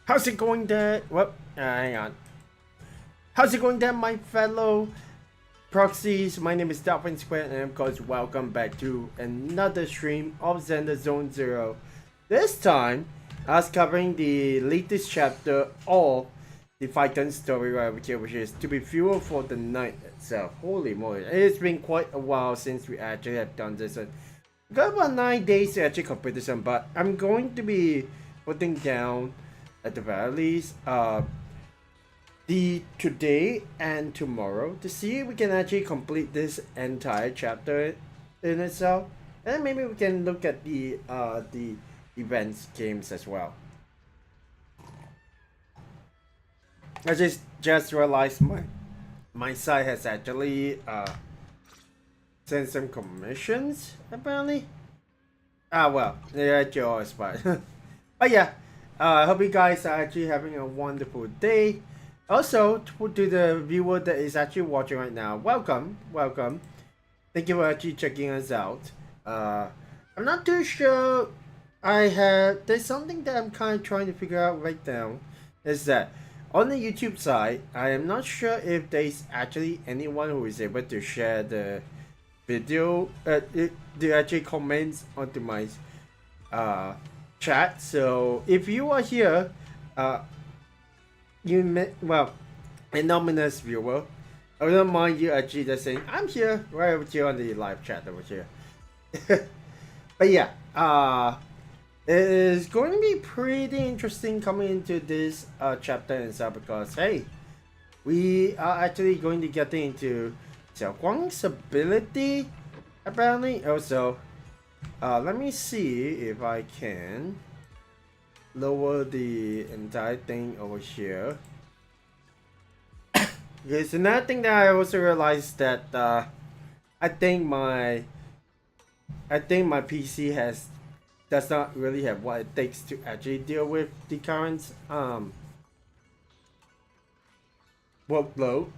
How's it going there? Well, hang on. How's it going there, my fellow proxies? My name is Delphin Square, and of course, welcome back to another stream of Zenless Zone Zero. This time, I was covering the latest chapter of the Phaethon story right over here, which is to be fueled for the night itself. Holy moly, it's been quite a while since we actually have done this. And got about 9 days to actually complete this one, but I'm going to be putting down, at the very least, the today and tomorrow to see if we can actually complete this entire chapter in itself, and then maybe we can look at the events games as well. I just realized my site has actually sent some commissions apparently. Well, yeah, yours, but but yeah. I hope you guys are actually having a wonderful day. Also, to the viewer that is actually watching right now, welcome. Thank you for actually checking us out. I'm not too sure. There's something that I'm kind of trying to figure out right now. Is that on the YouTube side, I am not sure if there's actually anyone who is able to share the video, the actually comments onto my chat. So if you are here, you may, well, anonymous viewer, I don't mind you actually just saying I'm here right over here on the live chat over here. But yeah, it is going to be pretty interesting coming into this chapter itself, because hey, we are actually going to get into Shunguang's ability apparently. Also, let me see if I can lower the entire thing over here. There's another thing that I also realized, that I think my PC does not really have what it takes to actually deal with the current workload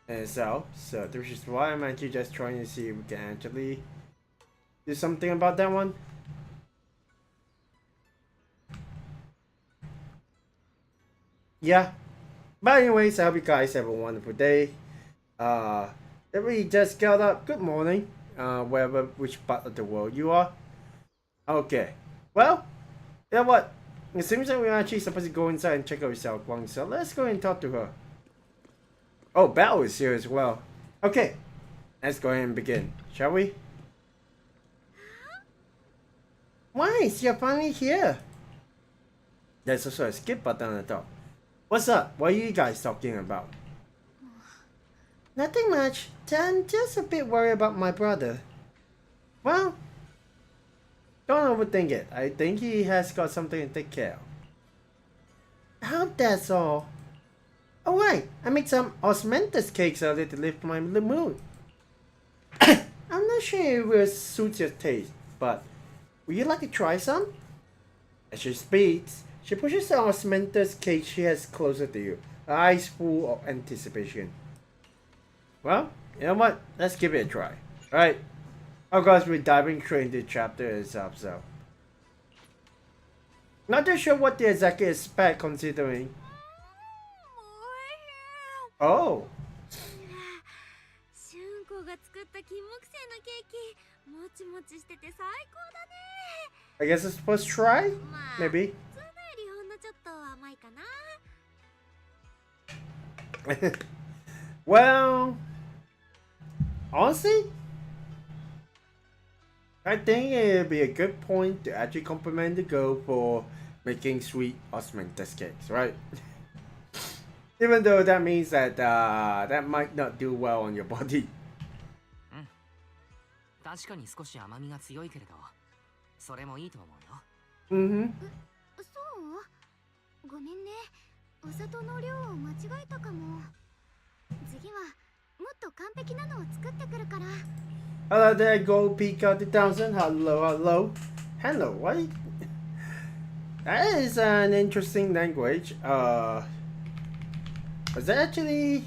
itself. So this is why I'm actually just trying to see if we can actually do something about that one. Yeah, but anyways, I hope you guys have a wonderful day. If we just got up, good morning, which part of the world you are. Okay, well, you know what, it seems like we're actually supposed to go inside and check out Shunguang, so let's go and talk to her. Oh, Battle is here as well. Okay, let's go ahead and begin, shall we? Why, you're finally here. There's also a skip button on the top. What's up? What are you guys talking about? Nothing much. I'm just a bit worried about my brother. Well, don't overthink it. I think he has got something to take care of. I hope that's all. Oh right, I made some osmanthus cakes earlier to lift my mood. I'm not sure it will suit your taste, but would you like to try some? As she speaks, she pushes the osmanthus cake she has closer to you, her eyes full of anticipation. Well, you know what? Let's give it a try. Alright. Of course, we're diving straight into the chapter itself, so. Not too sure what to exactly expect considering. Oh. I guess it's supposed to try? Maybe. Well, honestly, I think it'd be a good point to actually compliment the girl for making sweet osmanthus cakes, right? Even though that means that that might not do well on your body. 確かに少し甘みが強いけれど、それもいいと思うよ。そう？ごめんね。お砂糖の量を間違えたかも。次はもっと完璧なのを作ってくるから。Hello there, Gold Pika 2000. Hello. What? That is an interesting language. Was that actually?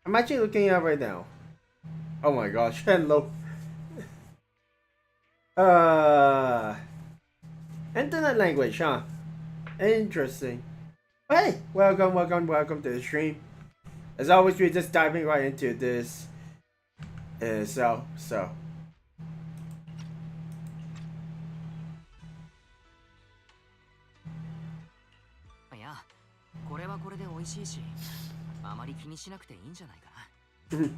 I'm actually looking at it right now. Oh my gosh, hello. Internet language, huh? Interesting. Hey, welcome to the stream. As always, we're just diving right into this. So. いや、これはこれで美味しいし、あまり気にしなくていいんじゃないかな。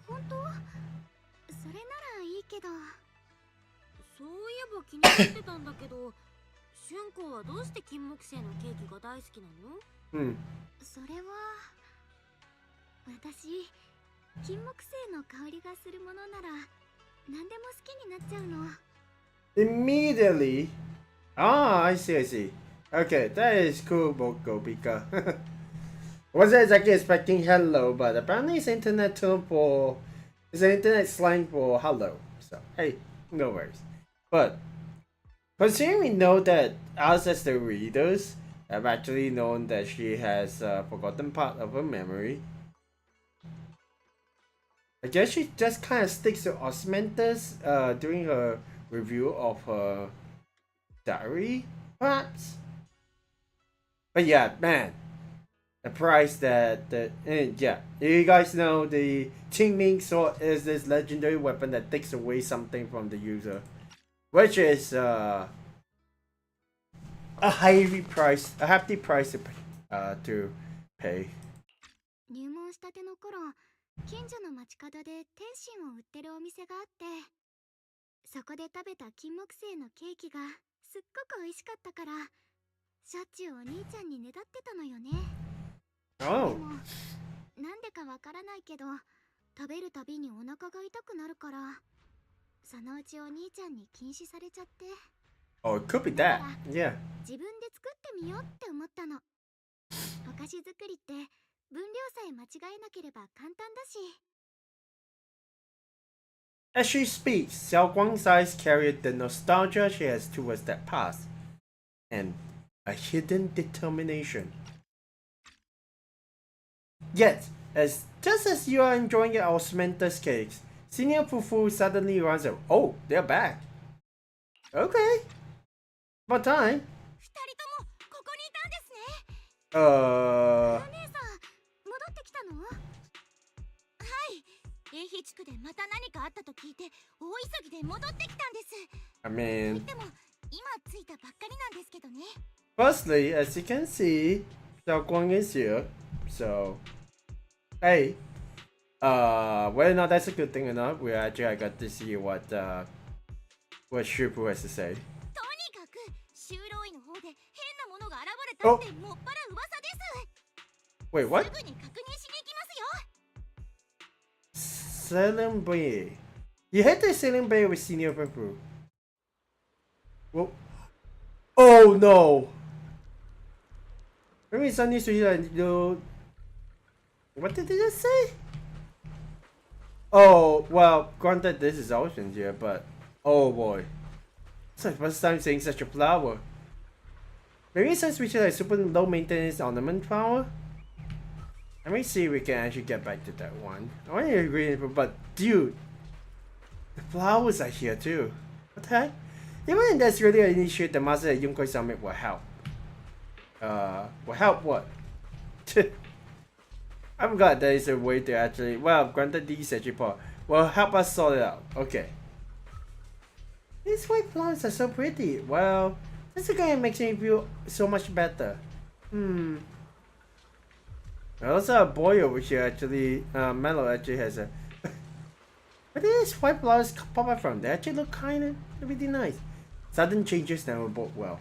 本当？それならいいけど。そういえば気になってたんだけど、春光はどうして金木犀のケーキが大好きなの？それは私、金木犀の香りがするものなら何でも好きになっちゃうの。 Immediately. Ah, I see. Okay, that is cool, Boko Pika. Wasn't exactly expecting hello, but apparently it's internet term for. It's an internet slang for hello. So, hey, no worries. But, considering we know that us as the readers have actually known that she has forgotten part of her memory, I guess she just kind of sticks to osmanthus during her review of her diary, perhaps? But yeah, man, the price yeah, you guys know the Qingming sword is this legendary weapon that takes away something from the user, which is a hefty price to pay. 入門したての頃、近所の街角で点心を売ってるお店があって、そこで食べた金木犀のケーキがすっごく美味しかったから、しょっちゅうお兄ちゃんにねだってたのよね。で Oh, もなんでかわからないけど、食べるたびにお腹が痛くなるから、そのうちお兄ちゃんに禁止されちゃって、 oh, it could be that. Yeah. 自分で作ってみようって思ったの。お菓子作りって分量さえ間違えなければ簡単だし。 As she speaks, Xiaoguang's eyes carry the nostalgia she has towards that past, and a hidden determination. Yet, just as you are enjoying your osmanthus cakes, Senior Fufu suddenly runs up. Oh, they're back. Okay. About time. 二人ともここにいたんですね。 Uh. お姉さん、戻ってきたの？はい。エヒ地区でまた何かあったと聞いて、大急ぎで戻ってきたんです。 I mean, でも今着いたばっかりなんですけどね。 firstly, as you can see, Xiaoguang is here. So, hey. Well, no, that's a good thing enough. We actually got to see what Shufu has to say. とにかく修道院の方で変なものが現れたってもっぱら噂です。 Wait, what? すぐに確認しに行きますよ。 Sailing Bay. You hit the Sailing Bay with Senior Fufu. Whoa. Oh no! Maybe it's only so you. What did they just say? Oh, well, granted this is ocean here, but oh boy. It's my first time seeing such a flower. Maybe since we should have super low maintenance ornament flower? Let me see if we can actually get back to that one. I want to agree, but dude, the flowers are here too. What the heck? Even if that's really an issue, the master at Yunkoi Summit will help. Will help what? I'm glad there is a way to actually, well, granted these actually will help us sort it out. Okay. These white flowers are so pretty. Well, this again makes me feel so much better. There's also a boy over here actually, Mellow actually has a... Where did these white flowers pop up from? They actually look kinda really nice. Sudden changes never bode well.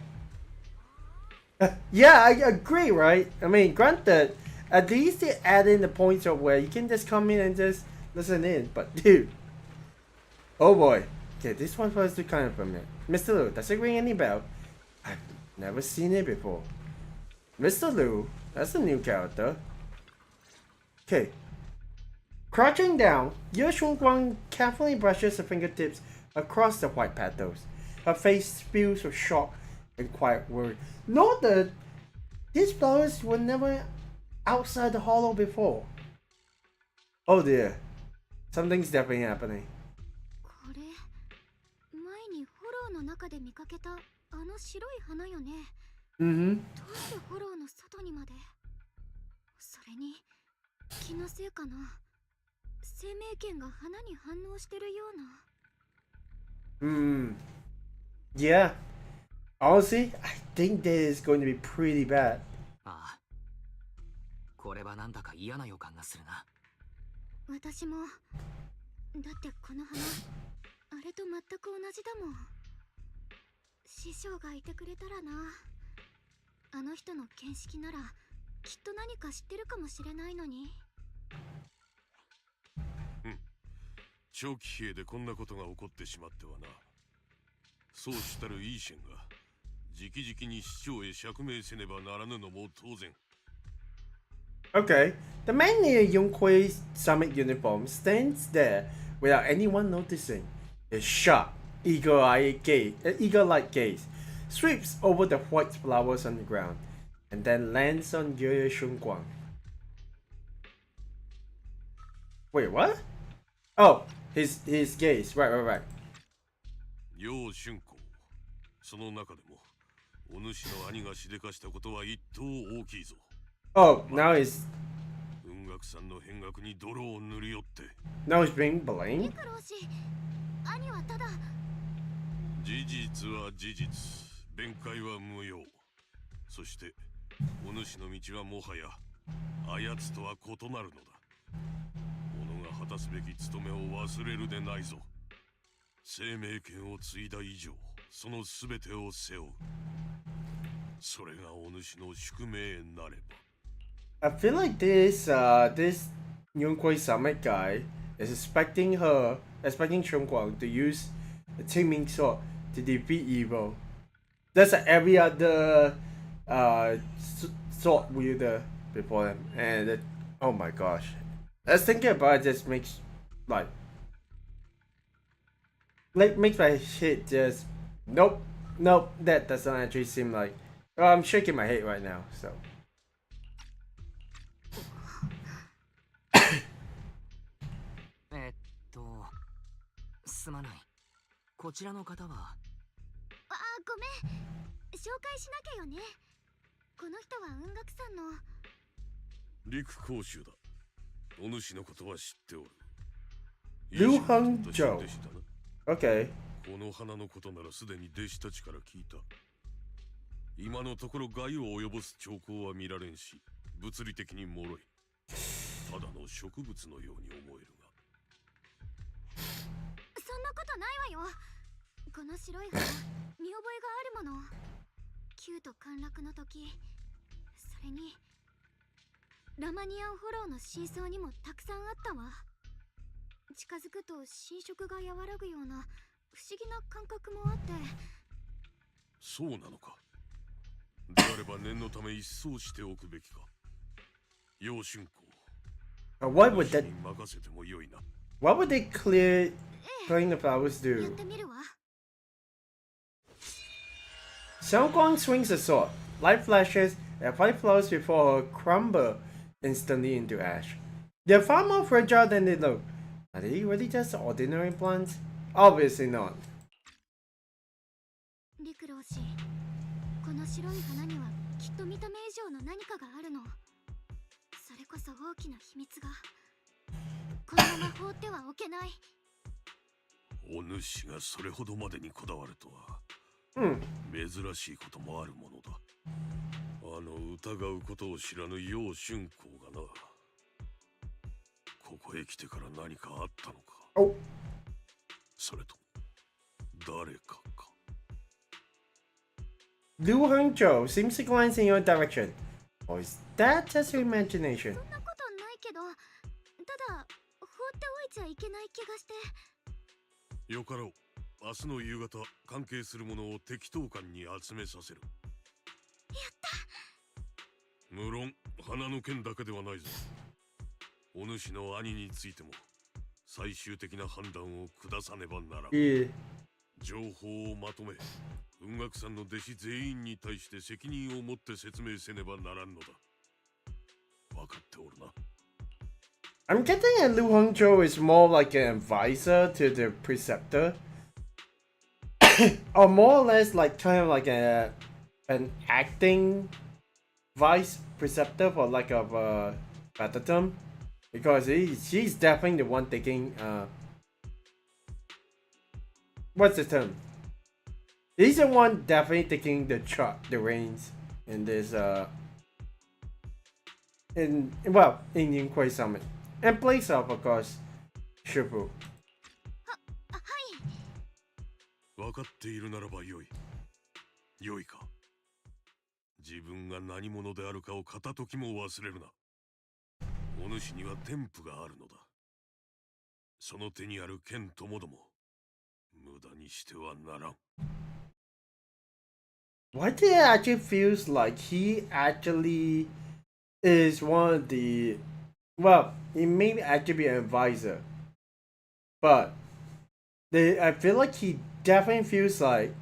Yeah, I agree, right? I mean, granted, at least they add in the points of where you can just come in and just listen in. But dude, oh boy. Okay, this one was the kind of familiar. Mr. Liu, does it ring any bell? I've never seen it before. Mr. Liu, that's a new character. Okay. Crouching down, Shunguang carefully brushes her fingertips across the white petals. Her face spews with shock and quiet worry. Note that these flowers were never outside the hollow before. Oh dear. Something's definitely happening. これ前にフォローの中で見かけたあの白い花よね。 Mm-hmm. どうしてフォローの外にまで。それに気のせいかな。生命圏が花に反応してるような。Hmm. Yeah. Honestly, I think this is going to be pretty bad. ああ、これはなんだか嫌な予感がするな。私も。だってこの花あれと全く同じだもん。師匠がいてくれたらな。あの人の見識ならきっと何か知ってるかもしれないのに。長期兵でこんなことが起こってしまってはな。そうしたるイーシェンが直々に市長へ釈明せねばならぬのも当然。Okay. The man in a Yunhui summit uniform stands there without anyone noticing. His sharp, eagle-like gaze sweeps over the white flowers on the ground and then lands on Shunguang. Wait, what? Oh, his gaze. Right. 楊春光、その中でもお主の兄がしでかしたことは一等大きいぞ。 Oh, now he's 雲岳さんの変額に泥を塗り寄って。 being blamed. リクロウ氏、兄はただ。事実は事実、弁解は無用。そしてお主の道はもはやあやつとは異なるのだ。己が果たすべき務めを忘れるでないぞ。生命権を継いだ以上、そのすべてを背負う。それがお主の宿命なれば。 I feel like this Yunhui summit guy is expecting Shunguang to use the Qingming sword to defeat evil. That's like every other sword wielder before him, and oh my gosh, just thinking about it just makes makes my head just nope. That doesn't actually seem like. Oh, I'm shaking my head right now. So. すまない。こちらの方は。あ、ごめん。紹介しなきゃよね。この人は雲岳さんの。陸講習だ。お主のことは知っておる。ルハンジョー。Okay。この花のことならすでに弟子たちから聞いた。今のところ害を及ぼす兆候は見られんし、物理的に脆い。ただの植物のように思えるが。そんなことないわよ。この白い花、見覚えがあるもの。キューと陥落の時、それにラマニアンフォローの真相にもたくさんあったわ。近づくと侵食が和らぐような不思議な感覚もあって。そうなのか。であれば念のため一掃しておくべきか。楊春光。What would they clearing the flowers や do? ってみるわ。Shunguang swings a sword. Light flashes and white flowers before her crumble instantly into ash. They're far more fragile than they look. Are they really just ordinary plants? Obviously not. リクロウ氏、この白い花にはきっと見た目以上の何かがあるの。それこそ大きな秘密が。このまま放ってはおけない。お主がそれほどまでにこだわるとは、珍しいこともあるものだ。あの疑うことを知らぬ楊春光がな。ここへ来てから何かあったのか。Oh. それと誰かか。Liu Hangzhou seems to glance in your direction. Or is that just your imagination? そんなことないけど、ただ放っておいちゃいけない気がして。よかろう。明日の夕方、関係するものを適当館に集めさせる。やった。無論花の件だけではないぞ。お主の兄についても最終的な判断を下さねばならん。Yeah. 情報をまとめ、雲岳さんの弟子全員に対して責任を持って説明せねばならんのだ。分かっておるな。I'm getting that Liu Hangzhou is more like an advisor to the preceptor. or more or less like kind of like an acting vice preceptor for like of Phaethon, because she's definitely the one taking what's the term? He's the one definitely taking the reins in this in Indian Quay Summit, and place of course Shufu. はい。分かっているならばよい。よいか。自分が何者であるかを片時も忘れるな。お主には天賦があるのだ。その手にある剣ともども無駄にしてはならん。Why do it actually feels like he actually is one of the, well, he may actually be an advisor, but I feel like he definitely feels like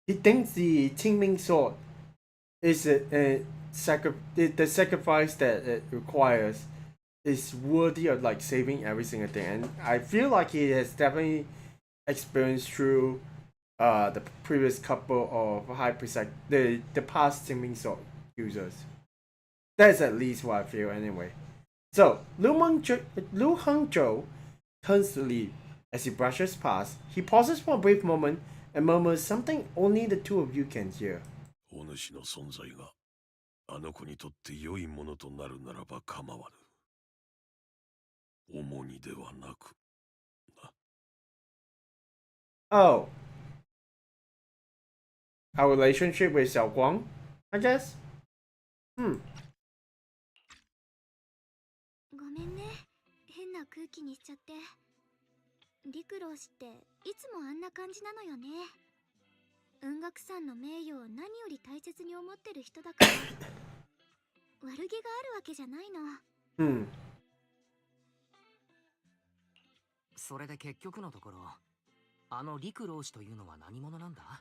he thinks the Qingming sword is the sacrifice that it requires is worthy of like saving every single thing, and I feel like he has definitely experienced through the previous couple of high precept the past Qingming sword users. That's at least what I feel anyway. So Lu Hangzhou turns to leave. As he brushes past, he pauses for a brief moment and murmurs something only the two of you can hear. お主の存在があの子にとって良いものとなるならば構わぬ。重荷ではなく。Oh. Our relationship with Shunguang, I guess? ごめんね。変な空気にしちゃって。陸老師っていつもあんな感じなのよね。雲岳山の名誉を何より大切に思ってる人だから悪気があるわけじゃないの。それで結局のところ、あの陸老師というのは何者なんだ？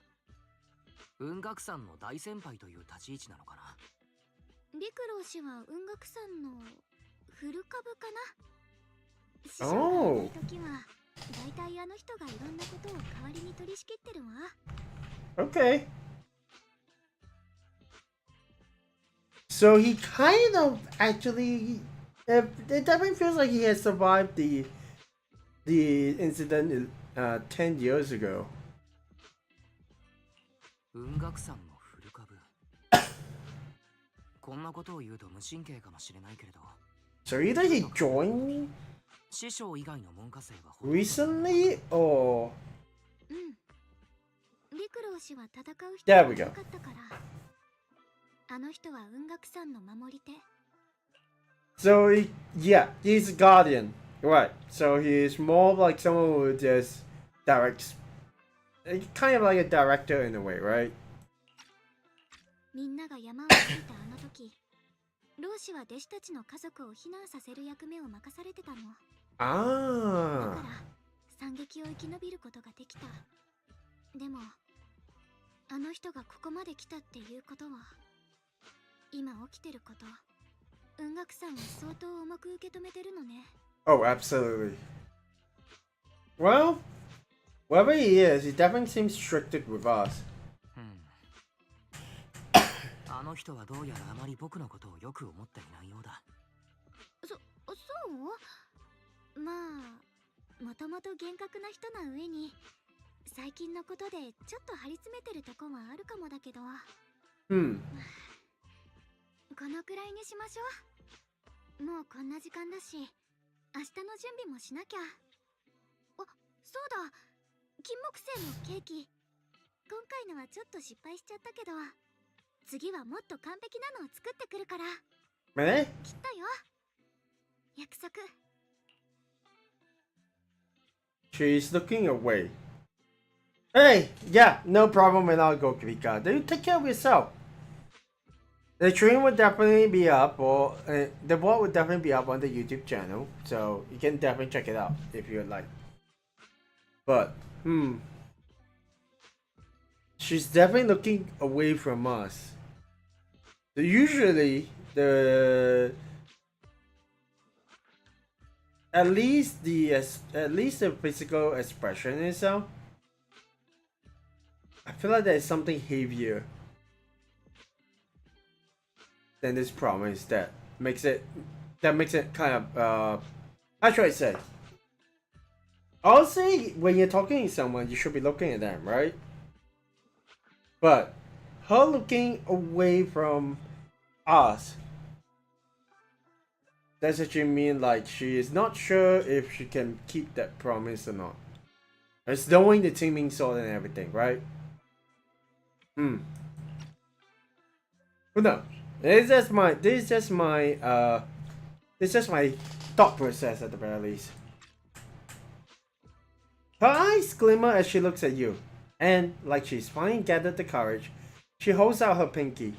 雲岳山の大先輩という立ち位置なのかな？陸老師は雲岳山の古株かな。師匠がいない時はだいたいあの人がいろんなことを代わりに取り仕切ってるわ。Okay. So he kind of actually, it definitely feels like he has survived the incident 10 years ago. 雲岳山の古株。こんなことを言うと無神経かもしれないけれど。So either he joined 師匠以外の門下生は recently or 陸老師は戦う人がいなかったから。あの人は雲岳山の守り手。so yeah, he's a guardian, right? So he's more like someone who just directs, kind of like a director in a way, right? みんなが山を過ぎたあの時、老師は弟子たちの家族を避難させる役目を任されてたの。だ Ah. から惨劇を生き延びることができた。でもあの人がここまで来たっていうことは、今起きてること、雲岳山は相当重く受け止めてるのね。Oh, absolutely. Well, wherever he is, he definitely seems restricted with us. あの人はどうやらあまり僕のことをよく思っていないようだ。そう？まあ、もともと厳格な人な上に、最近のことでちょっと張り詰めてるとこはあるかもだけど。このくらいにしましょう。もうこんな時間だし、明日の準備もしなきゃ。あ、そうだ。金木犀のケーキ。今回のはちょっと失敗しちゃったけど、次はもっと完璧なのを作ってくるから。Eh? きっとよ。約束。She's looking away. Hey, yeah, no problem at all, Gokirika. You take care of yourself. The stream will definitely be up, or the vlog will definitely be up on the YouTube channel, so you can definitely check it out if you would like. But, she's definitely looking away from us. So usually, at least the physical expression itself feel like there's something heavier than this promise that makes it kind of how should I say? Honestly, when you're talking to someone, you should be looking at them, right? But her looking away from us, does actually mean like she is not sure if she can keep that promise or not. It's knowing the teaming sword and everything, right? Who knows? This is just my thought process at the very least. Her eyes glimmer as she looks at you, and like she's finally gathered the courage, she holds out her pinky.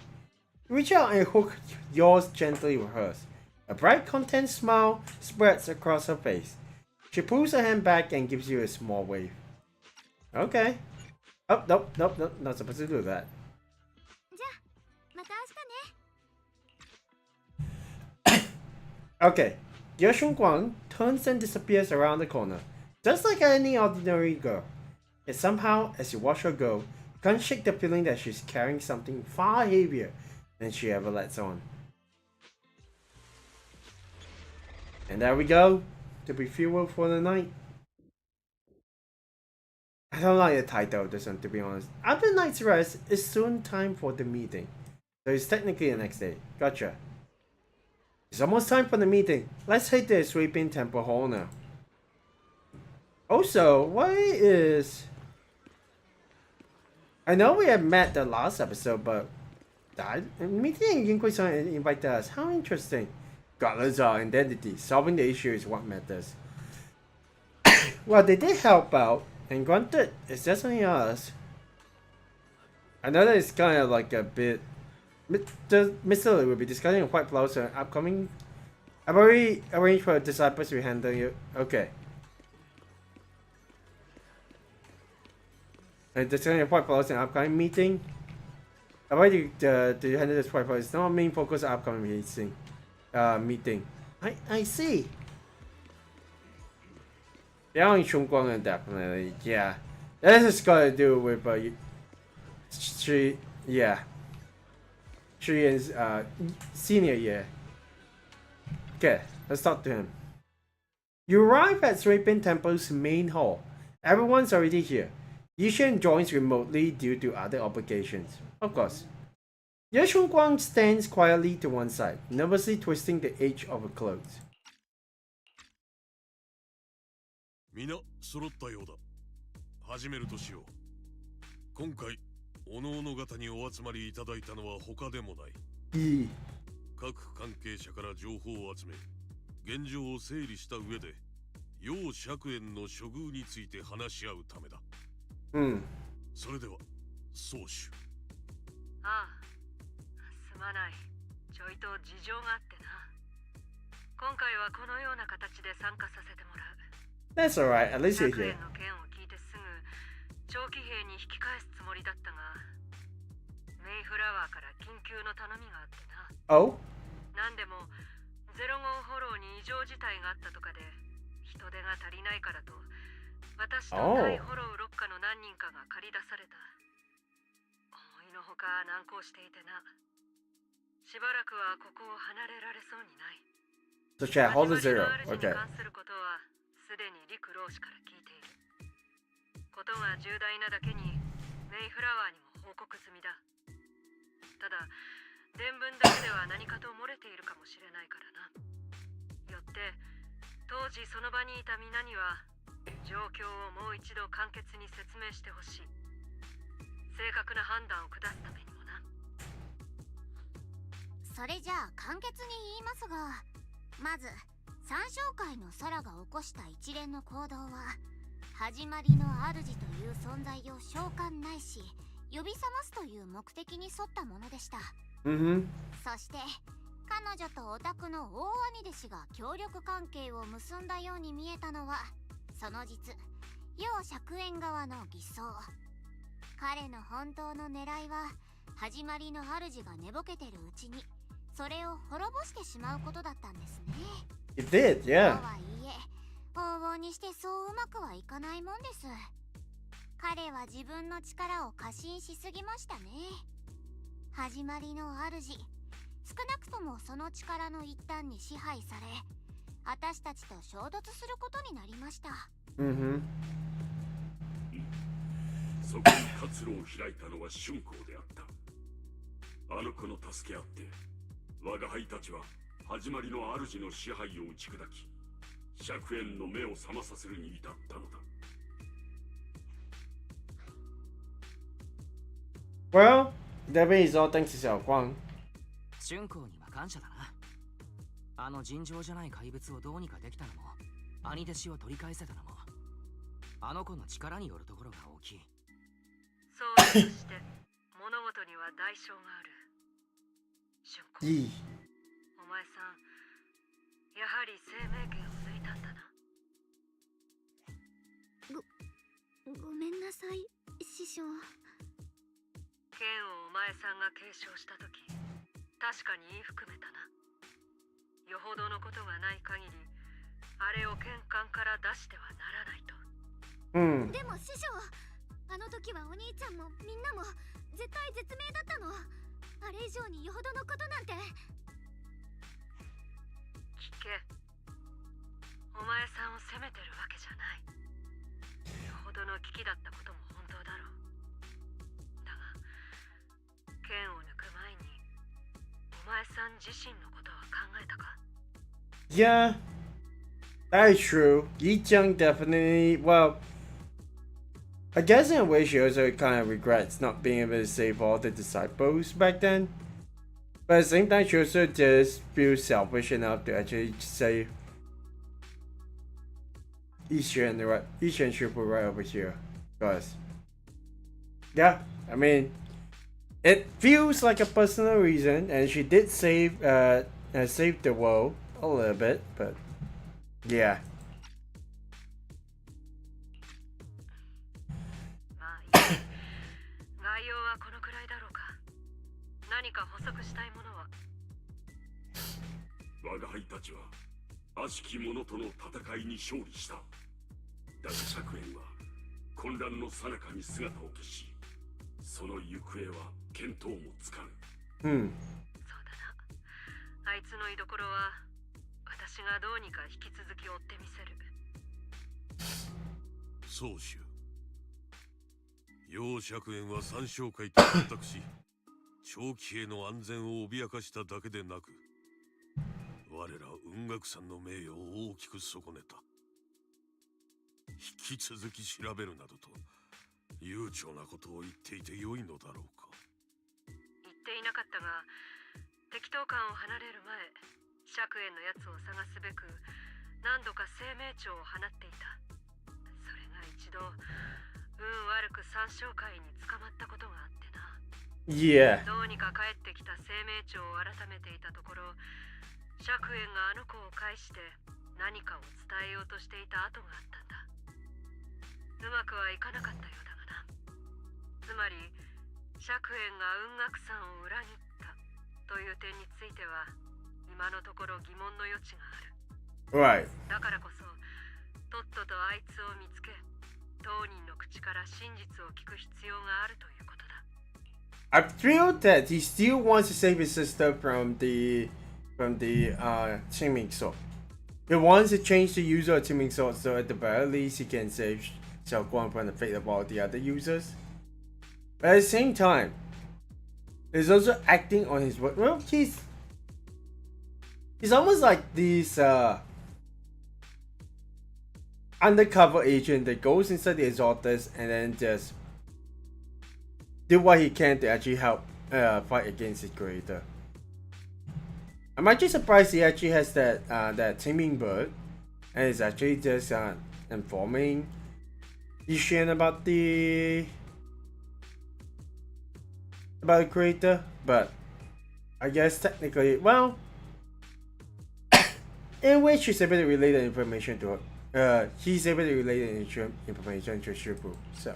Reach out and hook yours gently with hers. A bright content smile spreads across her face. She pulls her hand back and gives you a small wave. Okay. Oh, nope, not supposed to do that. Okay. Your Shunguang turns and disappears around the corner, just like any ordinary girl. Yet somehow, as you watch her go, you can't shake the feeling that she's carrying something far heavier than she ever lets on. And there we go, to be fueled for the night. I don't like the title of this one, to be honest. After the night's rest, it's soon time for the meeting. So it's technically the next day. Gotcha. It's almost time for the meeting. Let's head to the Sweeping Temple Hall now. Also, why is... I know we have met the last episode, but... meeting Inquisition invite us. How interesting. Regardless of our identity, solving the issue is what matters. Well, they did help out, and granted, it's just only us. I know that it's kind of like a bit... Mr. Lee will be discussing a quite close on upcoming... I've already arranged for disciples to handle you. Okay. And discussing a quite close on upcoming meeting. I've already to handle this quite close. It's not main focus on upcoming meeting. I see. Yeah, in Shunguang definitely. Yeah. That has got to do with she is senior year. Okay, let's talk to him. You arrive at Sweeping Temple's main hall. Everyone's already here. Yishan joins remotely due to other obligations. Of course. Ye Shunguang stands quietly to one side, nervously twisting the edge of her clothes. 皆揃ったようだ。始めるとしよう。今回、おのおの方にお集まりいただいたのは他でもない。各関係者から情報を集め、現状を整理した上で、楊釈園の処遇について話し合うためだ。それでは、宗主。ああ、すまない。ちょいと事情があってな。今回はこのような形で参加させてもらう。That's alright, at least you're 釈 here. 園の件を聞いてすぐ、長期兵に引き返すつもりだったが、メイフラワーから緊急の頼みがあってな。Oh? なんでも、ゼロ号フォローに異常事態があったとかで、人手が足りないからと、私と対フォローロッカの何人かが借り出された。思いのほか難航していてな。しばらくはここを離れられそうにない。So chat, hold the zero. 始まりの主に Okay. 関することはすでに陸老師から聞いている。ことが重大なだけにメイフラワーにも報告済みだ。ただ伝聞だけでは何かと漏れているかもしれないからな。よって当時その場にいた皆には状況をもう一度簡潔に説明してほしい。正確な判断を下すためにもな。それじゃあ簡潔に言いますが、まず三将会の空が起こした一連の行動は始まりの主という存在を召喚ないし呼び覚ますという目的に沿ったものでした。そして彼女とオタクの大兄弟子が協力関係を結んだように見えたのはその実楊釈園側の偽装。彼の本当の狙いは始まりの主が寝ぼけてるうちにそれを滅ぼしてしまうことだったんですね。It did, yeah. とはいえ往々にしてそううまくはいかないもんです。彼は自分の力を過信しすぎましたね。始まりの主、少なくともその力の一端に支配され、私たちと衝突することになりました。そこに活路を開いたのは春光であった。あの子の助けあって我が輩たちは始まりの主の支配を打ち砕き、灼炎の目を覚まさせるに至ったのだ。 Well, Delphin is all thanks to 小光。春光には感謝だな。あの尋常じゃない怪物をどうにかできたのも、兄弟子を取り返せたのも、あの子の力によるところが大きい。そうだとして物事には代償がある。春光、いい。お前さん、やはり生命権を抜いたんだな。ごめんなさい、師匠。剣をお前さんが継承したとき、確かに言い含めたな。よほどのことがない限り、あれを剣艦から出してはならないと。でも師匠、あの時はお兄ちゃんもみんなも絶対絶命だったの。あれ以上によほどのことなんて。聞け。お前さんを責めてるわけじゃない。よほどの危機だったことも本当だろう。だが、剣を抜く前にお前さん自身のことは考えたか？ Yeah, that is true. Yi Jiang definitely, well, I guess in a way she also kind of regrets not being able to save all the disciples back then. But at the same time, she also just feels selfish enough to actually save Yishan should put right over here. Because, yeah, I mean, it feels like a personal reason, and she did save the world a little bit, but yeah. まあいい。概要はこのくらいだろうか。何か補足したいものは？我が輩たちは悪しき者との戦いに勝利した。だが灼炎は混乱の最中に姿を消し、その行方は見当もつかぬ。そうだな。あいつの居所は私がどうにか引き続き追ってみせる。宗主、楊灼炎は三将会と結託し、長期兵の安全を脅かしただけでなく、我ら雲岳山の名誉を大きく損ねた。引き続き調べるなどと悠長なことを言っていてよいのだろうか。言っていなかったが、敵当館を離れる前、灼炎のやつを探すべく何度か生命帳を放っていた。それが一度運悪く三将会に捕まったことがあってな。Yeah. どうにか帰ってきた生命帳を改めていたところ、灼炎があの子を介して何かを伝えようとしていた跡があったんだ。うまくはいかなかったようだがな。つまり灼炎が雲岳山を裏切ったという点については今のところ疑問の余地がある。 Right. だからこそとっととあいつを見つけ、当人の口から真実を聞く必要があるということだ。I feel that he still wants to save his sister from the Qingming sword. He wants to change the user of Qingming sword so at the very least he can save Shunguang from the fate of all the other users. But at the same time, he's also acting on his word. Well, he's almost like this undercover agent that goes inside the Exalters and then just do what he can to actually help fight against his creator. I'm actually surprised he actually has that taming bird, and is actually just informing Yishan about the creator. But I guess technically, well, in which she's able to relay the information to her. He's able to relay the information to Shubu. So.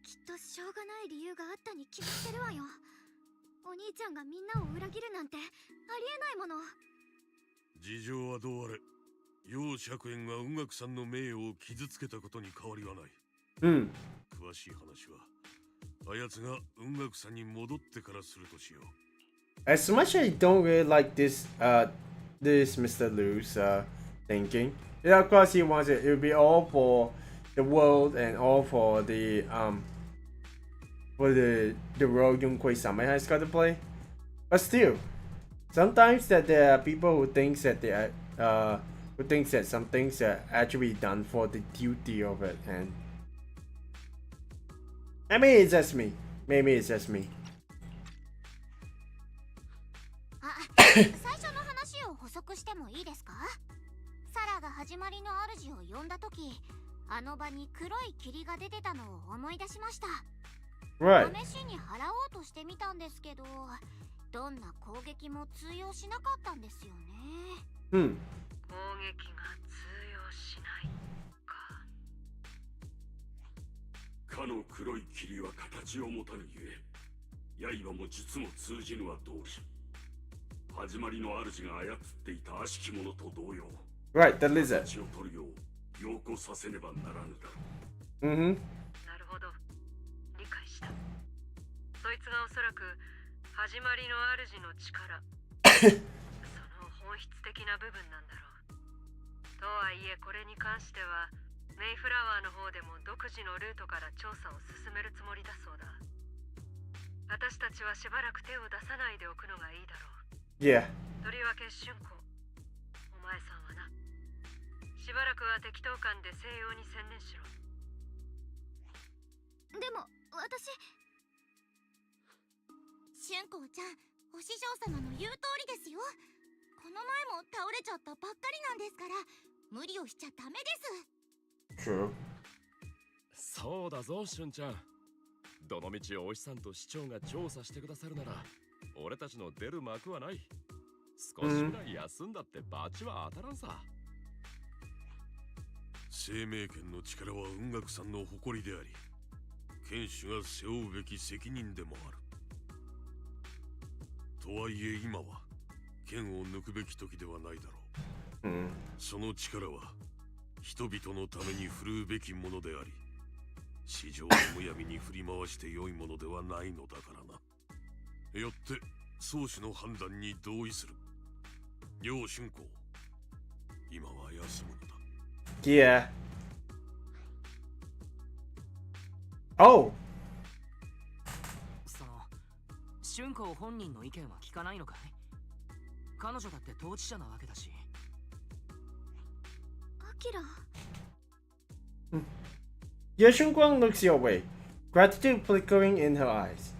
きっとしょうがない理由があったに決まってるわよ。お兄ちゃんがみんなを裏切るなんてありえないもの。事情はどうあれ、楊灼炎が雲岳山の名誉を傷つけたことに変わりはない。うん。詳しい話はあやつが雲岳さんに戻ってからするとしよう。 As much as I don't really like this Mr. Liu's thinking, yeah, of course he wants it. It would be all for the world and all for the role Yunquei Sama has got to play. But still, sometimes that there are people who thinks that they are, who thinks that some things are actually done for the duty of it, and I mean it's just me. Maybe it's just me. 最初の話を補足してもいいですか？サラが始まりの主を呼んだ時、あの場に黒い霧が出てたのを思い出しました。 Right. 試しに払おうとしてみたんですけど、どんな攻撃も通用しなかったんですよね。うん。攻撃が通用しないか。かの黒い霧は形を持たぬゆえ、刃も術も通じぬは同理。始まりの主が操っていた悪しき者と同様、 Right, the lizard. 形を取るよう要求させねばならぬだろう。Mm-hmm. なるほど、理解した。そいつがおそらく始まりの主の力その本質的な部分なんだろう。とはいえこれに関してはメイフラワーの方でも独自のルートから調査を進めるつもりだそうだ。私たちはしばらく手を出さないでおくのがいいだろう。 Yeah. とりわけ春子、お前さんはな、しばらくは適当感で西洋に専念しろ。でも私、春子ちゃん、お師匠様の言う通りですよ。この前も倒れちゃったばっかりなんですから、無理をしちゃダメです。 True. そうだぞ、しゅんちゃん。どのみちお医師さんと市長が調査してくださるなら、俺たちの出る幕はない。少しぐらい休んだってバチは当たらんさ。生命権の力は雲岳さんの誇りであり、剣士が背負うべき責任でもある。とはいえ今は剣を抜くべき時ではないだろう。Mm. その力は人々のために振るうべきものであり、市場をむやみに振り回して良いものではないのだからな。よって宗師の判断に同意する。楊春光、今は休むのだ。Yeah. Oh. その春光本人の意見は聞かないのかい？彼女だって当事者なわけだし。アキラ。Ye Shunguang looks your way, gratitude flickering in her eyes.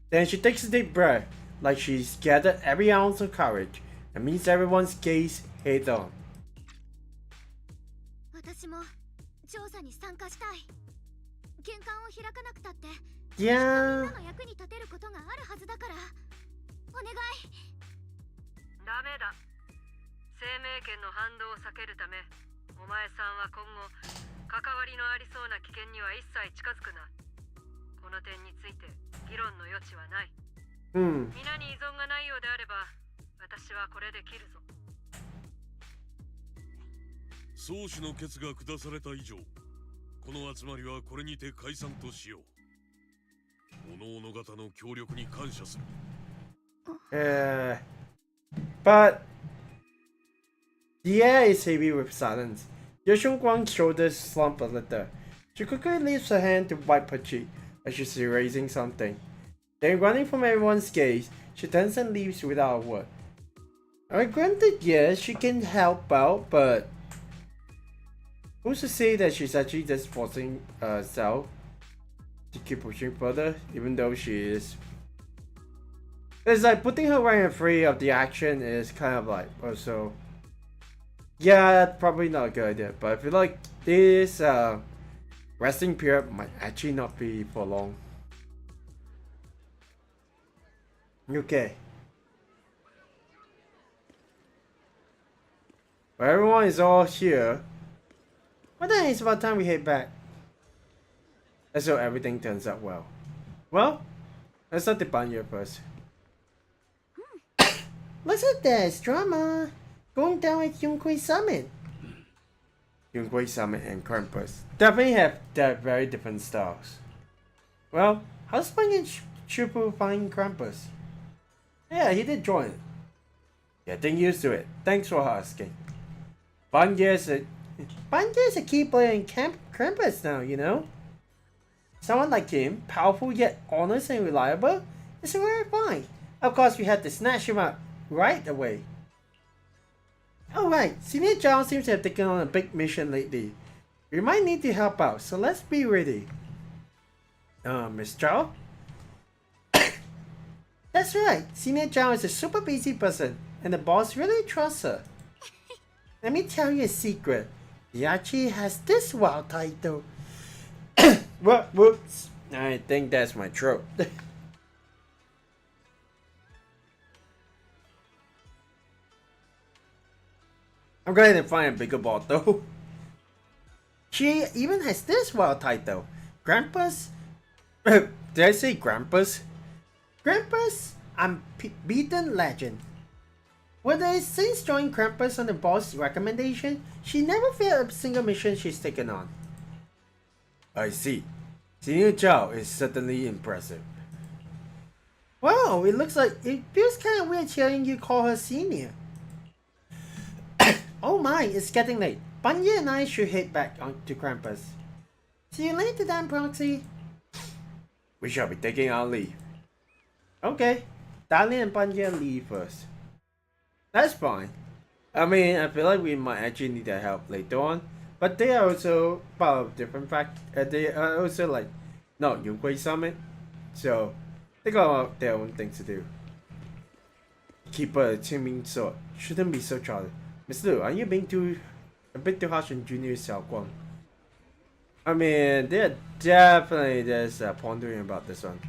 Then she takes a deep breath, like she's gathered every ounce of courage, and meets everyone's gaze head on. 私も調査に参加したい。玄関を開かなくたって、Yeah. みんなの役に立てることがあるはずだから、お願い。ダメだ。生命権の反動を避けるため、お前さんは今後関わりのありそうな危険には一切近づくな。この点について議論の余地はない。Hmm. 皆に依存がないようであれば、私はこれで切るぞ。宗師の決が下された以上、この集まりはこれにて解散としよう。各々方の協力に感謝する。But the air is heavy with silence. Ye Shunguang's shoulders slump a little. She quickly lifts her hand to wipe her cheek as she's erasing something. Then, running from everyone's gaze, she turns and leaves without a word. Granted, yes, she can help out, but who's to say that she's actually just forcing herself to keep pushing further, even though she is. It's like putting her right and free of the action is kind of like also. Yeah, probably not a good idea, but I feel like this resting period might actually not be for long. Okay. Well, everyone is all here. Well then, it's about time we head back. Let's hope everything turns out well. Well, let's start the banyo first. Listen to this drama. Going down at Yunquei Summit. Shunguang Summit and Krampus definitely have very different styles. Well, how's finding Chupu find Krampus? Yeah, he did join. Getting used to it. Thanks for asking. Banya's a key player in Krampus now, you know? Someone like him, powerful yet honest and reliable, is a rare find. Of course, we had to snatch him up right away. Alright, Senior Zhao seems to have taken on a big mission lately. We might need to help out, so let's be ready. Miss Zhao? That's right, Senior Zhao is a super busy person, and the boss really trusts her. Let me tell you a secret. He actually has this wild title. What? Whoops. I think that's my throat. I'm going to find a bigger bottle. She even has this wild title. Grampus? Did I say Grampus? Grampus, unbeaten legend. Whether it's since joining Krampus on the boss' recommendation, she never failed a single mission she's taken on. I see. Senior Zhao is certainly impressive. Wow, it looks like it feels kind of weird hearing you call her senior. Oh my, it's getting late. Banya and I should head back on to Krampus. See you later then, Proxy. We shall be taking our leave. Okay, Dali and Banya leave first. That's fine. I mean, I feel like we might actually need their help later on, but they are also part of different they are also like not Yunhui Summit, so they got their own things to do. Keeper Qingming Sword shouldn't be so childish. Mr. Liu, are you being a bit too harsh on Junior Xiaoguang? I mean, they're definitely just pondering about this one.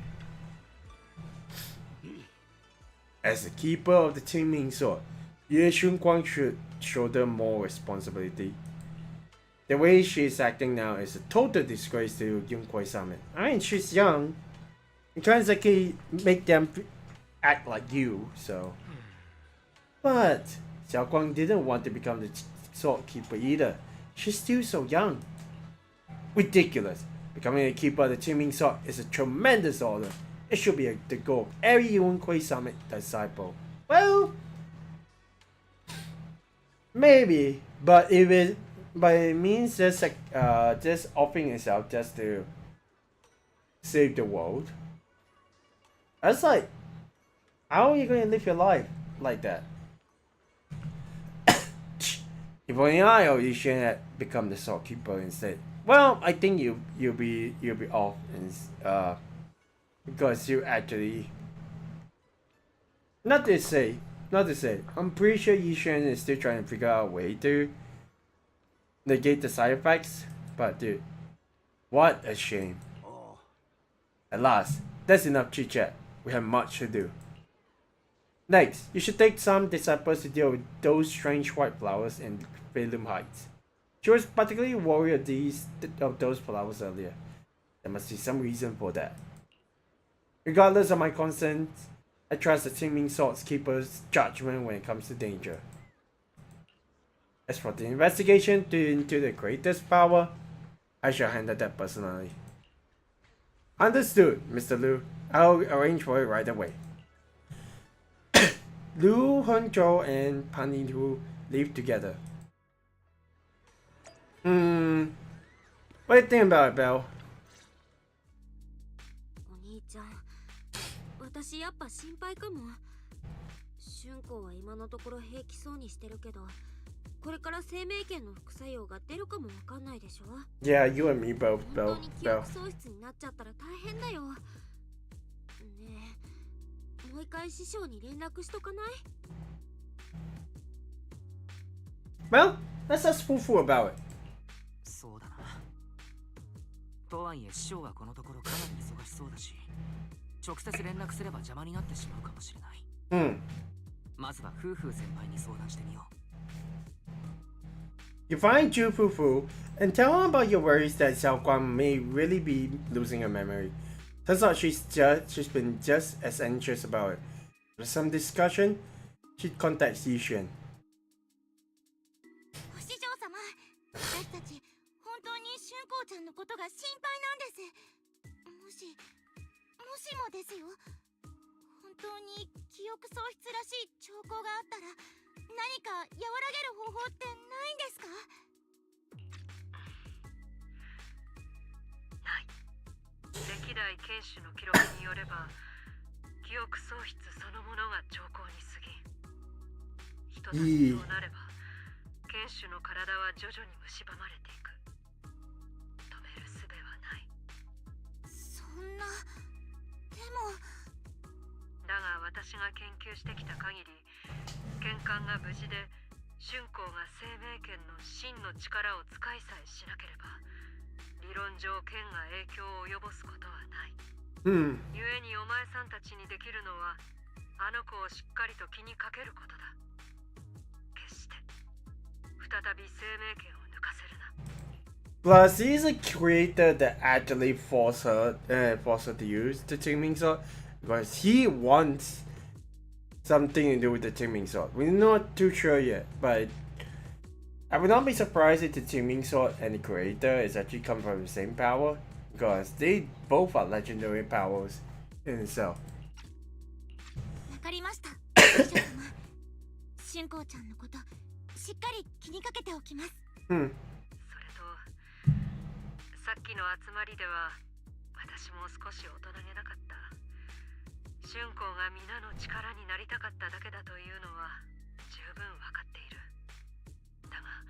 As the keeper of the Qingming Sword, Ye Shunguang should shoulder more responsibility. The way she's acting now is a total disgrace to Yunhui Summit. I mean, she's young. You can't exactly make them act like you, so. But Xiaoguang didn't want to become the sword keeper either. She's still so young. Ridiculous. Becoming a keeper of the Qingming Sword is a tremendous honor. It should be the goal of every Yunhui Summit disciple. Well, maybe, but it means just like just offering yourself just to save the world. That's like, how are you going to live your life like that? If only I or Yishan had become the sword keeper instead. Well, I think you'll be off and because you actually not to say, I'm pretty sure Yishan is still trying to figure out a way to negate the side effects, but dude, what a shame. At last, that's enough chit chat. We have much to do. Next, you should take some disciples to deal with those strange white flowers in Phaethon Heights. She was particularly worried of those flowers earlier. There must be some reason for that. Regardless of my concerns, I trust the Qingming Sword's Keeper's judgment when it comes to danger. As for the investigation into the greatest power, I shall handle that personally. Understood, Mr. Liu. I'll arrange for it right away. Liu Henzhou and Pan Yinhu leave together. What do you think about it, Belle? お兄ちゃん、私やっぱ心配かも。春光は今のところ平気そうにしてるけど、これから生命圏の副作用が出るかもわかんないでしょ。Yeah, you and me both, 本 Belle. 当に記 Belle. 憶喪失になっちゃったら大変だよ。ねえ、もう一回師匠に連絡しとかない？ Well, let's ask Fufu about it. そうだな。とはいえ師匠はこのところかなり忙しそうだし、直接連絡すれば邪魔になってしまうかもしれない。まずは夫婦先輩に相談してみよう。You find Ju Fufu and tell him about your worries that Xiaoguang may really be losing her memory. Turns out she's been just as anxious about it. After some discussion, she contacts Yixuan. 師匠様、私たち本当に春光ちゃんのことが心配なんです。もしもですよ、本当に記憶喪失らしい兆候があったら何か和らげる方法ってないんですか？ない。歴代剣士の記録によれば記憶喪失そのものが兆候に過ぎ、ひとたびそうなれば剣士の体は徐々に蝕まれていく。止める術はない。そんな。でもだが私が研究してきた限り、剣艦が無事で春光が生命剣の真の力を使いさえしなければ、理論上剣が影響を及ぼすことはない。うん。故にお前さんたちにできるのはあの子をしっかりと気にかけることだ。決して再び生命剣を抜かせるな。Plus, he's a creator that actually forced her to use the Tingming Sword because he wants something to do with the Tingming Sword. We're not too sure yet, but I would not be surprised if the Tingming Sword and the creator is actually come from the same power because they both are legendary powers in itself. わかりました。師匠様、春光ちゃんのことしっかり気にかけておきます。それとさっきの集まりでは私も少し大人げなかった。春光が皆の力になりたかっただけだというのは十分わかっている。だが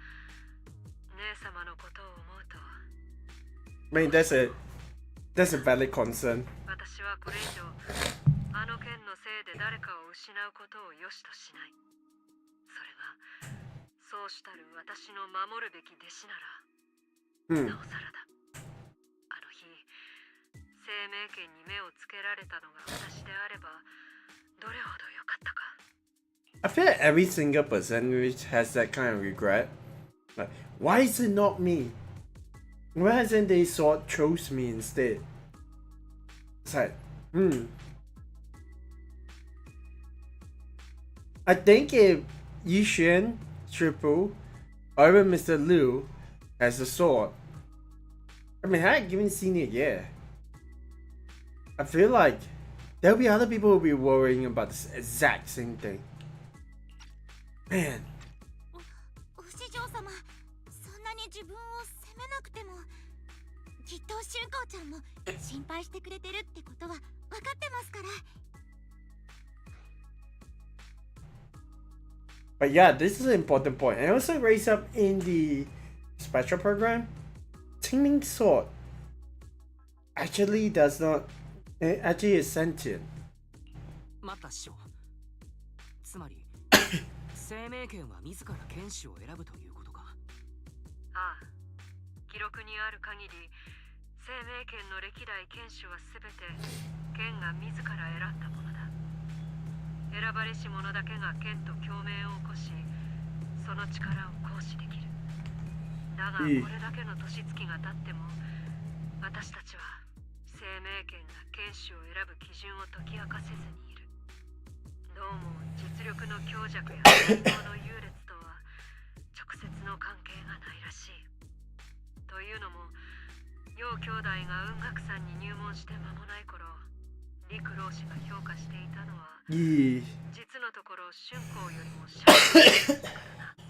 姉様のことを思うと、 I mean, that's a valid concern. 私はこれ以上あの剣のせいで誰かを失うことを良しとしない。それがそうしたる私の守るべき弟子なら、なおさらだ。あの日生命剣に目をつけられたのが私であればどれほど良かったか。 I feel like every single person which has that kind of regret. Like, why is it not me? Why hasn't they sword chose me instead? It's like, I think if Yixuan, Triple, or even Mr. Liu has a sword, I mean, I haven't even seen it yet. I feel like there'll be other people who will be worrying about this exact same thing. Man. お師匠様、そんなに自分を責めなくても、きっと春光ちゃんも心配してくれてるってことは分かってますから。 But yeah, this is an important point. And also raised up in the special program, Tingming Sword actually does not, it actually is sentient. 待った師匠。つまり生命剣は自ら剣士を選ぶということか。ああ、記録にある限り生命剣の歴代剣士は全て剣が自ら選んだものだ。選ばれし者だけが剣と共鳴を起こし、その力を行使できる。だがこれだけの年月が経っても、私たちは生命剣が剣士を選ぶ基準を解き明かせずにいる。どうも実力の強弱や才能の優劣とは直接の関係がないらしい。というのも、楊兄弟が雲岳山に入門して間もない頃、陸老師が評価していたのは、実のところ春光よりもシャープだからな。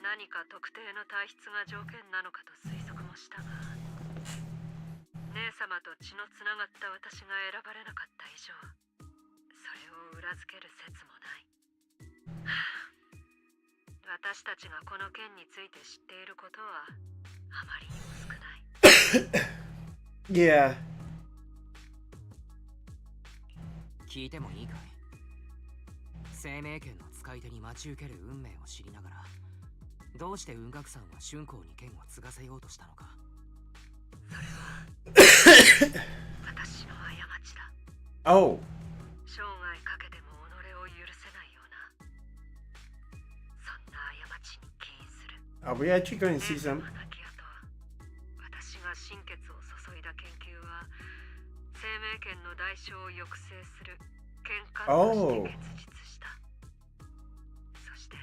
何か特定の体質が条件なのかと推測もしたが、姉様と血のつながった私が選ばれなかった以上、それを裏付ける説もない。私たちがこの件について知っていることはあまりにも少ない。Yeah. 聞いてもいいかい？生命剣の使い手に待ち受ける運命を知りながら、どうして雲岳山は春光に剣を継がせようとしたのか。それは私の過ちだ。Oh. 生涯かけても己を許せないような、そんな過ちに起因する。Are we actually going to see some? 亡き後、私が心血を注いだ研究は生命剣の代償を抑制する剣艦として結実した。そして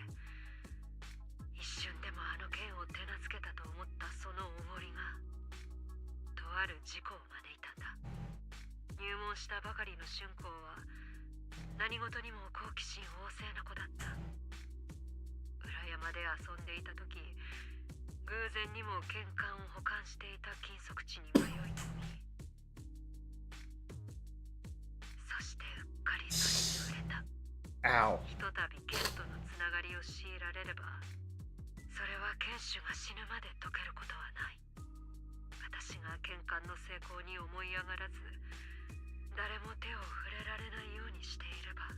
一瞬でもあの剣を手なずけたある事故を招いたんだ。入門したばかりの春光は何事にも好奇心旺盛な子だった。裏山で遊んでいた時、偶然にも剣管を保管していた金属地に迷い込み、そしてうっかりそれに触れた。Ow. ひとたび剣とのつながりを強いられれば、それは剣手が死ぬまで解けることはない。私が剣管の成功に思い上がらず、誰も手を触れられないようにしていれば。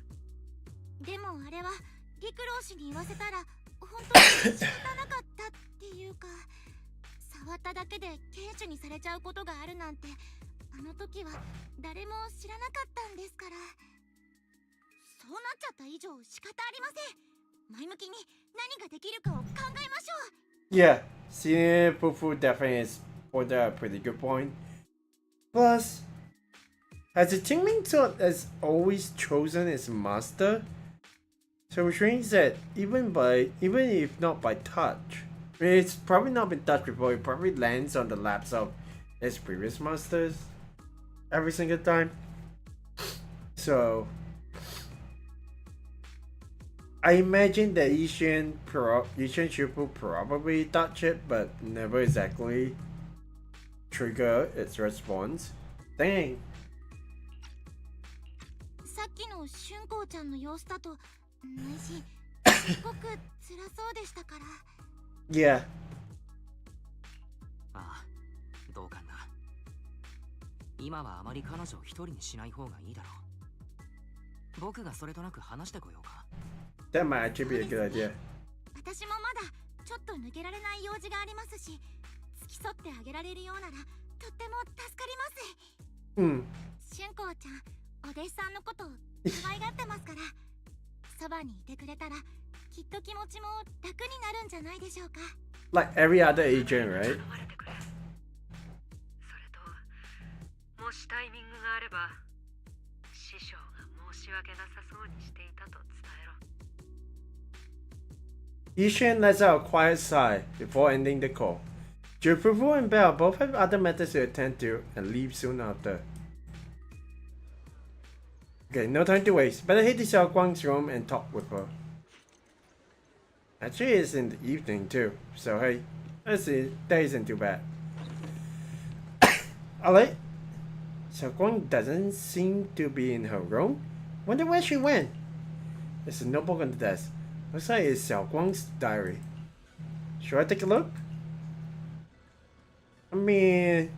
でもあれは陸老師に言わせたら本当に仕方なかったっていうか、触っただけで剣手にされちゃうことがあるなんて、あの時は誰も知らなかったんですから。そうなっちゃった以上仕方ありません。前向きに何ができるかを考えましょう。Yeah, Senior Pufu definitely is point out a pretty good point. Plus, as a Tingling sword has always chosen its master, so which means that even if not by touch, I mean, it's probably not been touched before, it probably lands on the laps of its previous masters every single time. So I imagine that Ishin Shufu probably touch it, but never exactly trigger its response. Dang. さっきの春光ちゃんの様子だと、内心すごく辛そうでしたから。Yeah. ああ、どうかな。今はあまり彼女を一人にしない方がいいだろう。僕がそれとなく話してこようか。That might actually be a good idea. 私もまだちょっと抜けられない用事がありますし、付き添ってあげられるようならとっても助かります。春光ちゃん、お弟子さんのことを可愛がってますから、そばにいてくれたらきっと気持ちも楽になるんじゃないでしょうか。Like every other agent, right? 頼まれてくれ。それと、もしタイミングがあれば、師匠が申し訳なさそうにしていたと伝えろ。Ishin lets out a quiet sigh before ending the call. Jufufu and Bell both have other matters to attend to and leave soon after. Okay, no time to waste. Better head to Xiaoguang's room and talk with her. Actually, it's in the evening too, so hey, let's see, that isn't too bad. Alright. Xiaoguang doesn't seem to be in her room. Wonder where she went. There's a notebook on the desk. Looks like it's Xiaoguang's diary. Should I take a look? I mean,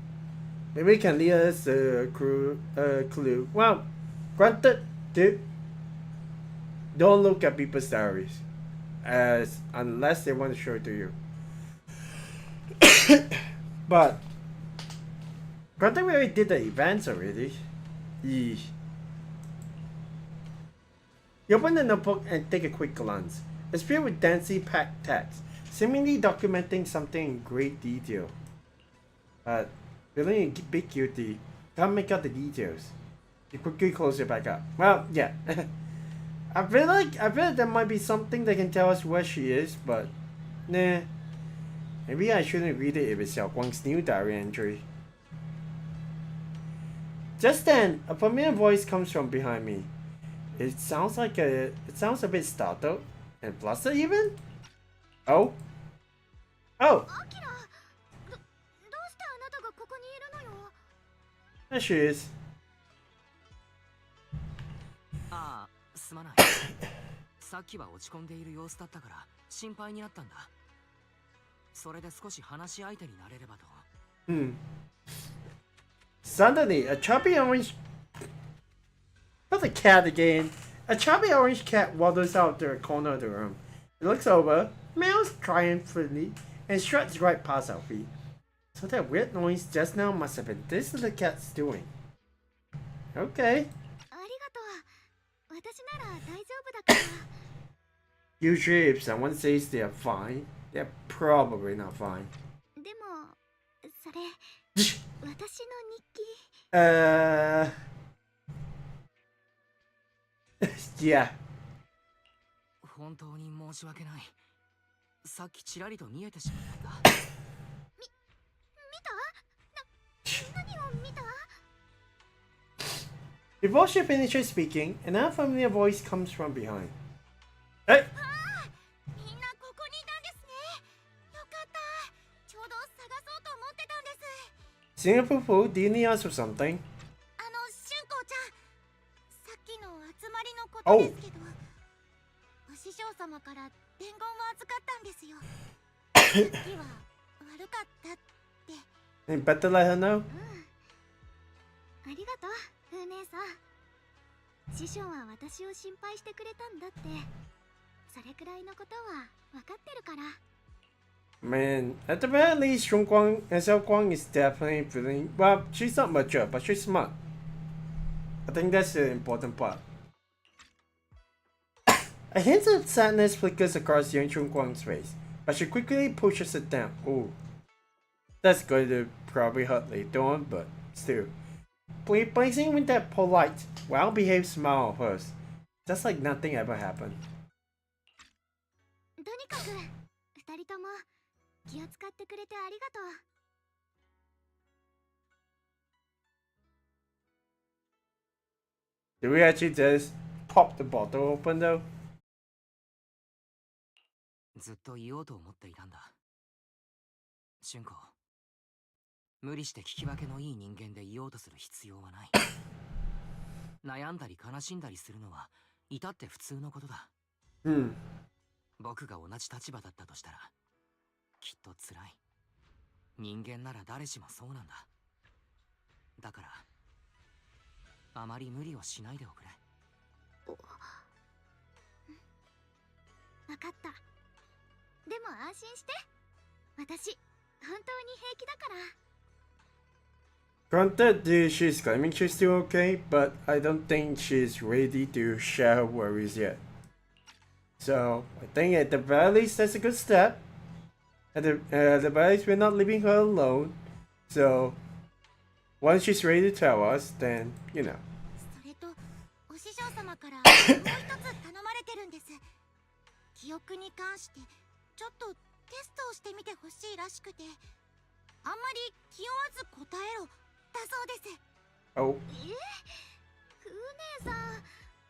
maybe it can lead us a clue. Well, granted, dude, don't look at people's diaries, unless they want to show it to you. But granted, we already did the events already. Yeesh. You open the notebook and take a quick glance. It's filled with densely packed text, seemingly documenting something in great detail. But feeling a bit guilty, can't make out the details. You quickly close it back up. Well, yeah. I feel like there might be something that can tell us where she is, but nah. Maybe I shouldn't read it if it's Xiaoguang's new diary entry. Just then, a familiar voice comes from behind me. It sounds a bit startled and flustered even. Oh. Oh. アキラ、どうしてあなたがここにいるのよ。 There she is. ああ、すまない。さっきは落ち込んでいる様子だったから心配になったんだ。それで少し話し相手になれればと。Suddenly, a chubby orange... Not a cat again. A chubby orange cat waddles out to a corner of the room. It looks over, meows triumphantly, and struts right past our feet. So that weird noise just now must have been this little cat's doing. Okay. ありがとう。私なら大丈夫だから。 Usually if someone says they're fine, they're probably not fine. でも、それ、私の日記。Yeah. 本当に申し訳ない。さっきちらりと見えてしまったんだ。見た？何 Before she finishes speaking, an unfamiliar voice comes from behind. Hey! みんなここにいたんですね。よかった。ちょうど探そうと思ってたんです。 Singapore food, do you need us for something? 春光ちゃん、さっきの集まりのことですけど、お師匠様から伝言を預かったんですよ。さっきは悪かったって。You better let her know. ありがとう、風姉さん。師匠は私を心配してくれたんだって。それくらいのことは分かってるから。Man, at the very least, Shunguang and Xiaoguang is definitely feeling. Well, she's not mature, but she's smart. I think that's the important part. A hint of sadness flickers across young Shunguang's face, but she quickly pushes it down. Ooh. That's going to probably hurt later on, but still. Placing with that polite, well-behaved smile of hers, just like nothing ever happened. とにかく二人とも気を使ってくれてありがとう。Do we actually just pop the bottle open though? ずっと言おうと思っていたんだ。春子、無理して聞き分けのいい人間でいようとする必要はない。悩んだり悲しんだりするのは至って普通のことだ。僕が同じ立場だったとしたらきっと辛い。人間なら誰しもそうなんだ。だからあまり無理をしないでおくれ。分かった。でも安心して。私本当に平気だから。Granted, she's claiming she's still okay, but I don't think she's ready to share her worries yet. So, I think at the very least that's a good step. At the very least, we're not leaving her alone. So, once she's ready to tell us, then, you know. それとお師匠様からもう一つ頼まれてるんです。記憶に関してちょっとテストをしてみてほしいらしくて、あんまり気負わず答えろだそうです。Oh. 風姉さん、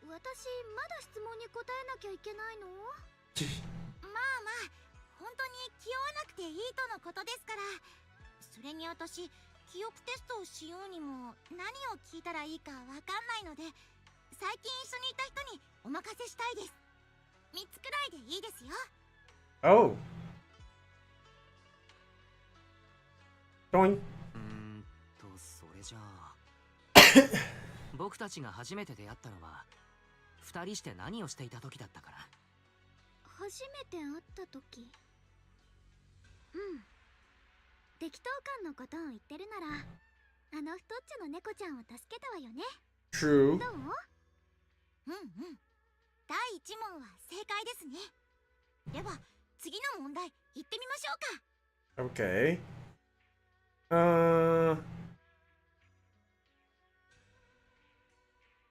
私まだ質問に答えなきゃいけないの？まあまあ、本当に気負わなくていいとのことですから。それに私、記憶テストをしようにも何を聞いたらいいかわかんないので、最近一緒にいた人にお任せしたいです。3つくらいでいいですよ。Oh. Doink. それじゃあ僕たちが初めて出会ったのは2人して何をしていた時だったかな。初めて会った時、適当感のことを言ってるなら、あの太っちょの猫ちゃんを助けたわよね。 True. どう？第1問は正解ですね。では次の問題行ってみましょうか。 Okay.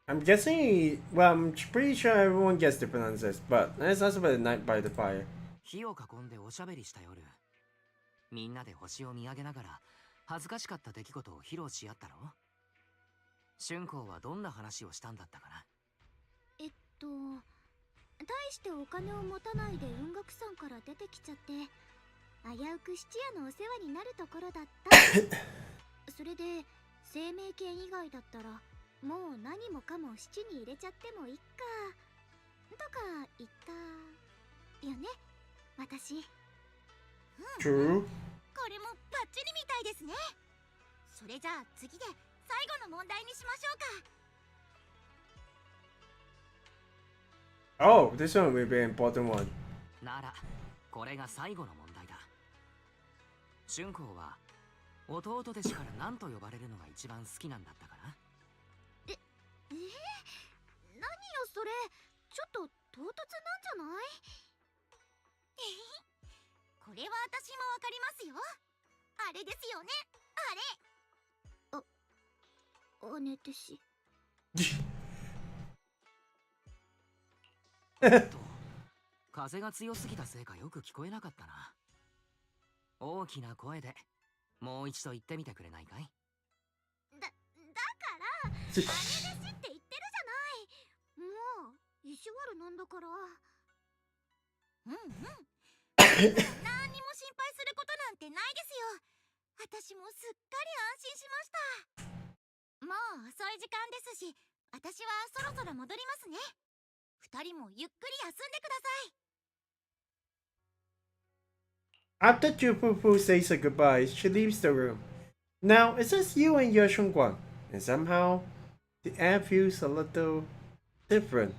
I'm guessing, well, I'm pretty sure everyone gets different answers, but let's ask about the night by the fire. 火を囲んでおしゃべりした夜、みんなで星を見上げながら恥ずかしかった出来事を披露し合ったろ。春光はどんな話をしたんだったかな。大してお金を持たないで雲岳山から出てきちゃって、危うく質屋のお世話になるところだった。それで生命圏以外だったらもう何もかも質に入れちゃってもいいかとか言ったよね、私。True. これもバッチリみたいですね。それじゃあ次で最後の問題にしましょうか。 Oh, this one will be an important one. ならこれが最後の問題だ。春光は弟弟子から何と呼ばれるのが一番好きなんだったかな。何よそれ、ちょっと唐突なんじゃない？これは私もわかりますよ。あれですよね、あれ。姉弟子。風が強すぎたせいかよく聞こえなかったな。大きな声でもう一度言ってみてくれないかい？だから姉弟子って言っジュアルなんだから。うんうん。何にも心配することなんてないですよ。私もすっかり安心しました。もう遅い時間ですし、私はそろそろ戻りますね。二人もゆっくり休んでください。 After Chupupu says her goodbyes, she leaves the room. Now it's just you and your Shunguang, and somehow the air feels a little different.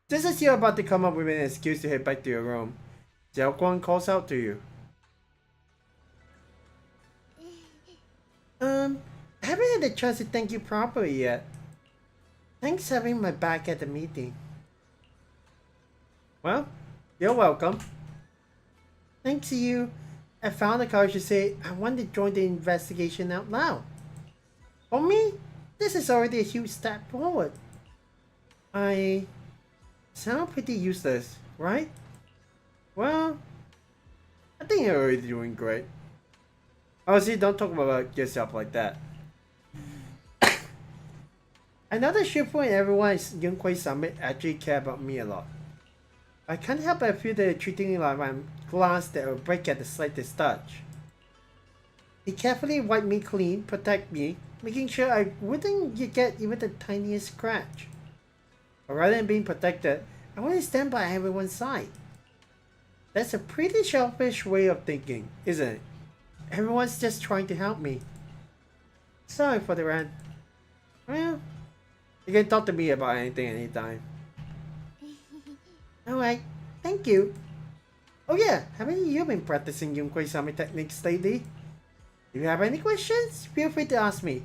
Just as you're about to come up with an excuse to head back to your room, Xiao Guang calls out to you. I haven't had a chance to thank you properly yet. Thanks for having my back at the meeting. Well, you're welcome. Thanks to you, I found the courage to say I want to join the investigation out loud. For me, this is already a huge step forward. I sound pretty useless, right? Well, I think you're already doing great. Honestly, don't talk about yourself like that. I know that Shifu and everyone at Yunquai Summit actually care about me a lot. I can't help but feel they're treating me like I'm glass that will break at the slightest touch. They carefully wipe me clean, protect me, making sure I wouldn't get even the tiniest scratch. But rather than being protected, I want to stand by everyone's side. That's a pretty selfish way of thinking, isn't it? Everyone's just trying to help me. Sorry for the rant. Well, you can talk to me about anything anytime. Alright, thank you. Oh yeah, haven't you been practicing Yunquai Summit techniques lately? If you have any questions, feel free to ask me.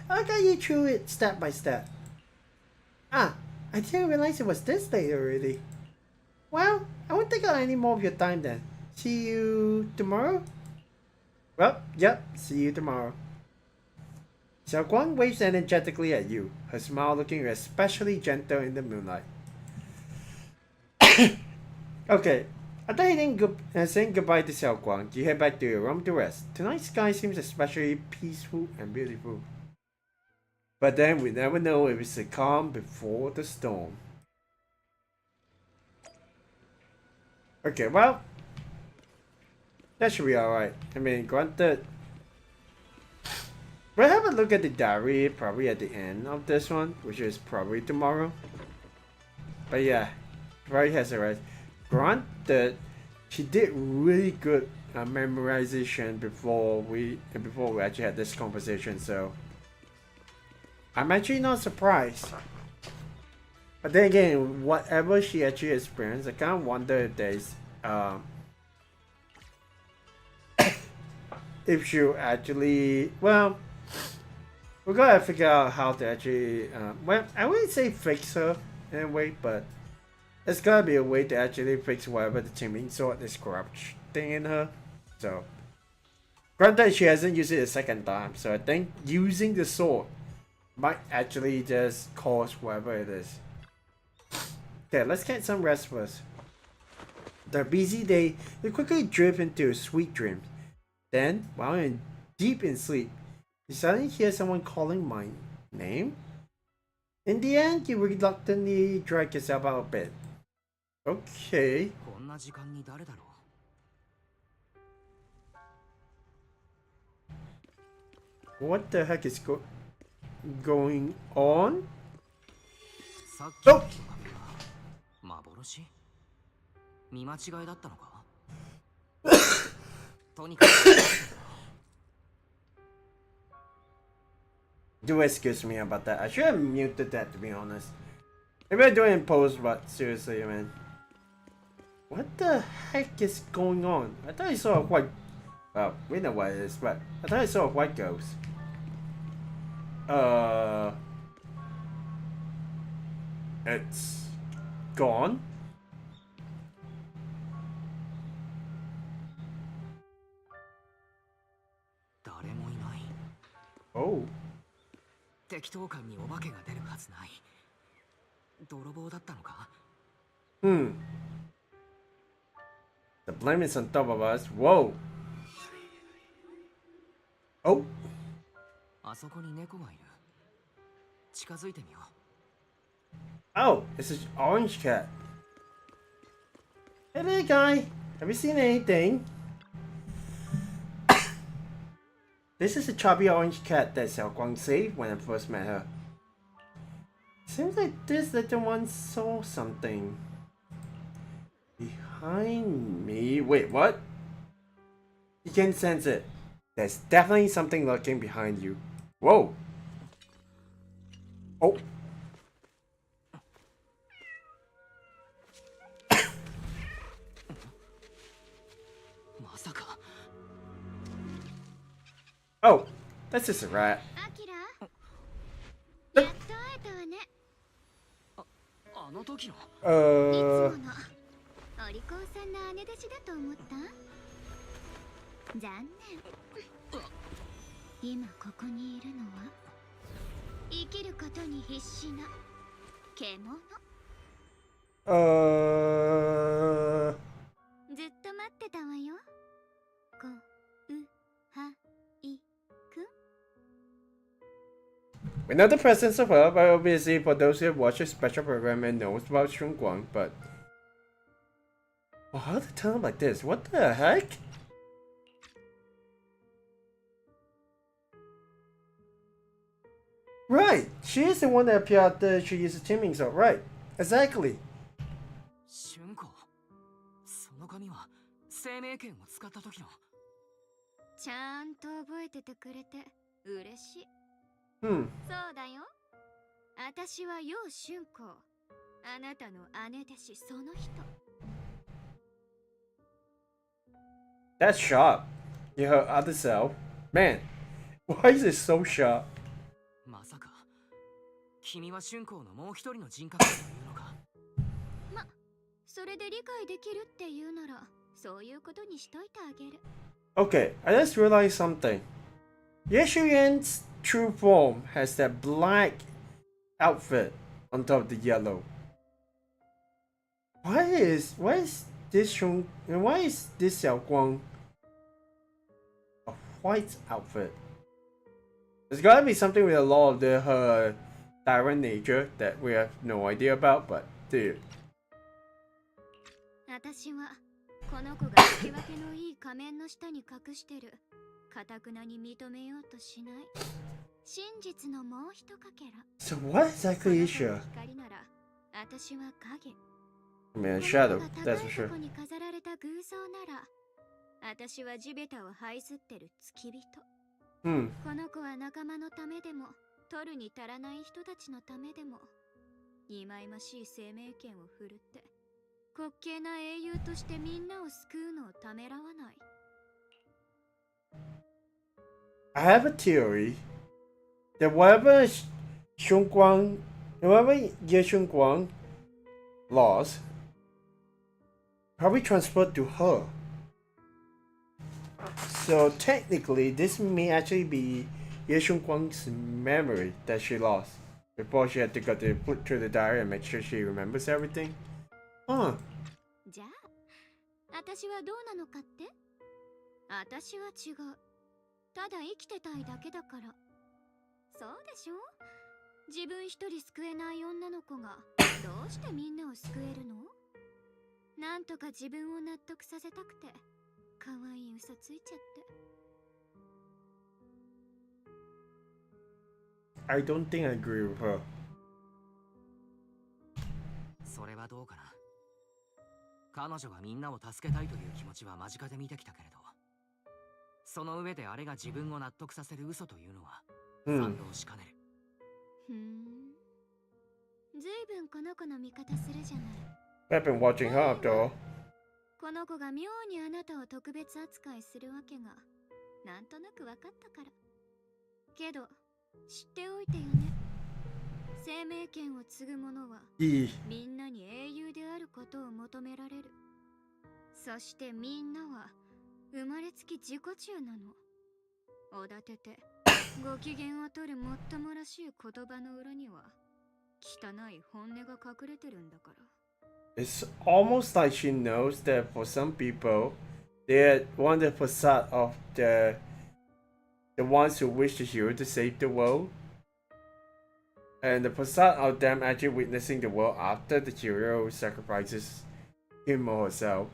I'll guide you through it step by step. Ah, I didn't realize it was this late already. Well, I won't take out any more of your time then. See you tomorrow? Well, yep, see you tomorrow. Xiao Guang waves energetically at you, her smile looking especially gentle in the moonlight. Okay, after saying goodbye to Xiao Guang, you head back to your room to rest. Tonight's sky seems especially peaceful and beautiful. But then we never know if it's the calm before the storm. Okay, well, that should be alright. I mean, granted, we'll have a look at the diary probably at the end of this one, which is probably tomorrow. But yeah, probably has a rest. Granted, she did really good memorization before we actually had this conversation, so I'm actually not surprised. But then again, whatever she actually experienced, I kind of wonder if there's if she'll actually, well, we're gonna figure out how to actually well, I wouldn't say fix her in a way, but there's gotta be a way to actually fix whatever the Timing Sword is corrupting in her. So, granted, she hasn't used it a second time, so I think using the sword might actually just cause whatever it is. Okay, let's get some rest first. The busy day, you quickly drift into a sweet dream. Then, while you're deep in sleep, you suddenly hear someone calling my name. In the end, you reluctantly drag yourself out of bed. Okay. What the heck is going on? Oh! 見間違いだったのかとにかく Do excuse me about that. I should have muted that, to be honest. Maybe I do it in post, but seriously, man. What the heck is going on? I thought I saw a white... Well, we know what it is, but I thought I saw a white ghost. It's gone? Oh. 適当感にお化けが出るはずない。泥棒だったのか? The blame is on top of us. Whoa. Oh. あそこに猫がいる。近づいてみよ Oh, it's an orange cat. Hey there, guy. Have you seen anything? This is a chubby orange cat that Xiaoguang saved when I first met her. Seems like this little one saw something. Behind me? Wait, what? You can sense it. There's definitely something lurking behind you. Whoa! Oh! Oh, that's just a rat. アキラやっと会えたわね。あの時のいつものお利口さんな姉弟子だと思った？残念。今ここにいるのは生きることに必死な獣。ずっと待ってたわよ。こうはいくん。 We know the presence of her, but obviously for those who have watched a special program and knows about Shunguang, but... Oh, how to tell him like this? What the heck? Right! She is the one that appeared after she used the teaming so right. Exactly. 春光その紙は生命権を使った時の。ちゃんと覚えててくれて嬉しい。Hmm. そうだよ。私は楊春光。あなたの姉弟子その人。That's sharp. You her other self. Man, why is it so sharp? まさか君は春光のもう一人の人格というのか。ま、それで理解できるっていうなら、そういうことにしといてあげる。Okay, I just realized something. Yeshuyan's true form has that black outfit on top of the yellow. Why is this Xiaoguang a white outfit? There's gotta be something with the law of her tyrant nature that we have no idea about, but dude. 私はこの子が引き分けのいい仮面の下に隠してる。堅くなに認めようとしない。真実のもう一かけら。 So what exactly is she? 光なら私は影。 I mean, a shadow, that's for sure. こに飾られた偶像なら私は地べたを這いずってる付き人。Hmm. この子は仲間のためでも取るに足らない人たちのためでも忌々しい生命権を振るって滑稽な英雄としてみんなを救うのをためらわない。 I have a theory that whatever Ye Shunguang lost, probably transferred to her. So technically, this may actually be Ye Shunguang's memory that she lost before she had to go to put through the diary and make sure she remembers everything. Huh. じゃあ私はどうなのかって？私は違う。ただ生きてたいだけだから。そうでしょ？自分一人救えない女の子がどうしてみんなを救えるの？なんとか自分を納得させたくて可愛い嘘ついちゃって。 I don't think I agree with her. それはどうかな。彼女がみんなを助けたいという気持ちは間近で見てきたけれど、その上であれが自分を納得させる嘘というのは賛同しかねる。ずいぶんこの子の味方するじゃない。 I've been watching her after all. この子が妙にあなたを特別扱いするわけがなんとなく分かったから。けど知っておいてよね。生命権を継ぐ者はみんなに英雄であることを求められる。そしてみんなは生まれつき自己中なの。おだててご機嫌を取るもっともらしい言葉の裏には汚い本音が隠れてるんだから。 It's almost like she knows that for some people, they want the facade of the ones who wish the hero to save the world. And the facade of them actually witnessing the world after the hero sacrifices him or herself.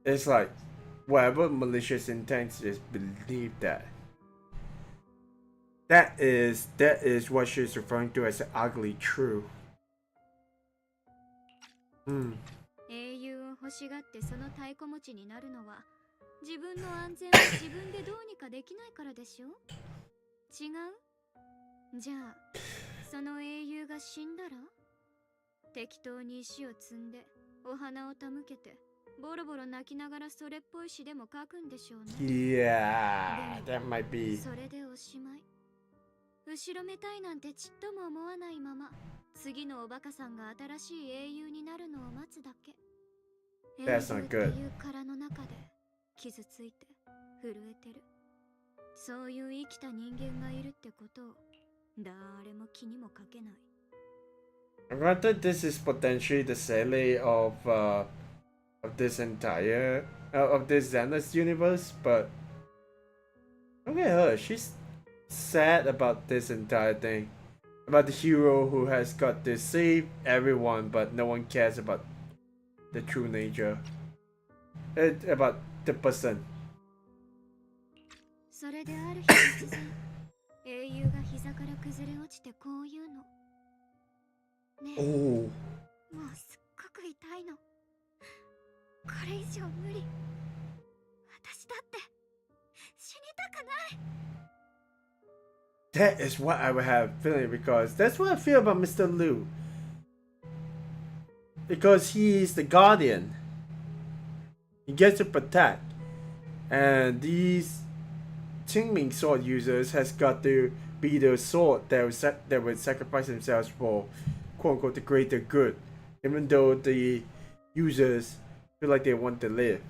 It's like whatever malicious intent is believe that. That is what she's referring to as ugly true. 英雄を欲しがってその太鼓持ちになるのは自分の安全を自分でどうにかできないからでしょ。違う？じゃあその英雄が死んだら適当に石を積んでお花を手向けてボロボロ泣きながらそれっぽい詩でも書くんでしょうね。 Yeah, that might be. それでおしまい。後ろめたいなんてちっとも思わないまま次のおバカさんが新しい英雄になるのを待つだけ。 That's not 英雄って good. いう殻の中で傷ついて震えてる。そういう生きた人間がいるってことを誰も気にもかけない。 Granted, this is potentially the Sally of this entire of this Zenless universe, but look at her. She's sad about this entire thing, about the hero who has got to save everyone, but no one cares about the true nature. About the person. それである日突然英雄が膝から崩れ落ちてこう言うの。ねえ、 Oh. もうすっごく痛いの。これ以上無理。私だって死にたくない。 That is what I would have feeling, because that's what I feel about Mr. Liu. Because he's the guardian. He gets to protect. And these Qingming sword users has got to be the sword that would sacrifice themselves for quote unquote the greater good. Even though the users feel like they want to live.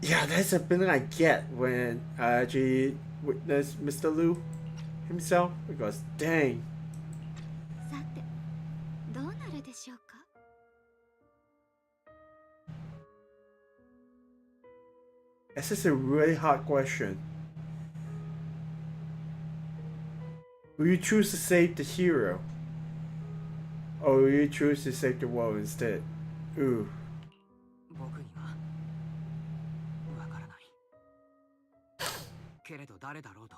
Yeah, that's a feeling I get when I actually witness Mr. Liu himself, because dang. さて、どうなるでしょうか。 This is a really hard question. Will you choose to save the hero? Or will you choose to save the world instead? Ooh. 僕にはわからない。けれど誰だろうと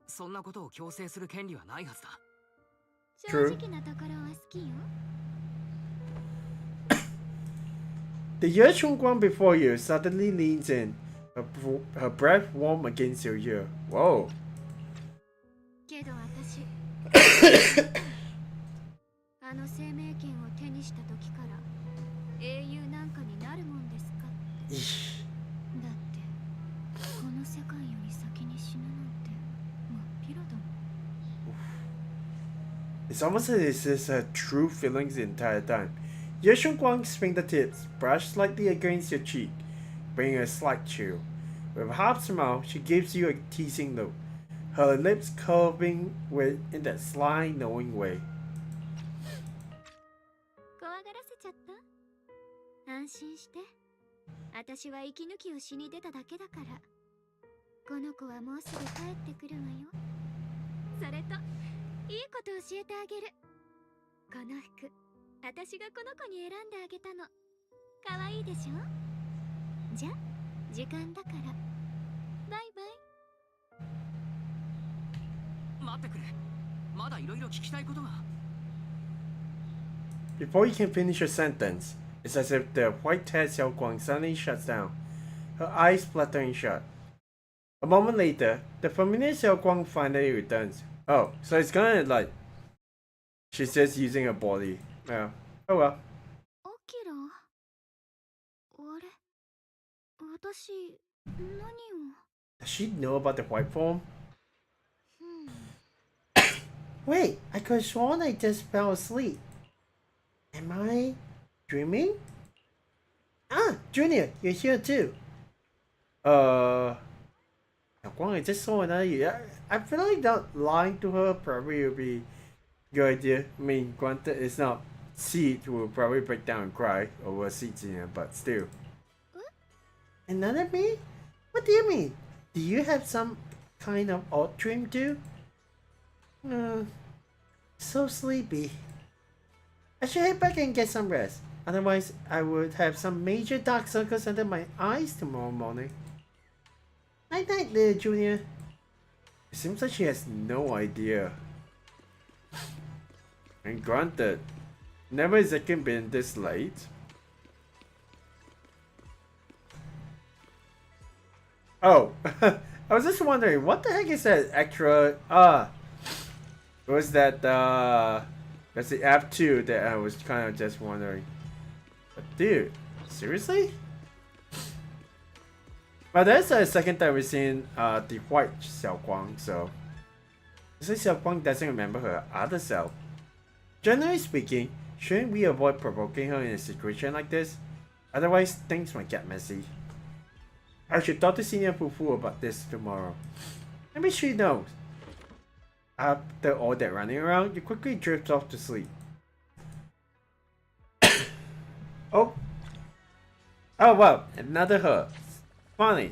そんなことを強制する権利はないはずだ。正直なところは好きよ。 The year Shunguang before you suddenly leans in, her breath warm against your ear. Whoa. けど私あの生命権を手にした時から英雄なんかになるもんですかって。 Eesh. だってこの世界より先に死ぬなんて真っ平だもん。 It's almost as if it's her true feelings the entire time. Ye Shunguang's fingertips brush slightly against your cheek, bringing a slight chill. With a half smile, she gives you a teasing look, her lips curving in that sly, knowing way. 怖がらせちゃった？安心して。私は息抜きをしに出ただけだから。この子はもうすぐ帰ってくるわよ。それと、いいこと教えてあげる。この服、私がこの子に選んであげたの。かわいいでしょ？じゃ、時間だから。バイバイ。待ってくれ。まだいろいろ聞きたいことが。 Before you can finish your sentence, it's as if the white-haired Xiao Guang suddenly shuts down, her eyes fluttering shut. A moment later, the familiar Xiao Guang finally returns. Oh, so it's gonna like... She's just using her body. Yeah. Oh well. アキラ、あれ、私、何を。 Does she know about the white form? Wait, I could have sworn I just fell asleep. Am I dreaming? Ah, Junior, you're here too. I just saw another you. I feel like not lying to her probably would be a good idea. I mean, granted, it's not Seed who will probably break down and cry over Seed's in here, but still. Another me? What do you mean? Do you have some kind of odd dream too. So sleepy. I should head back and get some rest. Otherwise, I would have some major dark circles under my eyes tomorrow morning. Night night, little Junior. It seems like she has no idea. And granted, never has it been this late. Oh, I was just wondering, what the heck is that extra? Was that that's the app 2 that I was kind of just wondering. But dude, seriously? But that's the second time we've seen the white Xiaoguang, so since Xiaoguang doesn't remember her other self. Generally speaking, shouldn't we avoid provoking her in a situation like this? Otherwise, things might get messy. I should talk to Senior Fufu about this tomorrow. Maybe she knows. After all that running around, you quickly drift off to sleep. Oh well, another her. Funny.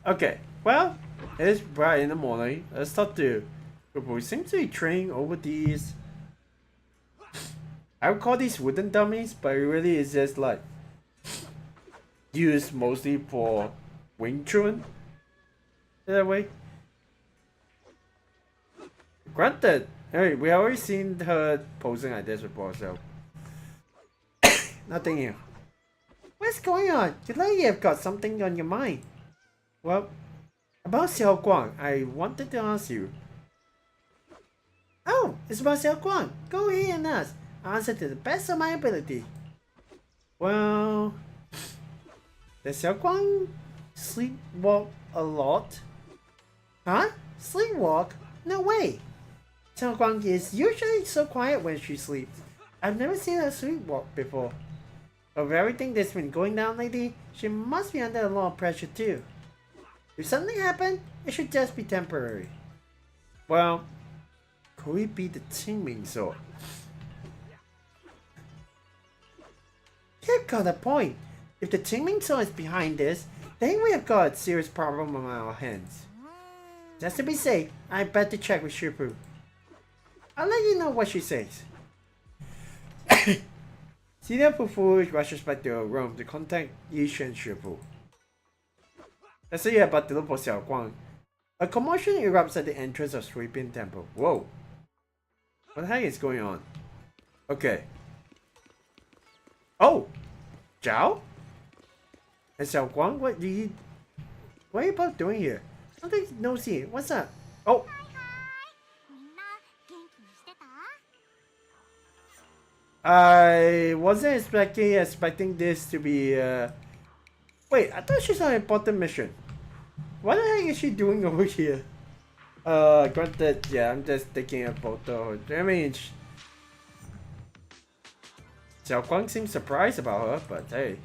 Okay, well, it's bright in the morning. Let's talk to Fufu. We seem to be training over these. I would call these wooden dummies, but it really is just like used mostly for Wing Chun. That way. Granted, hey, we already seen her posing like this before, so nothing here. What's going on? You like you have got something on your mind. Well, about Xiaoguang, I wanted to ask you. Oh, it's about Xiaoguang. Go ahead and ask. Answer to the best of my ability. Well, does Xiaoguang sleepwalk a lot? Huh? Sleepwalk? No way. Xiaoguang is usually so quiet when she sleeps. I've never seen her sleepwalk before. Of everything that's been going down lately, she must be under a lot of pressure too. If something happened, it should just be temporary. Well, could it be the Qingming sword? You've got a point. If the Qingming sword is behind this, then we have got a serious problem on our hands. Just to be safe, I better check with Shifu. I'll let you know what she says. Senior Fufu rushes back to her room to contact Yishan Shifu. Let's say about to look for Xiaoguang. A commotion erupts at the entrance of Sweeping Temple. Whoa. What the heck is going on? Okay. Oh! Zhao? And Xiaoguang, what are you both doing here? Something nosy. What's up? Oh! I wasn't expecting this to be wait, I thought she's on an important mission. What the heck is she doing over here? Granted, yeah, I'm just taking a photo. I mean, Xiaoguang seems surprised about her, but hey.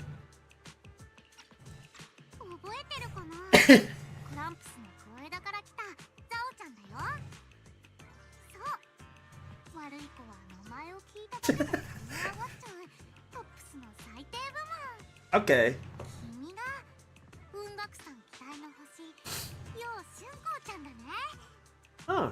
Okay. Huh.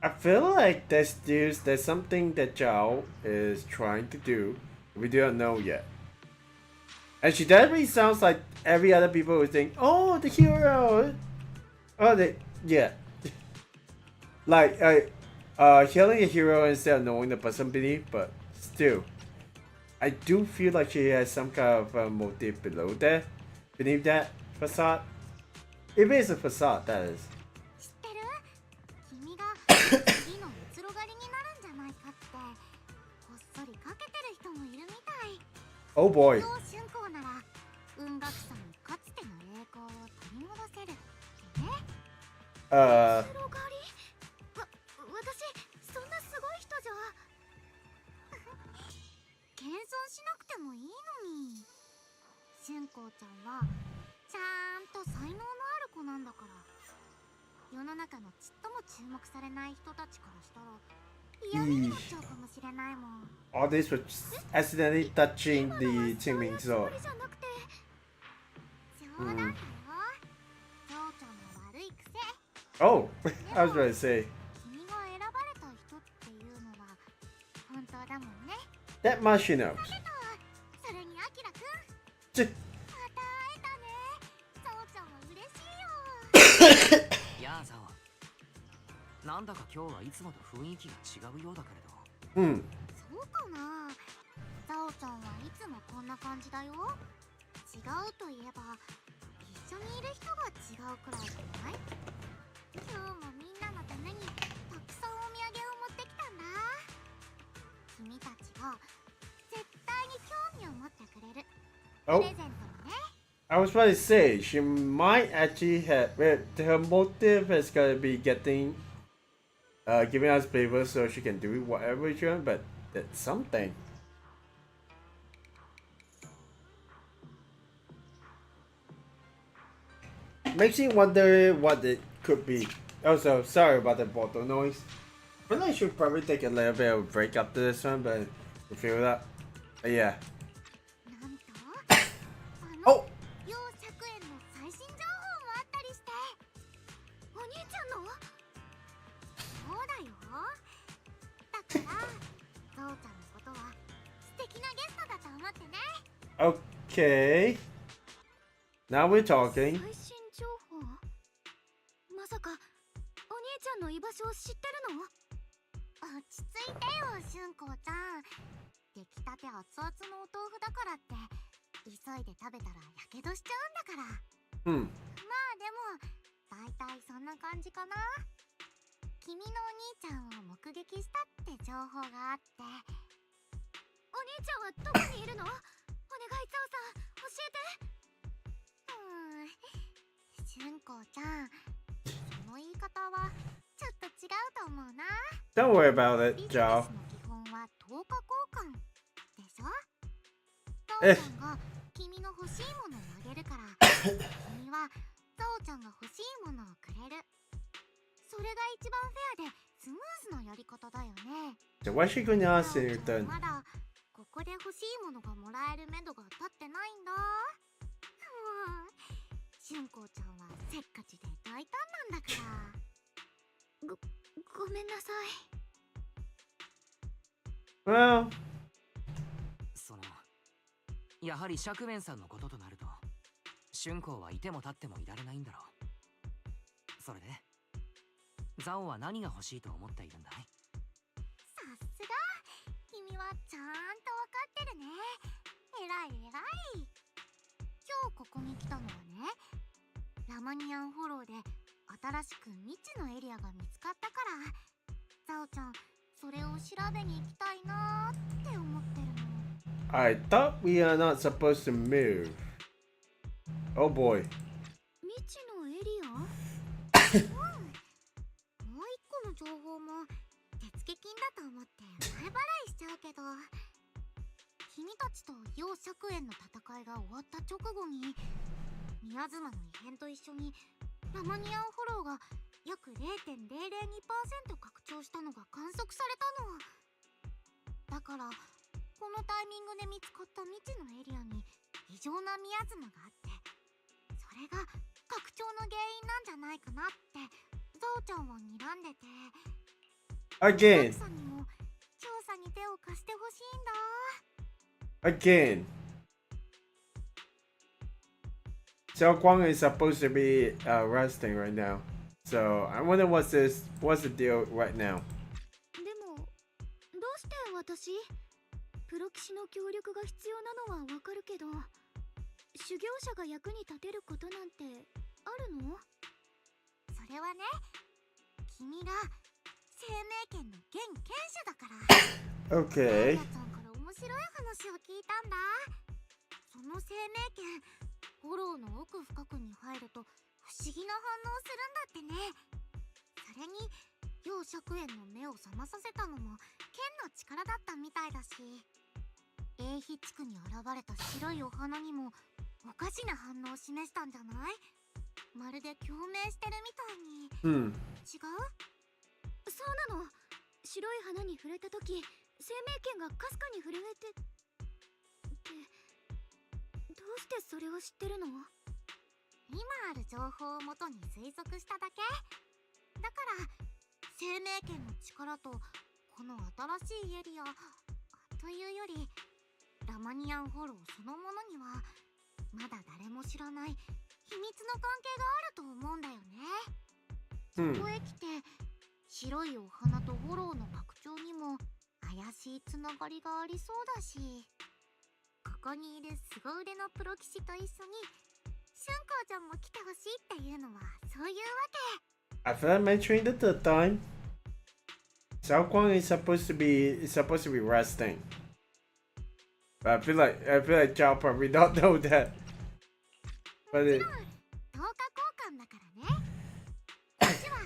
I feel like there's something that Zhao is trying to do. We don't know yet. And she definitely sounds like every other people who think, oh, the hero. Oh, yeah. Like, healing a hero instead of knowing the person beneath, but still. I do feel like she has some kind of motive beneath that facade. If it's a facade, that is. Oh boy. Uh, 後ろ狩り私そんなすごい人じゃ謙遜しなくてもいいのに春光ちゃんはちゃんと才能のある子なんだから世の中のちっとも注目されない人たちからしたら嫌味になっちゃうかもしれないもん all this was accidentally touching the teaming そう zone. じゃなくて冗談だよジョーちゃんの悪い癖 Oh, I was going to say 君が選ばれた人っていうのは本当だもんね that much she knows. それにアキラくん Ch- また会えたねジョーちゃんは嬉しいよやあザオ。なんだか今日はいつもと雰囲気が違うようだけれど。Hmm. そうかなザオちゃんはいつもこんな感じだよ違うといえば一緒にいる人が違うくらいじゃない今日もみんなのためにたくさんお土産を持ってきたんだ君たちが絶対に興味を持ってくれるプ Oh, レゼントをね I was about to say she might actually have her motive is gonna be getting, giving us favors so she can do whatever she wants, but that's something. Makes me wonder what it could be. Also, sorry about the bottle noise. I feel like I should probably take a little bit of a break after this one, but you feel that? But yeah. なんとあの Oh! 陽釈園の最新情報もあったりしてお兄ちゃんのそうだよだからゾウちゃんのことは素敵なゲストだと思ってね Okay. Now we're talking. 最新情報まさかお兄ちゃんの居場所を知ってるの落ち着いてよ春光ちゃん出来たて熱々のお豆腐だからって急いで食べたらやけどしちゃうんだから Hmm. まあでも大体そんな感じかな君のお兄ちゃんを目撃したって情報があってお兄ちゃんはどこにいるのお願いゾウさん教えて春光ちゃんその言い方はちょっと違うと思うな Don't worry about ビ it, ジネ Joe. スの基本は等価交換でしょゾえウちゃんが君の欲しいものをあげるから君はゾウちゃんが欲しいものをくれるそれが一番フェアでスムーズなやり方だよね So what's she gonna ゾ ask ウ in ちゃ return? んまだここで欲しいものがもらえるめどが立ってないんだ春光ちゃんはせっかちで大胆なんだからごめんなさい Well, その、やはり釈面さんのこととなると、春光はいても立ってもいられないんだろう。それで、ザオは何が欲しいと思っているんだい？さすが君はちゃんとわかってるねえらいえらい今日ここに来たのはねラマニアンフォローで新しく未知のエリアが見つかったからザオちゃんそれを調べに行きたいなーって思ってるの I thought we are not supposed to move. Oh boy. 未知のエリアもう一個の情報も手付金だと思って前払いしちゃうけど君たちと陽釈園の戦いが終わった直後に宮妻の異変と一緒にラマニアンフォローが約 0.002% 拡張したのが観測されたのだからこのタイミングで見つかった未知のエリアに異常な宮妻があってそれが拡張の原因なんじゃないかなってゾウちゃんは睨んでて Again. さんにも調査に手を貸してほしいんだ Again. Shunguang is supposed to be resting right now. So I wonder what's the deal right now. でもどうして私プロ棋士の協力が必要なのはわかるけど修行者が役に立てることなんてあるのそれはね君が生命権の現権者だから Okay. マヤちゃんから面白い話を聞いたんだその生命権フォローの奥深くに入ると不思議な反応するんだってねれに楊釈炎の目を覚まさせたのも剣の力だったみたいだし、英碑地区に現れた白いお花にもおかしな反応を示したんじゃない？まるで共鳴してるみたいに。違う？そうなの。白い花に触れた時、生命剣がかすかに震えてってどうしてそれを知ってるの？今ある情報をもとに推測しただけだから、生命剣の力とこの新しいエリアというよりラマニアンホローそのものにはまだ誰も知らない秘密の関係があると思うんだよね。そこへ来て白いお花とホローの拡張にも怪しいつながりがありそうだし、ここにいる凄腕のプロ棋士と一緒に春光ちゃんも来てほしいっていうのはそういうわけ。 I feel like mentioning the third time. Shunguang is supposed to be resting. But I feel like Zhao probably don't know that. But it, 10日交換だからね。こっちは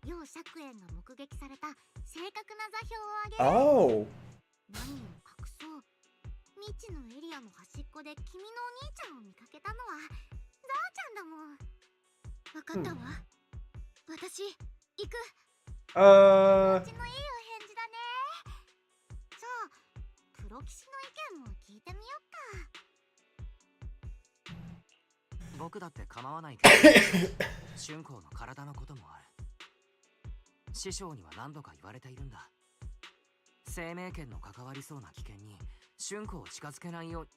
楊釈炎が目撃された正確な座標を上げる。 oh. 何を隠そう、未知のエリアの端っこで君のお兄ちゃんを見かけたのはザオちゃんだもん。分かったわ。私行く。気持ちのいいお返事だね。じゃあプロ棋士の意見も聞いてみよっか。僕だって構わないけど春光の体のこともある。師匠には何度か言われているんだ。生命圏の関わりそうな危険に春光を近づけないよう。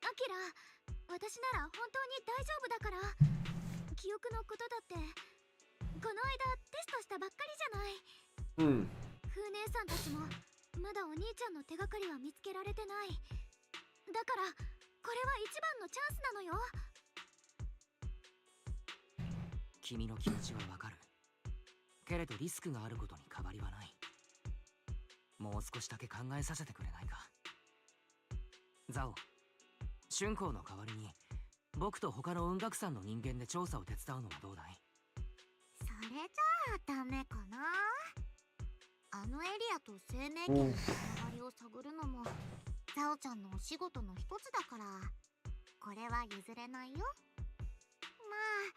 アキラ、私なら本当に大丈夫だから。記憶のことだってこの間テストしたばっかりじゃない。風姉さんたちもまだお兄ちゃんの手がかりは見つけられてない。だからこれは一番のチャンスなのよ。君の気持ちはわかるけれど、リスクがあることに変わりはない。もう少しだけ考えさせてくれないか。ザオ、春光の代わりに僕と他の雲岳山の人間で調査を手伝うのはどうだい？それじゃあダメかな。あのエリアと生命圏のつながりを探るのもザオちゃんのお仕事の一つだから、これは譲れないよ。まあ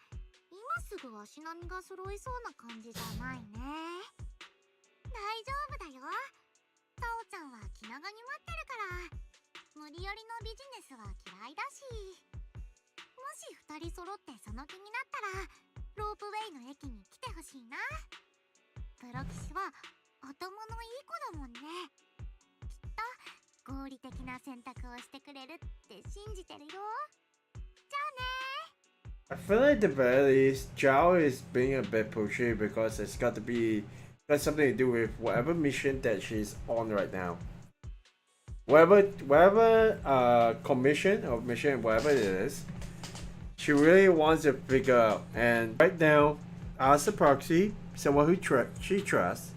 今すぐ足並みが揃いそうな感じじゃないね。大丈夫だよ。ザオちゃんは気長に待ってるから。無理やりのビジネスは嫌いだし、もし2人揃ってその気になったらロープウェイの駅に来てほしいな。プロ棋士は頭のいい子だもんね。きっと合理的な選択をしてくれるって信じてるよ。じゃあね。 I feel like the very least, Zhao is being a bit pushy because it's got something to do with whatever mission that she's on right now. Whatever commission or mission, whatever it is, she really wants to figure out. And right now, as a proxy, someone who she trusts,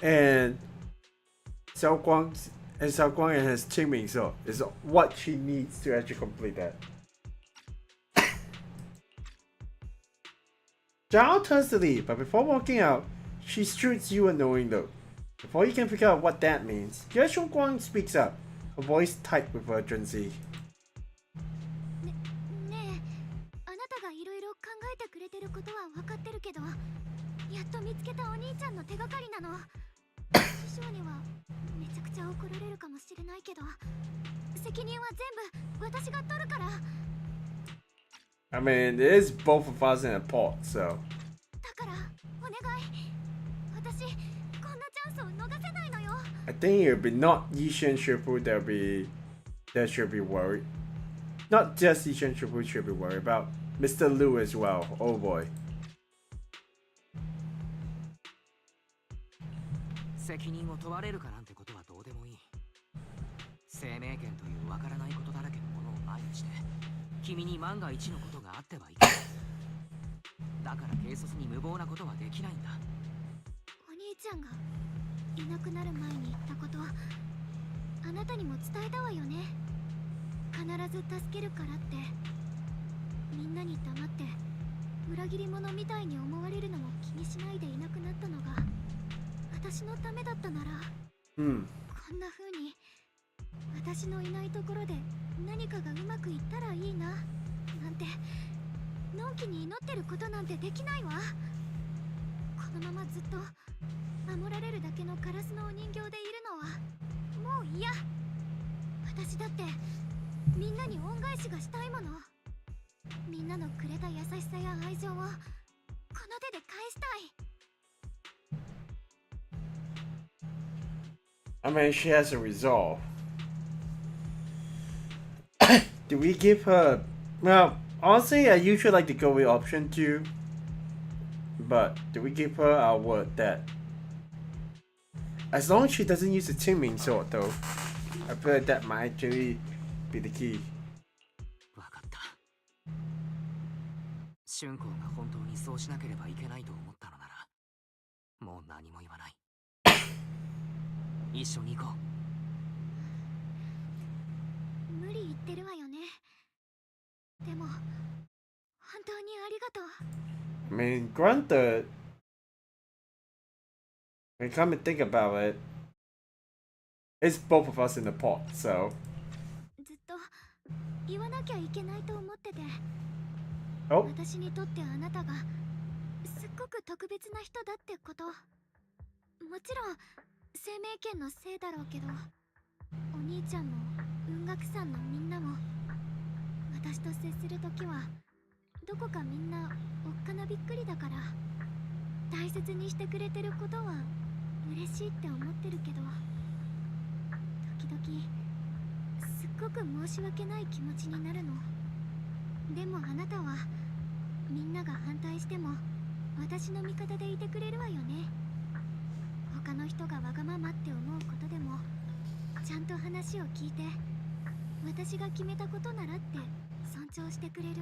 and Shunguang and his teaming, so is what she needs to actually complete that. Zhao turns to leave, but before walking out, she shoots you a knowing look. Before you can figure out what that means, Shunguang speaks up, her voice tight with urgency. ねえ、あなたがいろいろ考えてくれてることは分かってるけど、やっと見つけたお兄ちゃんの手がかりなの。師匠にはめちゃくちゃ怒られるかもしれないけど、責任は全部私が取るから。I mean, it is both of us in a pot, so. だからお願い。私こんなチャンスを逃せないのよ。I think it would be not Yishan Shifu that should be worried. Not just Yishan Shifu should be worried about Mr. Liu as well. Oh boy. 責任を問われるかなんてことはどうでもいい。生命権というわからないことだらけのものを前にして君に万が一のことがあってはいけない。だから軽率に無謀なことはできないんだ。お兄ちゃんがいなくなる前に言ったこと、あなたにも伝えたわよね。必ず助けるからって。みんなに黙って裏切り者みたいに思われるのも気にしないでいなくなったのが私のためだったなら、こんな風に私のいないところで何かがうまくいったらいいななんてのんきに祈ってることなんてできないわ。このままずっと守られるだけのガラスのお人形でいるのはもう嫌。私だってみんなに恩返しがしたいもの。みんなのくれた優しさや愛情をこの手で返したい。 I mean, she has a resolve. Do we give her... Well, honestly, I usually like to go with option 2. But do we give her our word that... As long as she doesn't use the Qingming sword, though, I feel like that might actually be the key. わかった。春光が本当にそうしなければいけないと思ったのなら、もう何も言わない。一緒に行こう。無理言ってるわよね。でも本当にありがとう。I mean, granted, when you come and think about it, it's both of us in the pot, so. ずっと言わなきゃいけないと思ってて。Oh. 私にとってあなたがすっごく特別な人だってこと。もちろん生命権のせいだろうけど、お兄ちゃんも雲岳山のみんなも私と接するときはどこかみんなおっかなびっくりだから、大切にしてくれてることは嬉しいって思ってるけど、時々すっごく申し訳ない気持ちになるの。でもあなたはみんなが反対しても私の味方でいてくれるわよね。他の人がわがままって思うことでもちゃんと話を聞いて、私が決めたことならって尊重してくれる。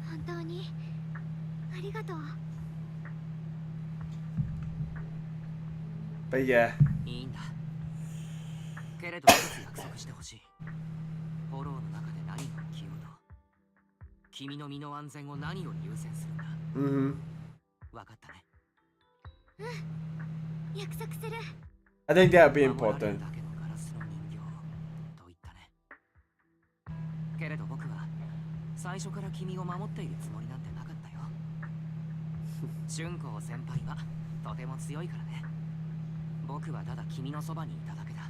本当にありがとう。 But yeah. いいんだ。けれど一つ約束してほしい。フォローの中で何が起きようと、君の身の安全を何より優先するんだ。わかったね。約束する。 I think that would be important. けれど僕は最初から君を守っているつもりなんてなかったよ。春光先輩はとても強いからね。僕はただ君のそばにいただけだ。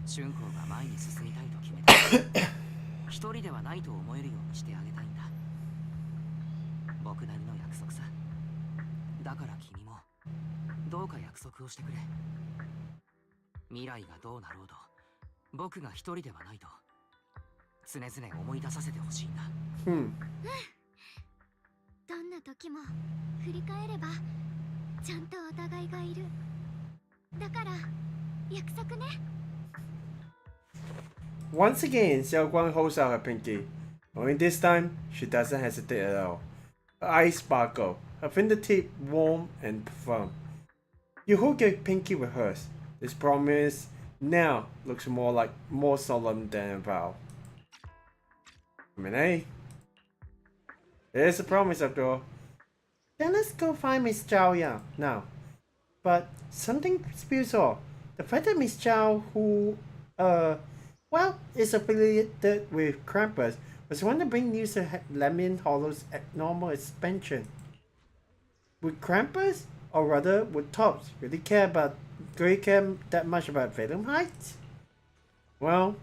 春光が前に進みたいと決めた一人ではないと思えるようにしてあげたいんだ。僕なりの約束さ。だから君もどうか約束をしてくれ。未来がどうなろうと僕が一人ではないと常々思い出させてほしいんだ。どんな時も振り返ればちゃんとお互いがいる。だから約束ね。 Once again, Shunguang holds out her pinky. Only this time, she doesn't hesitate at all. Her eyes sparkle, her fingertip warm and firm. You hold your pinky with hers. This promise now looks more solemn than a vow. I mean, hey, there's a promise after all. Then let's go find Miss Zhao Yang now. But something spills off. The fact that Miss Zhao, who well, is affiliated with Krampus, was one to bring news to Lemon Hollow's abnormal expansion. Would Krampus, or rather would Tops, really care that much about Phaethon Heights? Well,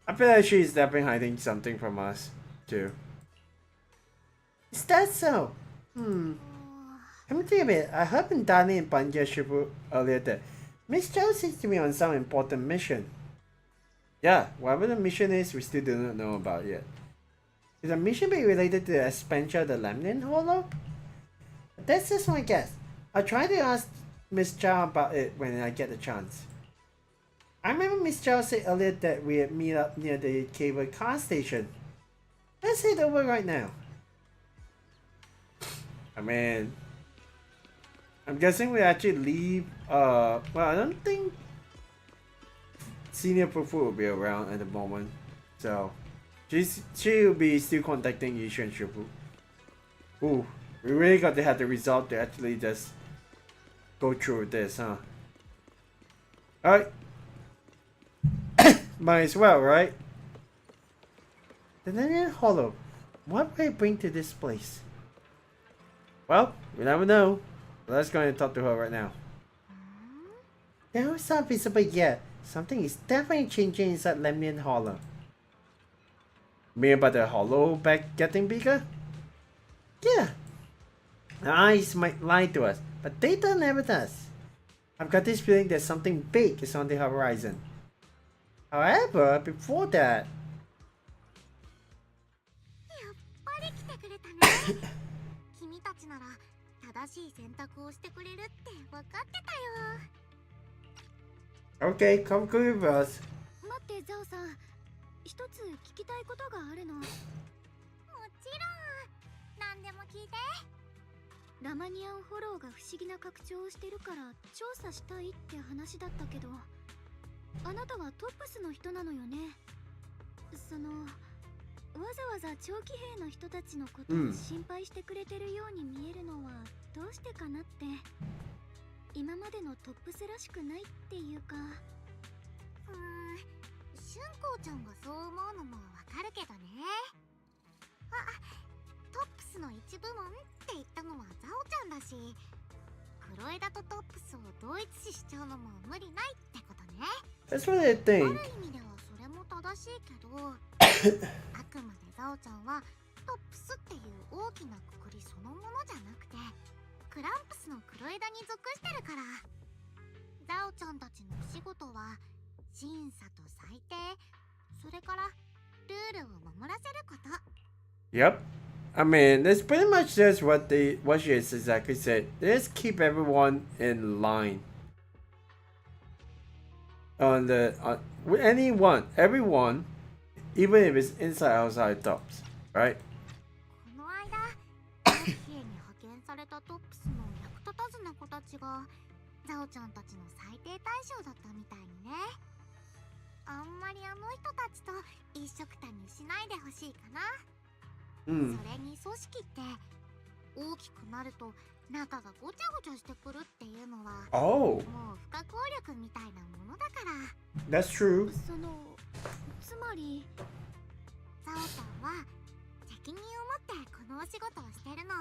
I feel like she's definitely hiding something from us, too. Is that so? Let me think a bit. I heard when Danny and Banya shivered earlier that Miss Zhao seems to be on some important mission. Yeah, whatever the mission is, we still do not know about yet. Could the mission be related to the expansion of the Lemnian Hollow? That's just my guess. I'll try to ask Miss Zhao about it when I get the chance. I remember Miss Zhao said earlier that we'd meet up near the cable car station. Let's head over right now. I mean, I'm guessing we actually leave, well, I don't think Senior Fufu will be around at the moment, so She'll be still contacting Yishu and Shibu. Ooh, we really got to have the resolve to actually just go through this, huh? Alright. Might as well, right? The Nanian Hollow. What will it bring to this place? Well, we never know. Let's go and talk to her right now. No, it's not visible yet. Something is definitely changing inside Lemnian Hollow. Me about the hollow back getting bigger? Yeah. The eyes might lie to us, but data never does. I've got this feeling that something big is on the horizon. However, before that... やっぱり来てくれたね。君たちなら正しい選択をしてくれるって分かってたよ。 Okay, come with us. 待ってザオさん、一つ聞きたいことがあるの。もちろん、何でも聞いて。ラマニアンフォローが不思議な拡張をしてるから調査したいって話だったけど、あなたはトップスの人なのよね。わざわざ長期兵の人たちのことを心配してくれてるように見えるのはどうしてかなって。今までのトップスらしくないっていうか。春光ちゃんがそう思うのもわかるけどね。あ、トップスの一部門って言ったのはザオちゃんだし、クロエダとトップスを同一視しちゃうのも無理ないってことね。That's what I あ think. る意味ではそれも正しいけど、あくまでザオちゃんはトップスっていう大きなくくりそのものじゃなくて、クランプスのクロエダに属してるから。ザオちゃんたちの仕事は審査と裁定、それからルールを守らせること。 Yep. I mean, that's pretty much just what she has exactly said. They just keep everyone in line. With everyone, even if it's inside outside tops, right? この間、長期兵に派遣されたトップスの役立たずな子たちがザオちゃんたちの裁定対象だったみたいにね。あんまりあの人たちと一緒くたにしないでほしいかな。それに組織って大きくなると中がごちゃごちゃしてくるっていうのは、もう不可抗力みたいなものだから。 That's true. つまりザオちゃんは責任を持ってこのお仕事をしてるの。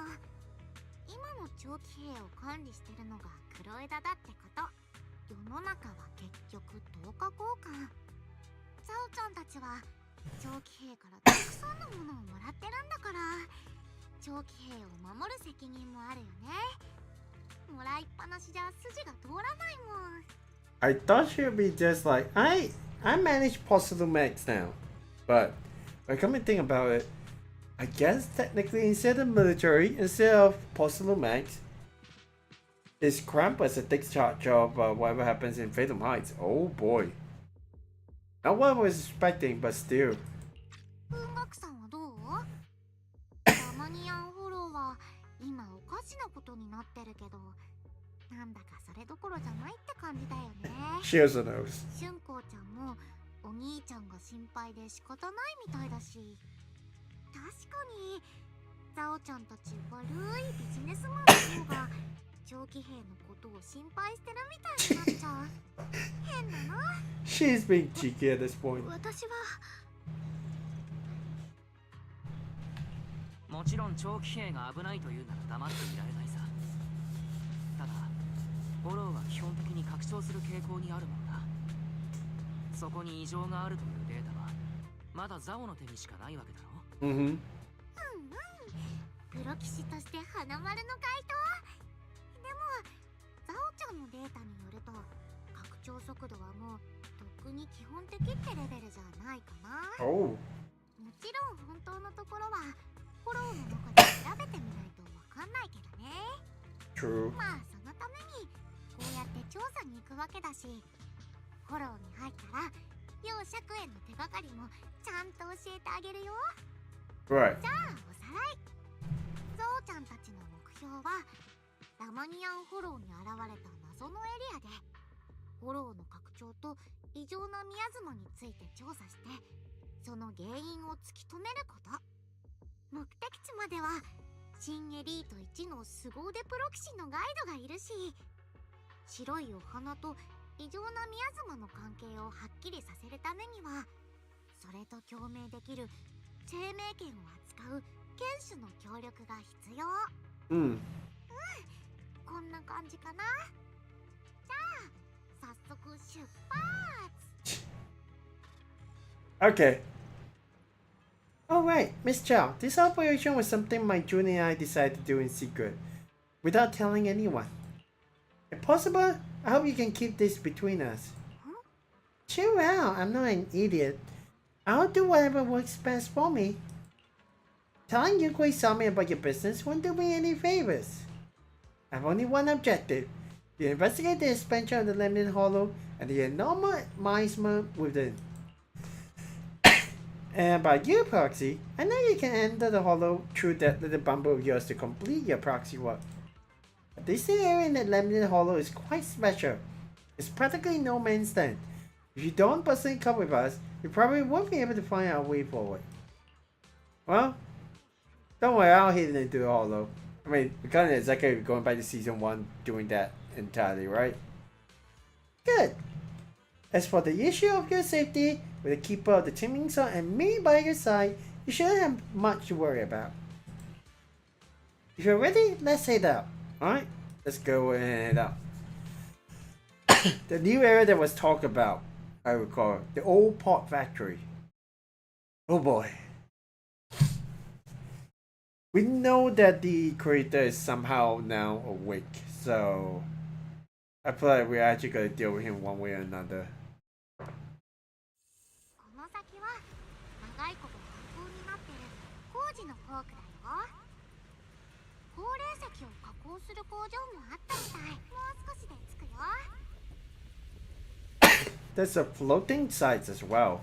今の長期兵を管理してるのがクロエダだってこと。世の中は結局等価交換。ザオちゃんたちは長期兵からたくさんのものをもらってるんだから、長期兵を守る責任もあるよね。もらいっぱなしじゃ筋が通らないもん。 I thought she would be just like, I manage Possible Max now. But when I come and think about it, I guess technically instead of military, instead of Possible Max, it's Krampus that takes charge of whatever happens in Phaethon Heights. Oh boy. Not what I was expecting, but still. 文学さんはどう？ラマニアンフォローは今おかしなことになってるけど、なんだかそれどころじゃないって感じだよね。 She also knows. 春光ちゃんもお兄ちゃんが心配で仕方ないみたいだし、確かにザオちゃんたち悪いビジネスマンの方が長期兵のことを心配してるみたいになっちゃう。変だな。 She's being cheeky at this point. 私はもちろん長期兵が危ないというなら黙っていられないさ。ただフォローは基本的に拡張する傾向にあるもんな。そこに異常があるというデータはまだザオの手にしかないわけだろ。プロ棋士として花丸の回答。でもザオちゃんのデータによると拡張速度はもうとっくに基本的ってレベルじゃないかな。Oh. もちろん本当のところはフォローの中で調べてみないとわかんないけどね。 True. まあそのためにこうやって調査に行くわけだし、フォローに入ったら要釈への手がかりもちゃんと教えてあげるよ。 Right. じゃあおさらい。ゾウちゃんたちの目標はラマニアンフォローに現れた謎のエリアでフォローの拡張と異常なミヤズマについて調査して、その原因を突き止めること。目的地までは新エリート1の凄腕プロ棋士のガイドがいるし、白いお花と異常な宮妻の関係をはっきりさせるためには、それと共鳴できる生命権を扱う剣士の協力が必要。こんな感じかな。じゃあ早速出発。 Okay. Alright, Miss Chow, this operation was something my junior and I decided to do in secret, without telling anyone. If possible, I hope you can keep this between us. Chill out, I'm not an idiot. I'll do whatever works best for me. Telling you Gui Sami about your business won't do me any favors. I have only one objective. You investigate the expansion of the Lemon Hollow and the enormous miasma within. And by your proxy, I know you can enter the hollow through that little bumble of yours to complete your proxy work. But this area in the Lemon Hollow is quite special. It's practically no man's land. If you don't personally come with us, you probably won't be able to find our way forward. Well, don't worry, I'll hit into the hollow. I mean, we're kind of exactly going back to season 1 doing that entirely, right? Good. As for the issue of your safety, with the keeper of the Timing Sword and me by your side, you shouldn't have much to worry about. If you're ready, let's head out. Alright? Let's go and head out. The new area that was talked about, I recall, the old pot factory. Oh boy. We know that the creator is somehow now awake, so I feel like we're actually gonna deal with him one way or another. この先は長いこと発酵になってる工事のフォークだよ。鉱霊石を加工する工場もあったみたい。もう少しで着くよ。 There's a floating sites as well.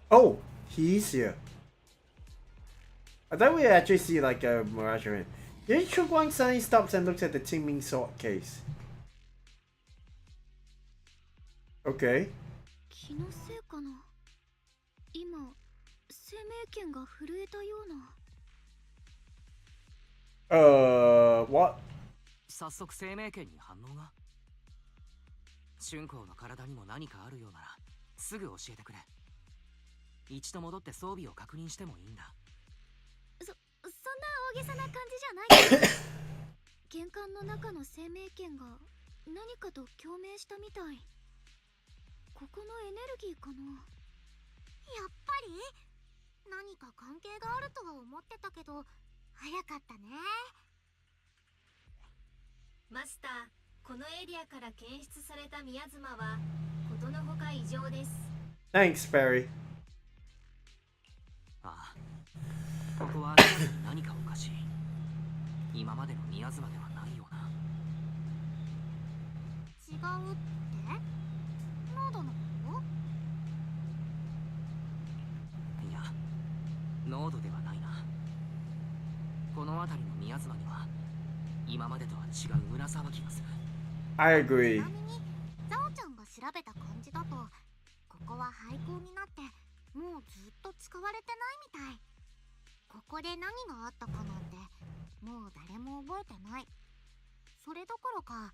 Oh, he's here. I thought we'd actually see like a mirage of him. Then Shunguang suddenly stops and looks at the Tingming sword case. Okay. 気のせいかな。今、生命権が震えたような。What? 早速生命権に反応が。春光の体にも何かあるようならすぐ教えてくれ。一度戻って装備を確認してもいいんだ。そんな大げさな感じじゃないけど玄関の中の生命権が何かと共鳴したみたい。ここのエネルギーかな。やっぱり何か関係があるとは思ってたけど早かったね。マスター、このエリアから検出された宮妻はことのほか異常です。 Thanks, Barry. ああ、ここは明らかに何かおかしい。今までの宮妻ではないような。違うって濃度のこと？いや、濃度ではないな。この辺りの宮妻には今までとは違う胸騒ぎがする。 I ち agree. なみにザオちゃんが調べた感じだとここは廃校になってもうずっと使われてないみたい。ここで何があったかなんてもう誰も覚えてない。それどころか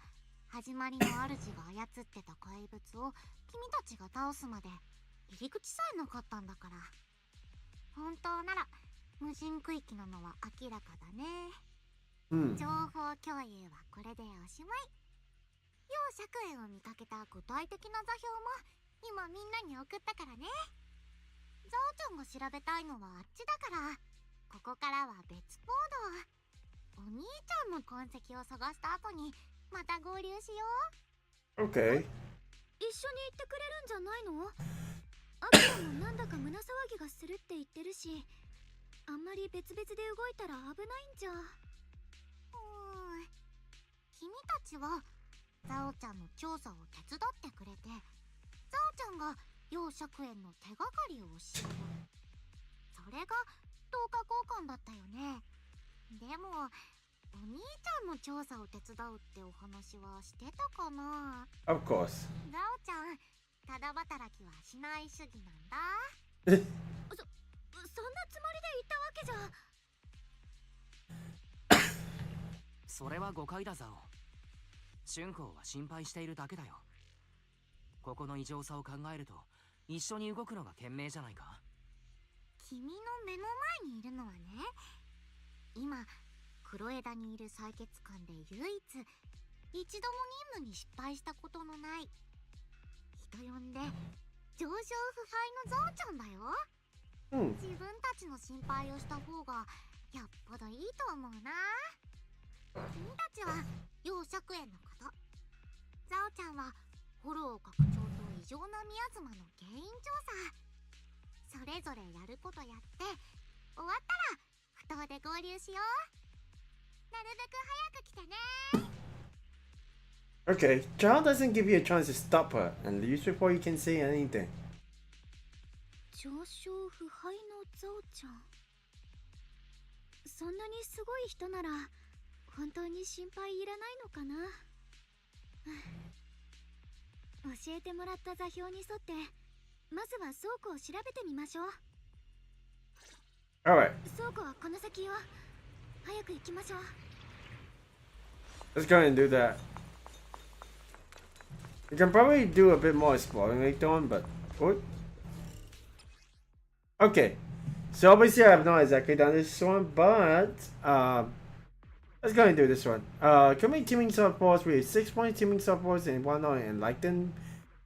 始まりの主が操ってた怪物を君たちが倒すまで入り口さえなかったんだから。本当なら無人区域なのは明らかだね。情報共有はこれでおしまい。楊釈園を見かけた具体的な座標も今みんなに送ったからね。ザオちゃんが調べたいのはあっちだから、ここからは別行動。お兄ちゃんの痕跡を探した後にまた合流しよう。 Okay. 一緒に行ってくれるんじゃないの？アキラもなんだか胸騒ぎがするって言ってるし、あんまり別々で動いたら危ないんじゃ。君たちはザオちゃんの調査を手伝ってくれて、ザオちゃんが楊釈園の手がかりを教える。それが10日交換だったよね。でもお兄ちゃんの調査を手伝うってお話はしてたかな。 Of course. ザオちゃんきはしない主義なんだ。そんなつもりで言ったわけじゃ。それは誤解だザオ。春光は心配しているだけだよ。ここの異常さを考えると一緒に動くのが賢明じゃないか。君の目の前にいるのはね、今黒枝にいる採血官で唯一一度も任務に失敗したことのない人呼んで上昇不敗のゾウちゃんだよ。自分たちの心配をした方がよっぽどいいと思うな。君たちは陽尺炎のこと、ザオちゃんはフォロー拡張と異常なミヤズマの原因調査。それぞれやることやって終わったら不当で合流しよう。なるべく早く来てね。Okay, Child doesn't give you a chance to stop her and leaves before you can say anything. 上昇不敗のゾウちゃん、そんなにすごい人なら本当に心配いらないのかな。教えてもらった座標に沿ってまずは倉庫を調べてみましょう。 Alright, 倉庫はこの先よ。早く行きましょう。 let's go ahead and do that. We can probably do a bit more exploring later on, but... Oh. Okay, so obviously I have not exactly done this one, but... let's go ahead and do this one. Commit teaming support with 6 points teaming support and 1 on enlightened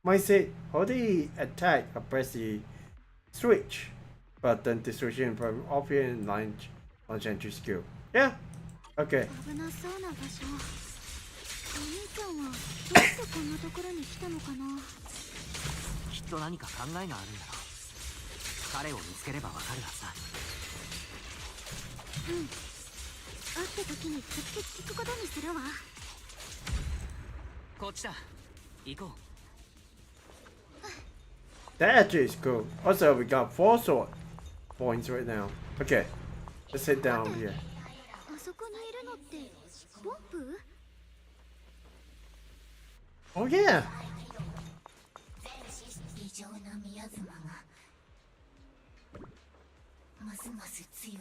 mindset. Hold the attack or press the switch button to switch in from offhand launch entry skill. Yeah. Okay. 危なそうな場所。お兄ちゃんはどうしてこんなところに来たのかな。きっと何か考えがあるんだろう。彼を見つければわかるはずだ。会った時に直接聞くことにするわ。こっちだ。行こう。That actually is cool. Also, we got 4 sword points right now. Okay, let's head down over here. あそこにいるのってボンプ？ Oh yeah. 異常な宮妻がますます強く。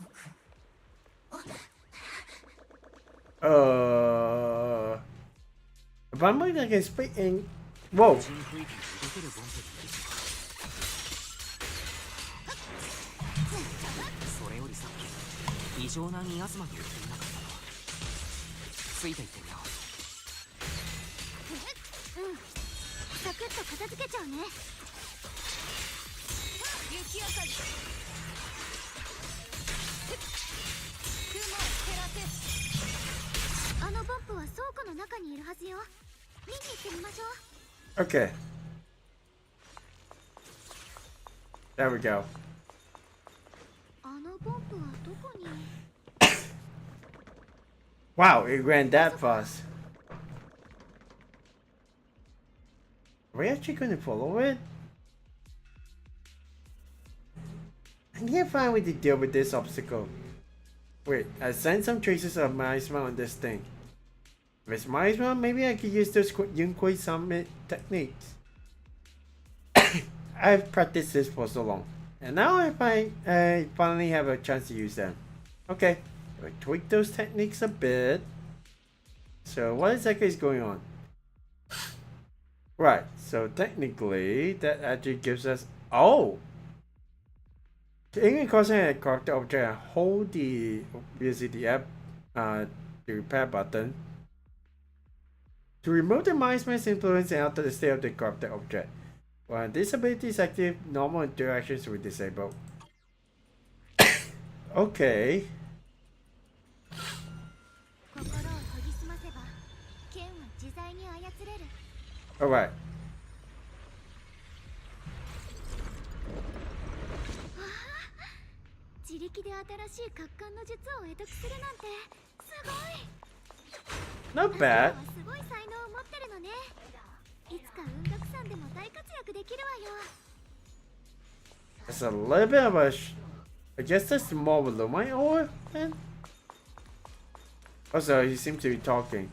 If I'm looking, I can speak in. Whoa. 人区域に動けるボンプがいる。それよりさっき異常なミヤズマに言っていなかったの。ついていってみよう。サクッと片付けちゃうね。雪明かり。あのボンプは倉庫の中にいるはずよ。見に行ってみましょう。 Okay. There we go. あのボンプはどこに？ Wow, it ran that fast. Are we actually going to follow it? I can't find a way to deal with this obstacle. Wait, I sent some traces of miasma on this thing. If it's miasma, maybe I could use those Yunkui Summit techniques. I've practiced this for so long, and now I finally have a chance to use them. Okay, I tweak those techniques a bit. So what exactly is going on? Right, so technically that actually gives us... Oh! Aiming crossing a character object and hold the app, the repair button to remove the miasma's influence and alter the state of the corrupted object. When this ability is active, normal interactions will disable. Okay. Alright. 自力で新しい格感の術を得得するなんてすごい。 Not bad. すごい才能を持ってるのね。いつか雲岳山でも大活躍できるわよ。 It's a little bit of a... I guess that's more Lumite ore then? Also, he seems to be talking.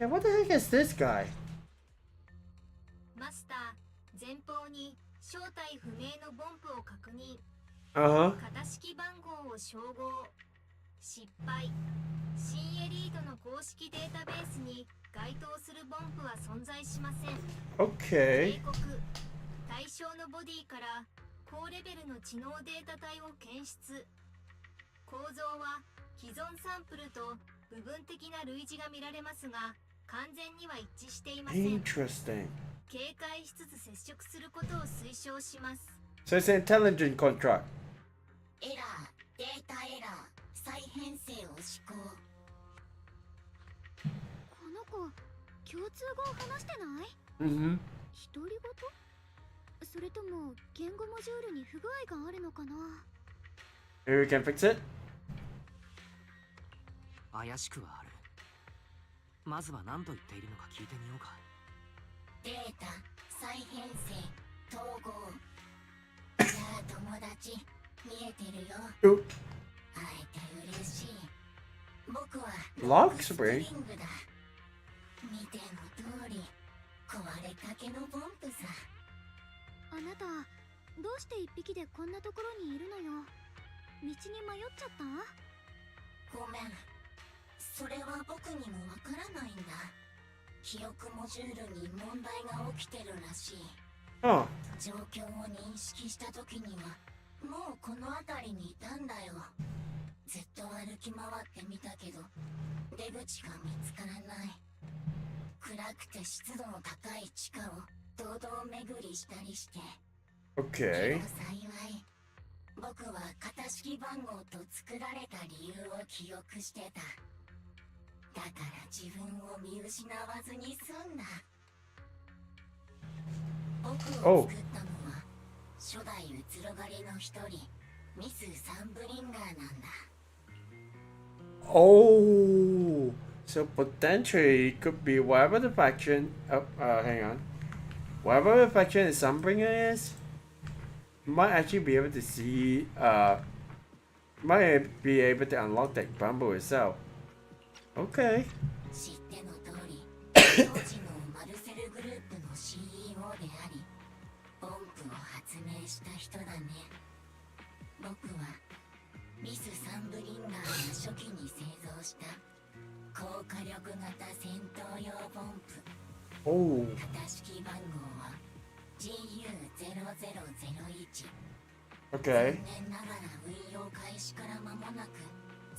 Hey, what the heck is this guy? マスター、前方に正体不明のボンプを確認。 Uh-huh. 型式番号を照合。失敗。新エリートの公式データベースに該当するボンプは存在しません。 Okay. 警告。対象のボディから高レベルの知能データ体を検出。構造は既存サンプルと部分的な類似が見られますが、完全には一致していません。 Interesting. 警戒しつつ接触することを推奨します。 So it's an intelligent contract. エラー、データエラー、再編成を施行。この子共通語を話してない？ Mm-hmm. 独り言？それとも言語モジュールに不具合があるのかな？ Maybe we can fix it? 怪しくはある。まずは何と言っているのか聞いてみようか。データ、再編成、統合。じゃあ友達、見えてるよ。 Oh, 会えて嬉しい。僕は lock ス spring. プリングだ。見ての通り、壊れかけのボンプさ。あなたどうして一匹でこんなところにいるのよ？道に迷っちゃった？ごめん。それは僕にもわからないんだ。記憶モジュールに問題が起きてるらしい。 Oh, 状況を認識した時にはもうこの辺りにいたんだよ。ずっと歩き回ってみたけど出口が見つからない。暗くて湿度の高い地下を堂々巡りしたりして。 okay. でも幸い僕は型式番号と作られた理由を記憶してた。だから自分を見失わずに済んだ。僕を作ったのは初代うつろ狩りの一人、ミス・サンブリンガーなんだ。 Oh, so potentially it could be whatever the faction. Hang on. Whatever the faction is Sunbringer is, you might actually be able to see. Might be able to unlock that bumble itself. Okay. 知っての通り、当時のマルセルグループの CEO であり、ボンプを発明した人だね。僕はミス・サンブリンガーが初期に製造した高火力型戦闘用ボンプ。 Oh. 型式番号は GU0001。 Okay. 残念ながら運用開始から間もなく、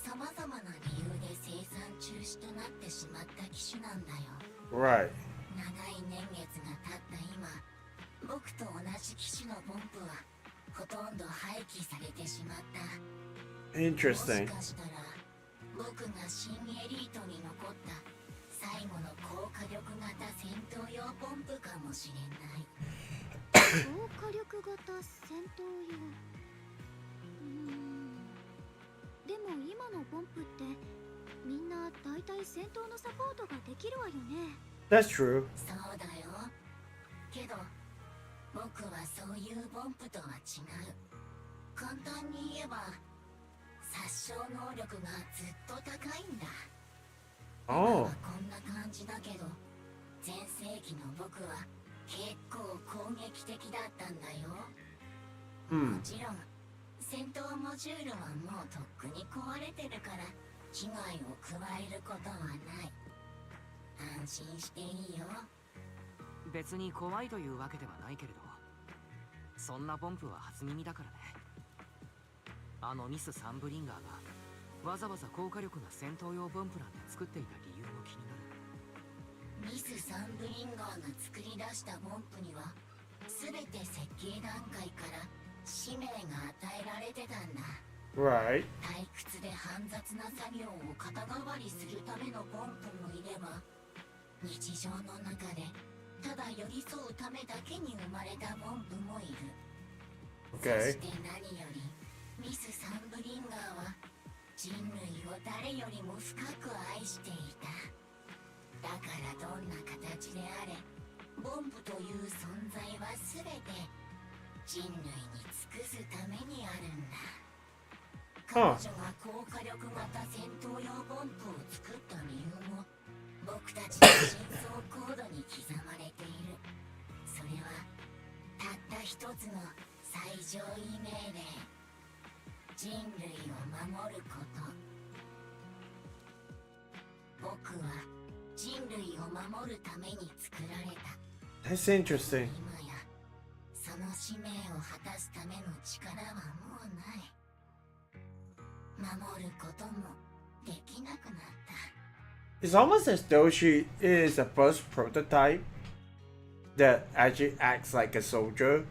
様々な理由で生産中止となってしまった機種なんだよ。 Right. 長い年月が経った今、僕と同じ機種のボンプはほとんど廃棄されてしまった。 Interesting. もしかしたら僕が新エリートに残った最後の高火力型戦闘用ボンプかもしれない。高火力型戦闘用。でも今のボンプってみんなだいたい戦闘のサポートができるわよね。 That's true. そうだよ。けど僕はそういうボンプとは違う。簡単に言えば殺傷能力がずっと高いんだ。今 Oh. はこんな感じだけど、全盛期の僕は結構攻撃的だったんだよ。もちろん戦闘モジュールはもうとっくに壊れてるから危害を加えることはない。安心していいよ。別に怖いというわけではないけれど、そんなポンプは初耳だからね。あのミス・サンブリンガーがわざわざ高火力な戦闘用ボンプなんて作っていた理由も気になる。ミス・サンブリンガーが作り出したボンプには全て設計段階から使命が与えられてたんだ。 Right. 退屈で煩雑な作業を肩代わりするためのボンプもいれば、日常の中でただ寄り添うためだけに生まれたボンプもいる。 Okay. そして何よりミス・サンブリンガーは人類を誰よりも深く愛していた。だからどんな形であれ、ボンプという存在は全て人類に尽くすためにあるんだ。彼女が高火力型戦闘用ボンプを作った理由も僕僕たちの深層コードに刻まれている。それはたった一つの最上位命令。人類を守ること。僕は人類を守るために作られた。That's interesting. 今やその使命を果たすための力はもうない。守ることもできなくなった。It's almost as though she is the first prototype that actually acts like a soldier,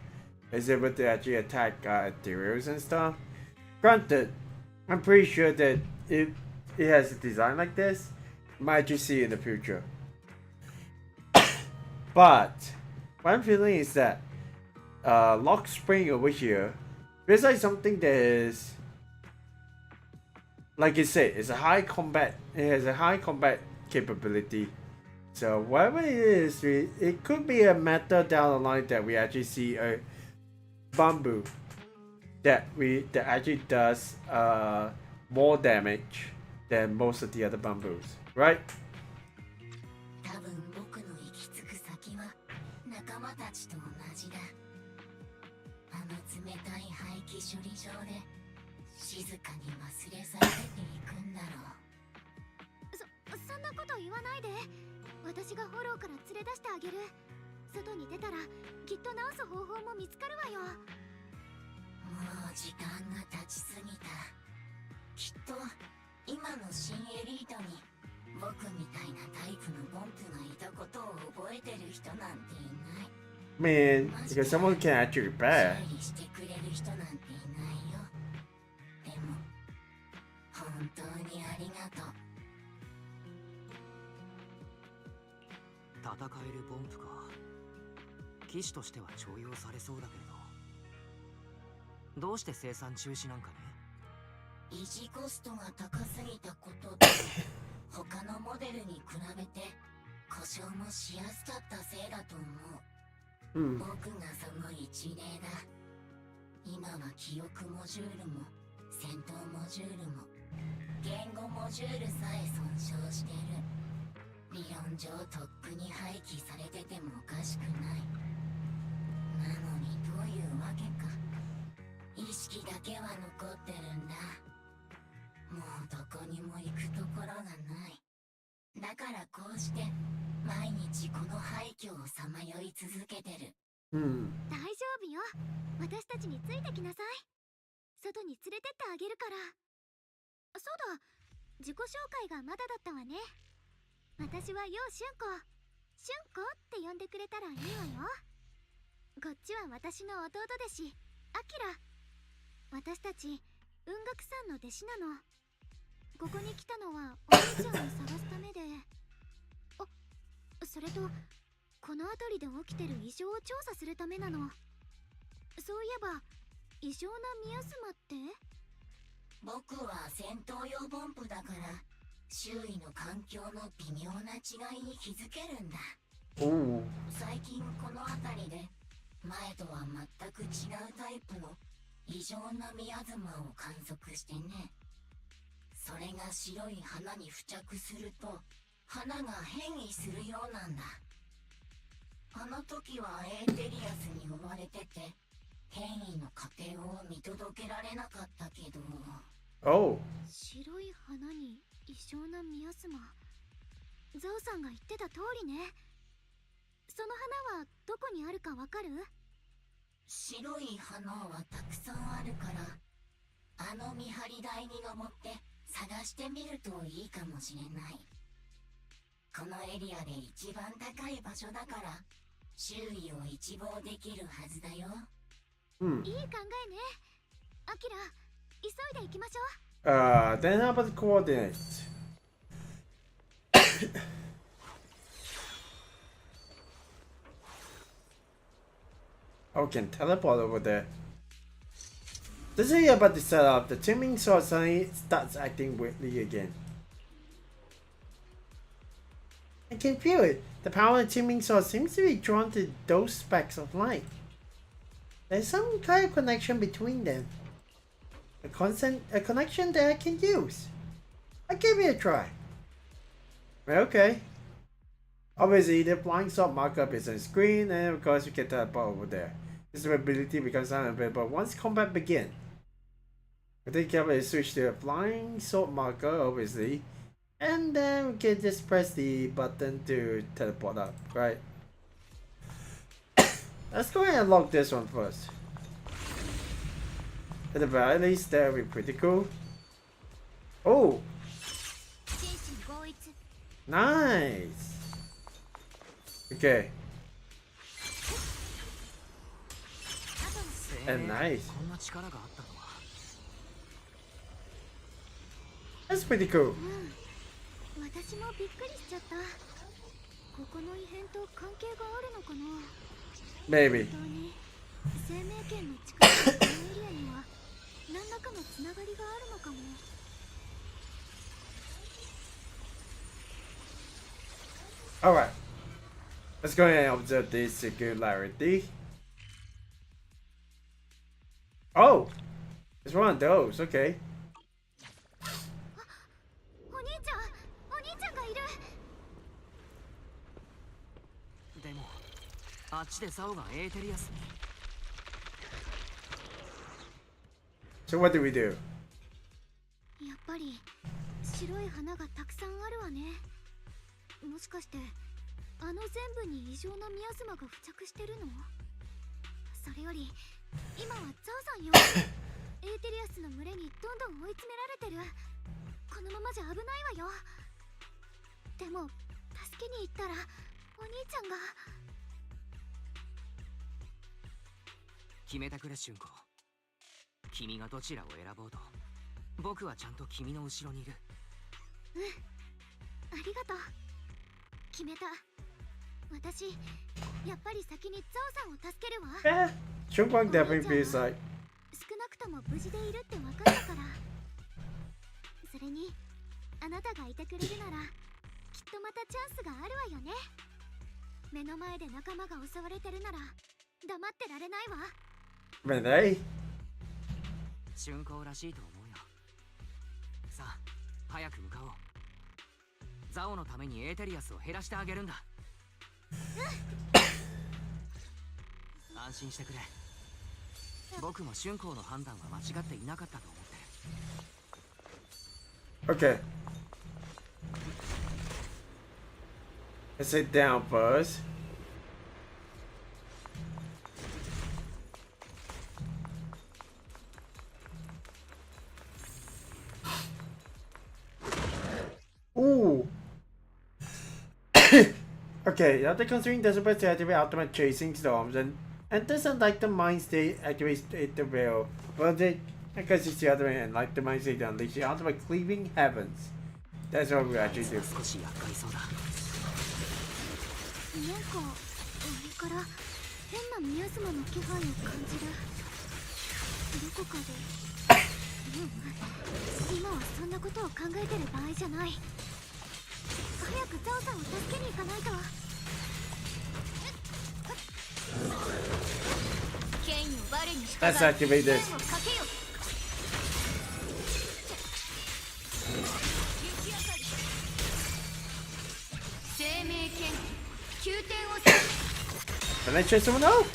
is able to actually attack ethereals and stuff. Granted, I'm pretty sure that if it has a design like this, might actually see it in the future. But what I'm feeling is that Lock Spring over here feels like something that is, like you said, it's a high combat. It has a high combat capability. So whatever it is, it could be a matter down the line that we actually see a bamboo that actually does more damage than most of the other bamboos, right? 多分僕の行き着く先は仲間たちと同じだ。あの冷たい廃棄処理場で静かに忘れ去られていくんだろう。そんなこと言わないで。私がフォローから連れ出してあげる。外に出たらきっと治す方法も見つかるわよ。もう時間が経ちすぎた。きっと今の新エリートに僕みたいなタイプのボンプがいたことを覚えてる人なんていない。Man, because someone can actually repair. 修理してくれる人なんていないよ。でも本当にありがとう。戦えるボンプか。騎士としては重用されそうだけれど、どうして生産中止なんかね。維持コストが高すぎたことと他のモデルに比べて故障もしやすかったせいだと思う。僕がその一例だ。今は記憶モジュールも戦闘モジュールも言語モジュールさえ損傷してる。理論上とっくに廃棄されててもおかしくない。なのにどういうわけか意識だけは残ってるんだ。もうどこにも行くところがない。だからこうして毎日この廃墟をさまよい続けてる。大丈夫よ。私たちについてきなさい。外に連れてってあげるから。そうだ、自己紹介がまだだったわね。私はようしゅんこ。しゅんこって呼んでくれたらいいわよ。こっちは私の弟ですし、アキラ。私たち雲岳さんの弟子なの。ここに来たのはお兄ちゃんを探すためで。それとこの辺りで起きてる異常を調査するためなの。そういえば異常なミアスマって？僕は戦闘用ボンプだから周囲の環境の微妙な違いに気づけるんだ。最近この辺りで前とは全く違うタイプの異常なミアズマを観測してね。それが白い花に付着すると花が変異するようなんだ。あの時はエーテリアスに追われてて変異の過程を見届けられなかったけど。白い花に異常なミアスマ。ザオさんが言ってた通りね。その花はどこにあるかわかる？白い花はたくさんあるからあの見張り台に登って探してみるといいかもしれない。このエリアで一番高い場所だから周囲を一望できるはずだよ。いい考えね。アキラ、急いで行きましょう。Then how about the coordinates? Oh, can teleport over there. This is about the setup. The teaming sword suddenly starts acting weirdly again. I can feel it. The power of the teaming sword seems to be drawn to those specks of light. There's some kind of connection between them. A connection that I can use. I'll give it a try. Okay. Obviously, the flying sword markup is on screen, and of course, you can teleport over there. This ability becomes unavailable once combat begins. I think you can switch to a flying sword marker, obviously, and then we can just press the button to teleport up, right? Let's go ahead and lock this one first. At the very least, that would be pretty cool. Oh! Nice! Okay. And nice. That's pretty cool. 私もびっくりしちゃった。ここの異変と関係があるのかな。Maybe. 本当に生命圏の近くのこのエリアには何らかのつながりがあるのかも。Alright. Let's go ahead and observe this singularity. Oh! It's one of those, okay. お兄ちゃんがいる。でもあっちでザオがエーテリアスに。 So what do we do? やっぱり白い花がたくさんあるわね。もしかしてあの全部に異常なミアズマが付着してるの？それより今はザオさんよ。エーテリアスの群れにどんどん追い詰められてる。このままじゃ危ないわよ。でも助けに行ったらお兄ちゃんが。決めてくれシュンコ。君がどちらを選ぼうと僕はちゃんと君の後ろにいる。うん、ありがとう。決めた。私やっぱり先にザオさんを助けるわ。Shunguang definitely feels like 少なくとも無事でいるって分かったから。それにあなたがいてくれるならきっとまたチャンスがあるわよね。目の前で仲間が襲われてるなら黙ってられないわ。Really? 春光らしいと思うよ。さあ早く向かおう。ザオのためにエーテリアスを減らしてあげるんだ。安心してくれ。僕も春光の判断は間違っていなかったと思ってる。 Okay. Let's sit down first. Ooh. Okay, after considering the supposed to activate ultimate chasing storms and doesn't like the mind state activate the veil. But it because it's the other end, like the mind state to unleash the ultimate cleaving heavens. That's what we actually do. 少し厄介そうだ。なんかあれから変なミアズマの気配を感じる。どこかで。今はそんなことを考えてる場合じゃない。早くザオさんを助けに行かないと。剣を我に従い Let's activate this. 剣をかけよ。生命剣宮廷を Can I chase someone out?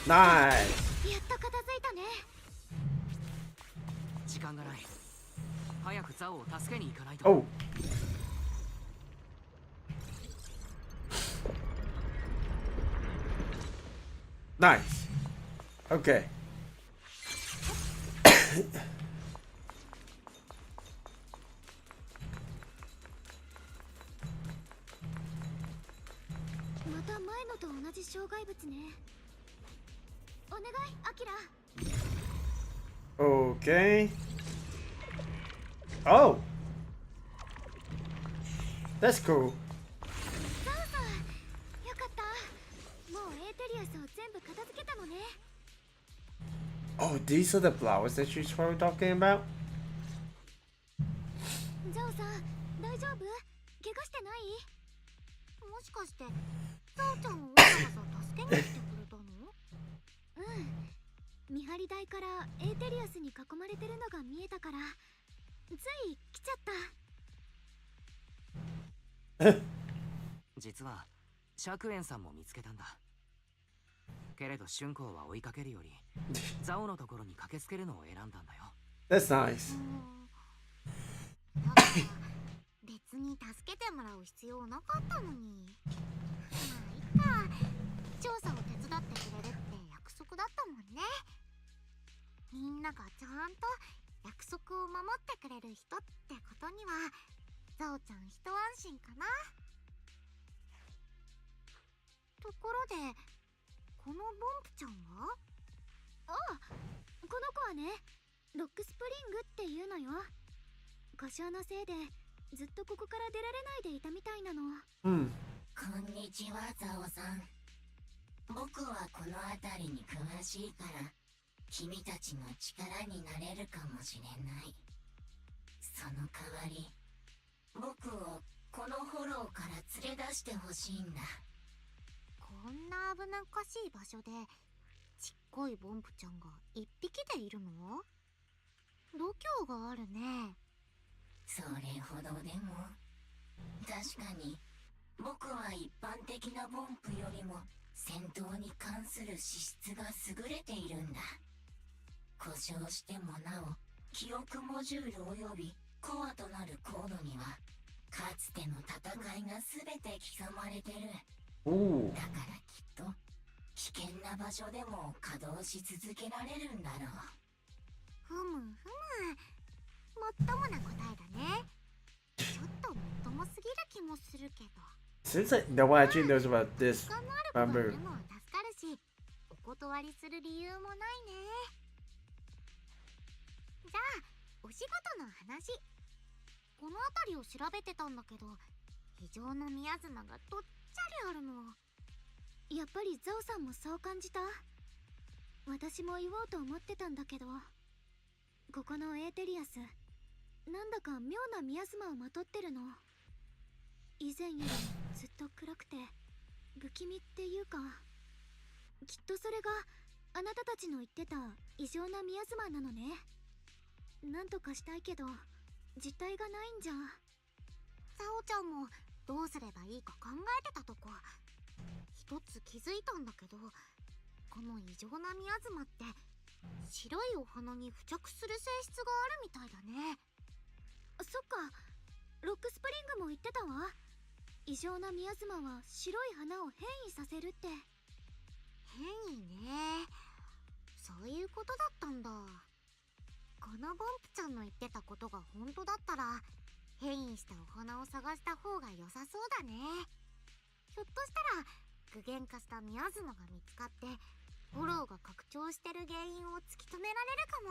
Nice. やっと片付いたね。時間がない。早くザオを助けに行かないと。 Oh. Nice. Okay. また前のと同じ障害物ね。お願い、アキラ。 Okay. Oh. That's cool. ザオさん、よかった。もうエーテリアスを全部片付けたのね。 Oh, these are the flowers that she's probably talking about? ザオさん、大丈夫？怪我してない？もしかして、ザオちゃんをわざわざ助けに来てくれたの？うん。見張り台からエーテリアスに囲まれてるのが見えたから、つい来ちゃった。実は釈園さんも見つけたんだ。けれど春光は追いかけるよりザオのところに駆けつけるのを選んだんだよ。 That's nice. だから別に助けてもらう必要なかったのに。まあいっか、調査を手伝ってくれるって約束だったもんね。みんながちゃんと約束を守ってくれる人ってことにはザオちゃん一安心かな。ところでこのボンプちゃんは？ああ、この子はね、ロックスプリングっていうのよ。故障のせいでずっとここから出られないでいたみたいなの。うん。こんにちは、ザオさん。僕はこの辺りに詳しいから君たちの力になれるかもしれない。その代わり僕をこのフォローから連れ出してほしいんだ。こんな危なっかしい場所でちっこいボンプちゃんが一匹でいるの？度胸があるね。それほどでも。確かに僕は一般的なボンプよりも戦闘に関する資質が優れているんだ。故障してもなお記憶モジュール及びコアとなるコードにはかつての戦いが全て刻まれてる。Ooh. だからきっと危険な場所でも稼働し続けられるんだろう。ふむふむ、もっともな答えだね。ちょっともっともすぎる気もするけど。Seems like no one actually knows about this 時間のある子 bamboo. はでも助かるし、お断りする理由もないね。じゃあお仕事の話。この辺りを調べてたんだけど、非常の宮妻がどっちゃりあるの。やっぱりザオさんもそう感じた？私も言おうと思ってたんだけど、ここのエーテリアス、なんだか妙な宮妻をまとってるの。以前よりずっと暗くて不気味っていうか、きっとそれがあなたたちの言ってた異常な宮妻なのね。なんとかしたいけど実体がないんじゃ。サオちゃんもどうすればいいか考えてたとこ、一つ気づいたんだけど、この異常な宮妻って白いお花に付着する性質があるみたいだね。そっか、ロックスプリングも言ってたわ。異常な宮妻は白い花を変異させるって。変異ね、そういうことだったんだ。このボンプちゃんの言ってたことが本当だったら、変異したお花を探した方が良さそうだね。ひょっとしたら具現化した宮妻が見つかってフォローが拡張してる原因を突き止められるかも。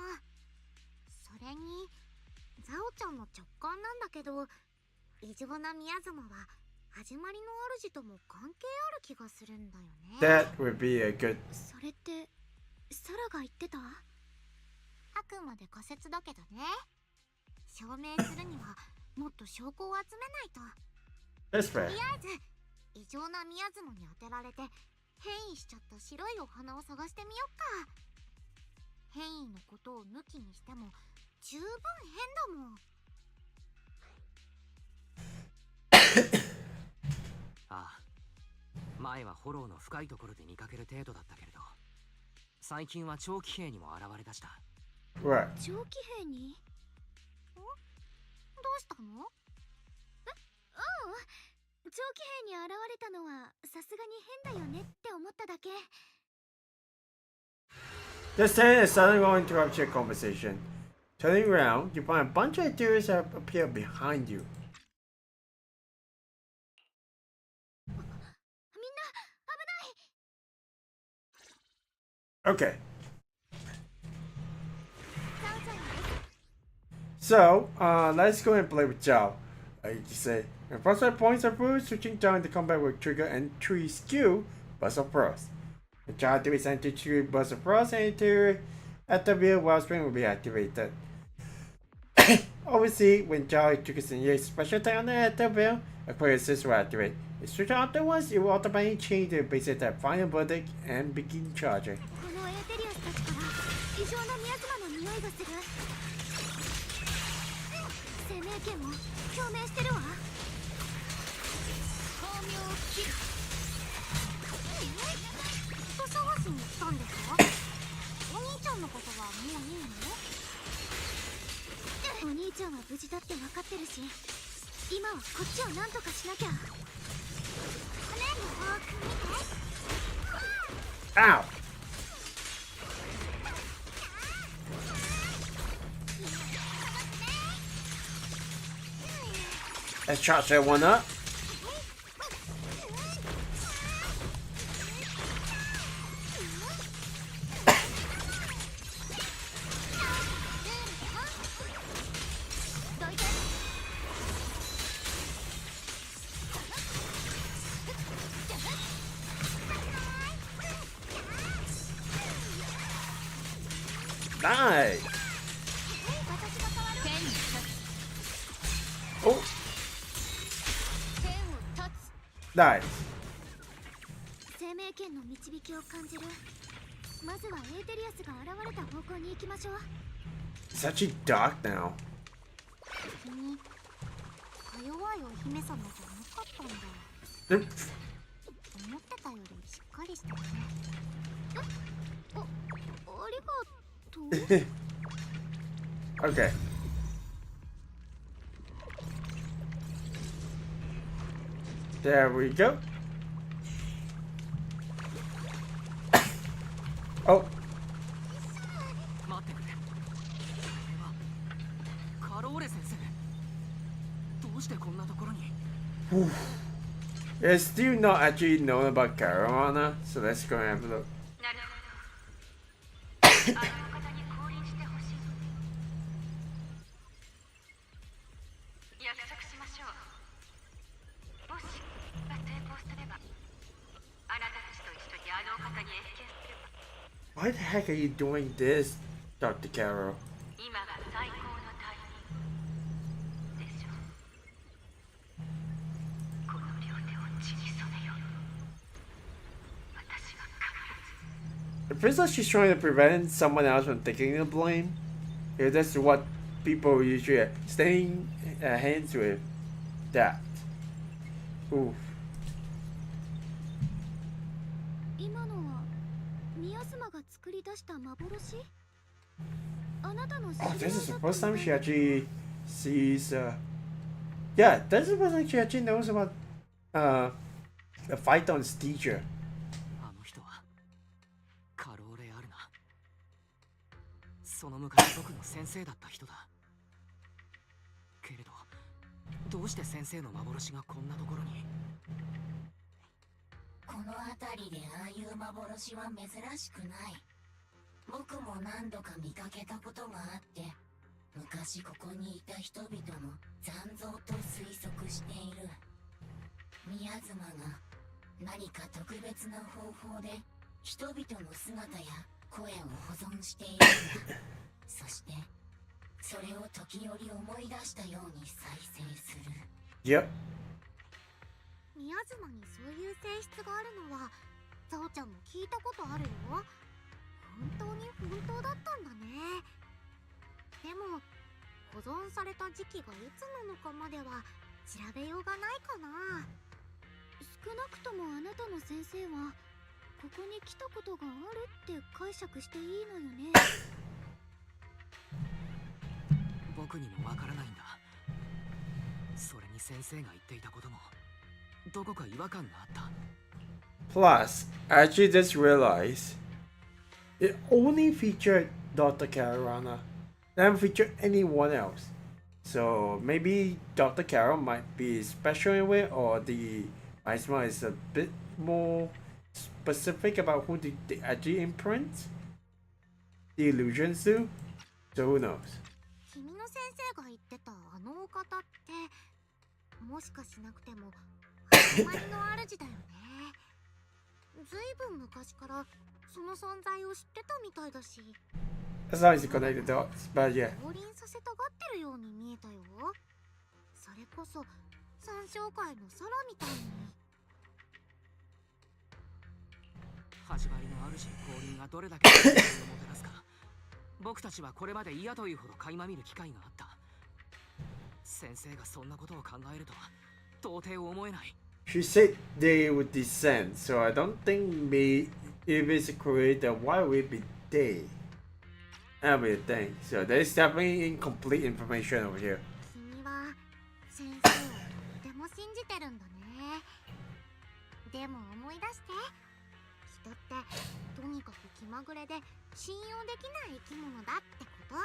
それにザオちゃんの直感なんだけど、異常な宮妻は始まりの主とも関係ある気がするんだよね。 That would be a good. それってサラが言ってた？あくまで仮説だけどね。証明するにはもっと証拠を集めないと。 That's と fair. りあえず異常な宮妻に当てられて変異しちゃった白いお花を探してみよっか。変異のことを抜きにしても十分変だもん。ああ、前はフォローの深いところで見かける程度だったけれど、最近は長期兵にも現れだした。 Right. 長期兵に？どうしたの？長期兵に現れたのはさすがに変だよねって思っただけ。 This saying is suddenly going to interrupt your conversation. Turning around, you find a bunch of interiors that appear behind you. みんな危ない。 Okay. ザオちゃんです。 So, let's go and play with Zhao. Like you say, when prospect points are through, switching down to combat will trigger entry skill, Burst of Frost. When Zhao activates entry skill, Burst of Frost, and entry attribute Wellspring will be activated. Obviously, when Zhao triggers an special attack on the attribute, a quick assist will activate. If switched afterwards, it will automatically change the base attack Final Verdict and begin charging. このエーテリアスたちから異常な宮妻の匂いがする。生命権も表明してるわ。巧妙人探しに来たんですか？お兄ちゃんのことはもういいの？お兄ちゃんは無事だって分かってるし、今はこっちを何とかしなきゃ。ねえ、よーく見て。Ow! Let's charge that one up. Nice. Oh. Nice. 生命圏の導きを感じる。まずはエーテリアスが現れた方向に行きましょう。 It's actually dark now. 君、か弱いお姫様じゃなかったんだ。思ってたよりしっかりしてるね。ありがとう。Okay. There we go. Oh. 待ってくれ。カローレ先生、どうしてこんなところに？ It's still not actually known about Caravana, so let's go and have a look. なるほど。あの方に降臨してほしい。約束しましょう。もしが成功すれば、あなたたちと一緒にあのお方に謁見すれば。 Why the heck are you doing this, Dr. Caro? 今が最高のタイミングでしょう。この両手を血に染めよう。私は必ず。 It feels like she's trying to prevent someone else from taking the blame. Yeah, that's what people usually staying hands with. That. Oof. 今のはミヤスマが作り出した幻？あなたの Oh, this is the first time she actually sees. Yeah, this is the first time she actually knows about the Phaethon's teacher. あの人はカローレアルナ。その昔僕の先生だった人だ。けれど、どうして先生の幻がこんなところに？この辺りでああいう幻は珍しくない。僕も何度か見かけたことがあって、昔ここにいた人々の残像と推測している。宮妻が何か特別な方法で人々の姿や声を保存しているんだ。そしてそれを時折思い出したように再生する。 Yep. ミヤズマにそういう性質があるのはゾウちゃんも聞いたことあるよ。本当に本当だったんだね。でも保存された時期がいつなのかまでは調べようがないかな。少なくともあなたの先生はここに来たことがあるって解釈していいのよね。僕にもわからないんだ。それに先生が言っていたこともどこか違和感があった。 Plus, I actually just realized it only featured Dr. Carolina. It didn't feature anyone else. So maybe Dr. Carol might be special in a way, or the Aizma is a bit more specific about who they actually imprint the illusions to. So who knows? 君の先生が言ってたあのお方ってもしかしなくても始まりの主だよね。ずいぶん昔からその存在を知ってたみたいだし、 As long as you connect the dots, but yeah. 降臨させたがってるように見えたよ。それこそ三小界の空みたいに。始まりの主降臨がどれだけ幸せをもたらすか、僕たちはこれまで嫌というほど垣間見る機会があった。先生がそんなことを考えるとは到底思えない。She said they would descend, so I don't think me if it's a creator, why would it be they? Everything. So there's definitely incomplete information over here. 君は先生をとても信じてるんだね。でも思い出して、人ってとにかく気まぐれで信用できない生き物だってこと。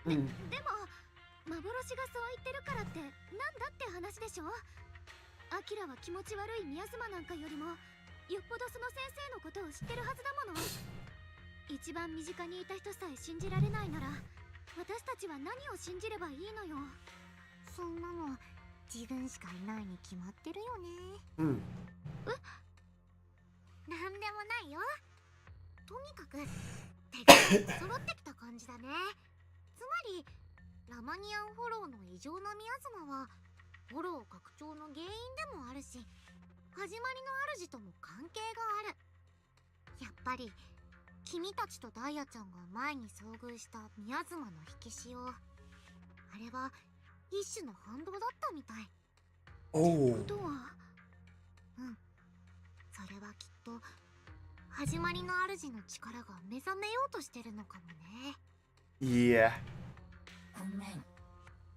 でも幻がそう言ってるからってなんだって話でしょ。アキラは気持ち悪い宮妻なんかよりもよっぽどその先生のことを知ってるはずだもの。一番身近にいた人さえ信じられないなら私たちは何を信じればいいのよ。そんなの自分しかいないに決まってるよね。なんでもないよ。とにかく手が揃ってきた感じだね。つまりラマニアンフォローの異常な宮妻はフォロー拡張の原因でもあるし、始まりの主とも関係がある。やっぱり君たちとダイヤちゃんが前に遭遇した宮妻の引き潮、あれは一種の反動だったみたい。ってことは、それはきっと始まりの主の力が目覚めようとしてるのかもね。Yeah. ごめん、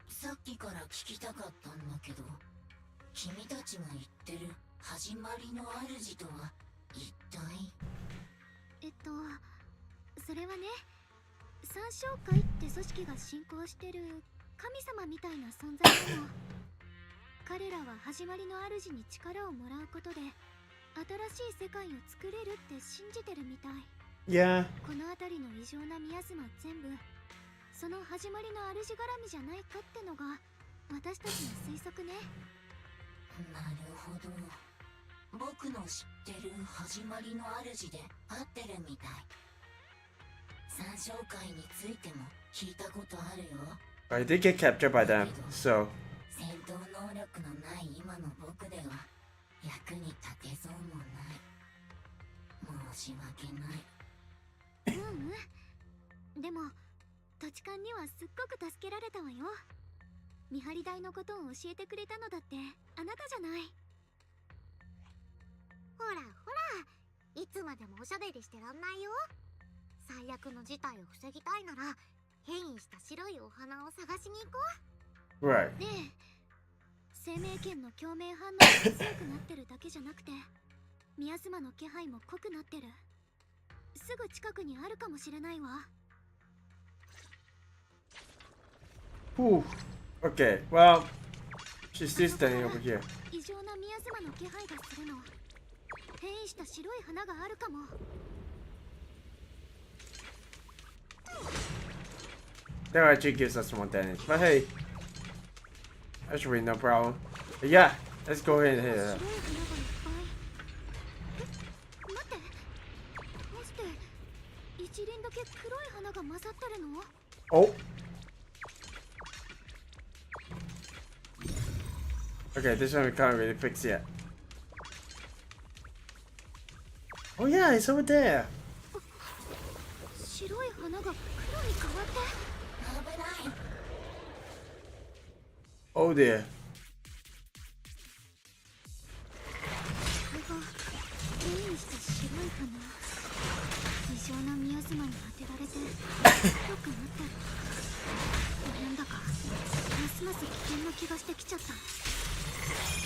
さっきから聞きたかったんだけど、君たちが言ってる始まりの主とは一体。それはね、三小会って組織が信仰してる神様みたいな存在なの。彼らは始まりの主に力をもらうことで新しい世界を作れるって信じてるみたい。Yeah. この辺りの異常な宮妻全部その始まりの主絡みじゃないかってのが私たちの推測ね。なるほど、僕の知ってる始まりの主で合ってるみたい。三小会についても聞いたことあるよ。 I did get captured by them, so 戦闘能力のない今の僕では役に立てそうもない。申し訳ない。でも土地勘にはすっごく助けられたわよ。見張り台のことを教えてくれたのだってあなたじゃない。ほらほら、いつまでもおしゃべりしてらんないよ。最悪の事態を防ぎたいなら変異した白いお花を探しに行こう。 right. ねえ、生命圏の共鳴反応が強くなってるだけじゃなくて宮妻の気配も濃くなってる。すぐ近くにあるかもしれないわ。Whew. Okay, well, she's still standing over here. 異常な宮妻の気配がするの。変異した白い花があるかも。That actually gives us more damage, but hey, that should be no problem. But yeah, let's go ahead and hit her. 白い花がいっぱい。待って、どうして一輪だけ黒い花が混ざってるの？ Oh. Okay, this one we can't really fix yet. Oh yeah, it's over there. 白い花が黒に変わって。 Oh dear. これが変異した白い花。異常な宮妻に当てられて黒くなってる。なんだかますます危険な気がしてきちゃった。そ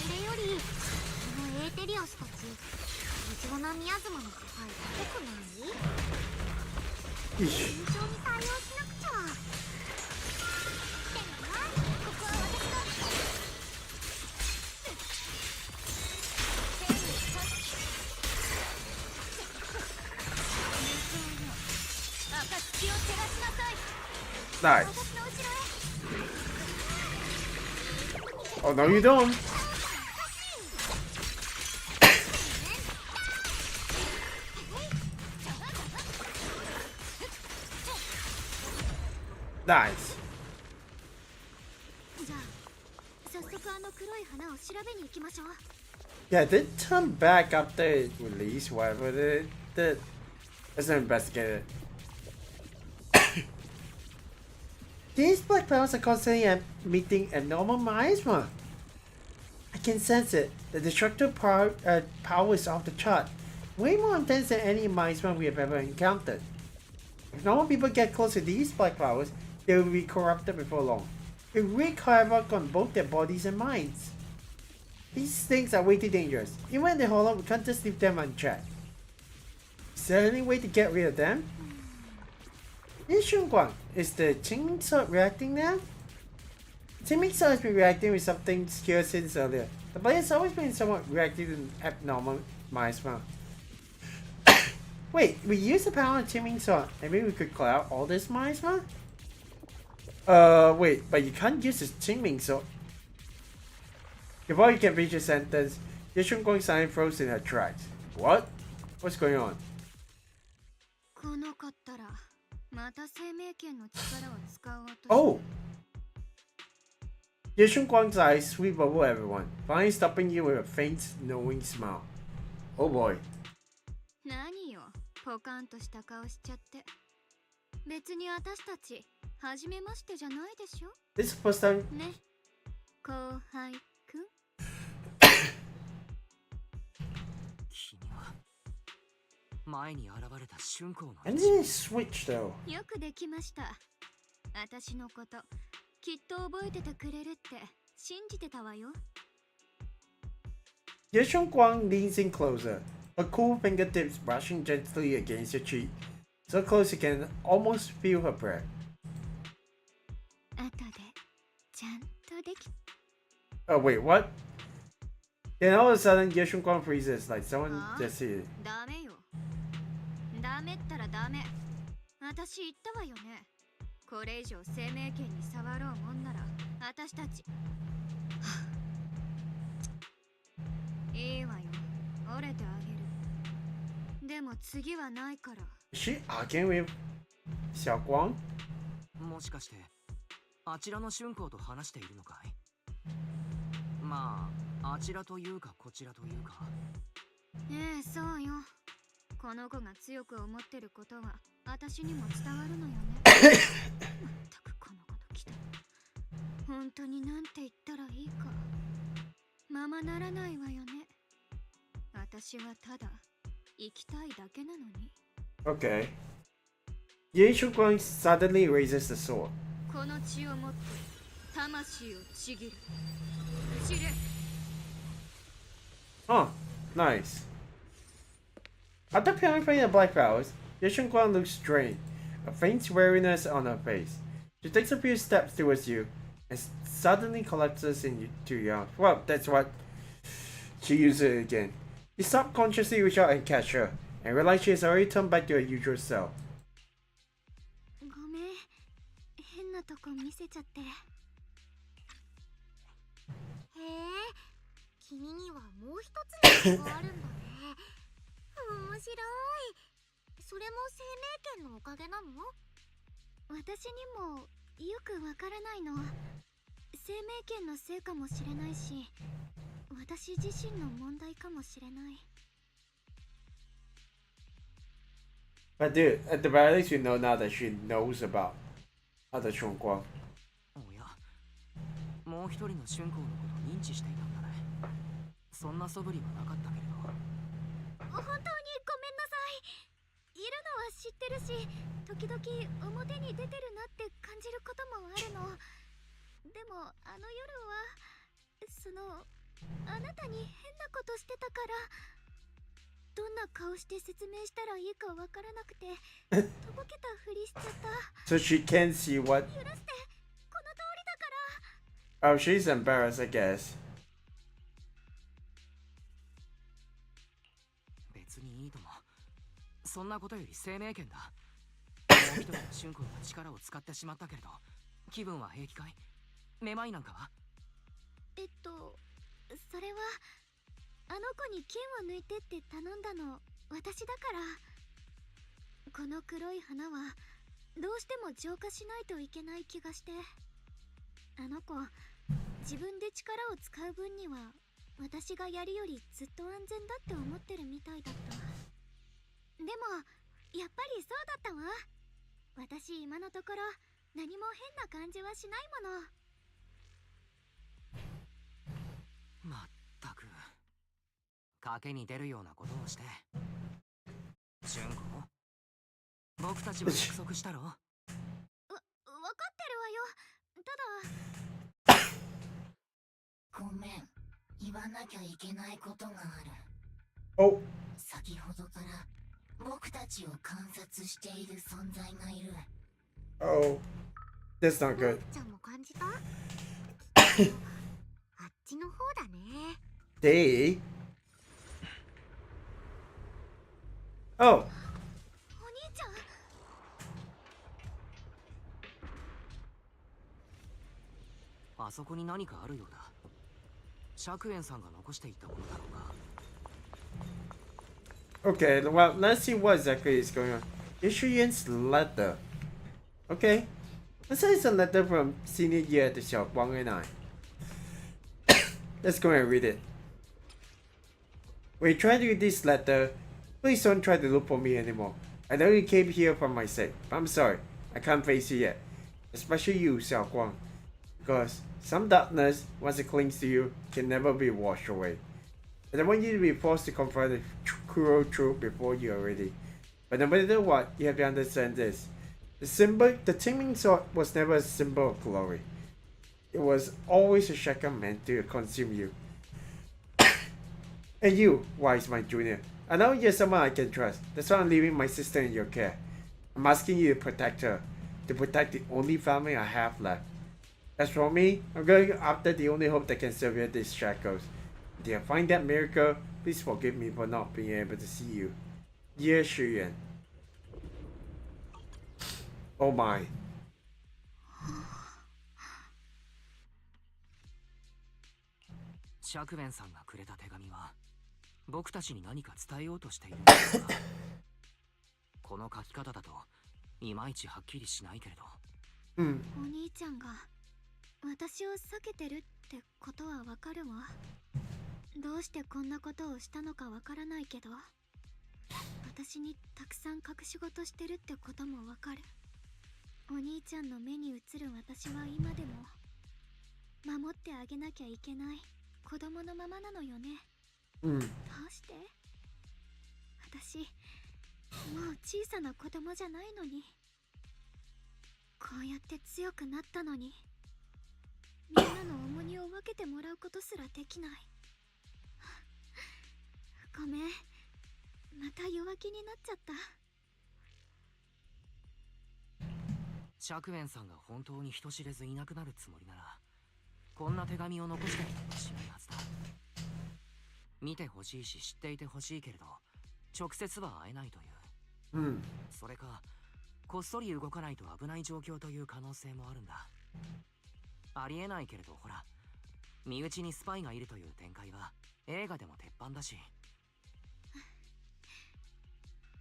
れよりこのエーテリオスたち異常な宮妻の気配濃くない？順調に対応しなくちゃ。でもな、ここは私が暁を照らしなさい。 Nice. 私の後ろへ。 Oh no, you don't. Nice. じゃあ早速あの黒い花を調べに行きましょう。 Yeah, they turn back after it released, whatever they did. Let's not investigate it. These black powers are constantly meeting abnormal miasma. I I can sense it. The destructive power is off the chart. Way more intense than any miasma we have ever encountered. If normal people get close to these black flowers, they will be corrupted before long. It wreak havoc on both their bodies and minds. These things are way too dangerous. Even when they're hollow, we can't just leave them unchecked. Is there any way to get rid of them? Hey Shunguang, is the Qingming sword reacting now? Qingming sword has been reacting with something secure since earlier. The blade has always been somewhat reactive to abnormal miasma. Wait, we use the power of Qingming sword. Maybe we could clear out all this miasma? Wait, but you can't use this Qingming sword. Before you can finish your sentence, Shunguang suddenly froze in her tracks. What? What's going on? Oh! Shunguang's eyes sweep over everyone, finally stopping you with a faint, knowing smile. Oh boy. 何よ、ポカンとした顔しちゃって。別に私たち、初めましてじゃないでしょ This is the first time. ね、後輩くん。君は前に現れた春光の And then it switched though. よくできました。私のこと、きっと覚えててくれるって信じてたわよ。Shunguang leans in closer, her cool fingertips brushing gently against your cheek, so close you can almost feel her breath. 後でちゃんとでき。Oh wait, what? Then all of a sudden, Shunguang freezes like someone just hit it. ダメよ。ダメったらダメ。私言ったわよね。これ以上生命権に触ろうもんなら、私たち。いいわよ。折れてあげる。でも次はないから。Is she arguing with Xiaoguang? もしかしてあちらの春光と話しているのかい？まあ、あちらというかこちらというか。ええ、そうよ。この子が強く思ってることは私にも伝わるのよね。まったくこの子と来た。本当になんて言ったらいいか。ままならないわよね。私はただ生きたいだけなのに。Okay. Shunguang suddenly raises the sword. この血をもって魂をちぎる。散れ。Huh, nice. After purifying the black flowers, Shunguang looks strained, a faint weariness on her face. She takes a few steps towards you and suddenly collapses into your arms. Well, that's what she uses it again. You subconsciously reach out and catch her, and realize she has already turned back to her usual self. ごめん、変なとこ見せちゃって。へえ、君にはもう一つのことがあるんだね。面白い。それも生命権のおかげなの？私にもよくわからないの。生命権のせいかもしれないし、私自身の問題かもしれない。But dude, at the very least, you know now that she knows about other Shunguang. おや、もう一人の春光のことを認知していたんだね。そんな素振りはなかったけれど。本当にごめんなさい。いるのは知ってるし、時々表に出てるなって感じることもあるの。でもあの夜はあなたに変なことしてたから、どんな顔して説明したらいいかわからなくてとぼけたふりしちゃった。So she can see what. 許して、この通りだから。 Oh, she's embarrassed, I guess. 別にいいとも。そんなことより生命権だ。もう一人の春光が力を使ってしまったけれど、気分は平気かい？めまいなんかは？それはあの子に剣を抜いてって頼んだの私だから。この黒い花はどうしても浄化しないといけない気がして。あの子自分で力を使う分には私がやるよりずっと安全だって思ってるみたいだった。でもやっぱりそうだったわ。私今のところ何も変な感じはしないもの。まっ賭けに出るようなことをして。純子、僕たちは約束したろ。わかってるわよ。ただごめん、言わなきゃいけないことがある。Oh, 先ほどから僕たちを観察している存在がいる。oh, that's not good. ちゃんも感じた？あっちの方だね。They? Oh, お兄ちゃん。あそこに何かあるようだ。釈園さんが残していったものだろうか。okay. Well, let's see what exactly is going on. Issuance letter. Okay. Let's say it's a letter from senior year to Shunguang and I. Let's go and read it. When you try to read this letter, please don't try to look for me anymore. I know you came here for my sake, but I'm sorry. I can't face you yet. Especially you, Xiaoguang. Because some darkness, once it clings to you, can never be washed away. And I want you to be forced to confront the cruel truth before you are ready. But no matter what, you have to understand this. The teeming sword was never a symbol of glory. It was always a shaker meant to consume you. And you, Wise, my junior, I know you're someone I can trust. That's why I'm leaving my sister in your care. I'm asking you to protect her. To protect the only family I have left. As for me, I'm going after the only hope that can sever these shackles. Until I find that miracle, please forgive me for not being able to see you. Dear Shuyan. Oh my. 釈弁さんがくれた手紙は僕たちに何か伝えようとしているんですがこの書き方だといまいちはっきりしないけれど。お兄ちゃんが私を避けてるってことはわかるわ。どうしてこんなことをしたのかわからないけど、私にたくさん隠し事してるってこともわかる。お兄ちゃんの目に映る私は今でも守ってあげなきゃいけない子供のままなのよね。どうして？私もう小さな子供じゃないのに。こうやって強くなったのにみんなの重荷を分けてもらうことすらできない。ごめん、また弱気になっちゃった。釈弁さんが本当に人知れずいなくなるつもりならこんな手紙を残していたりはしないはずだ。見てほしいし知っていてほしいけれど直接は会えないという、それかこっそり動かないと危ない状況という可能性もあるんだ。ありえないけれどほら身内にスパイがいるという展開は映画でも鉄板だし。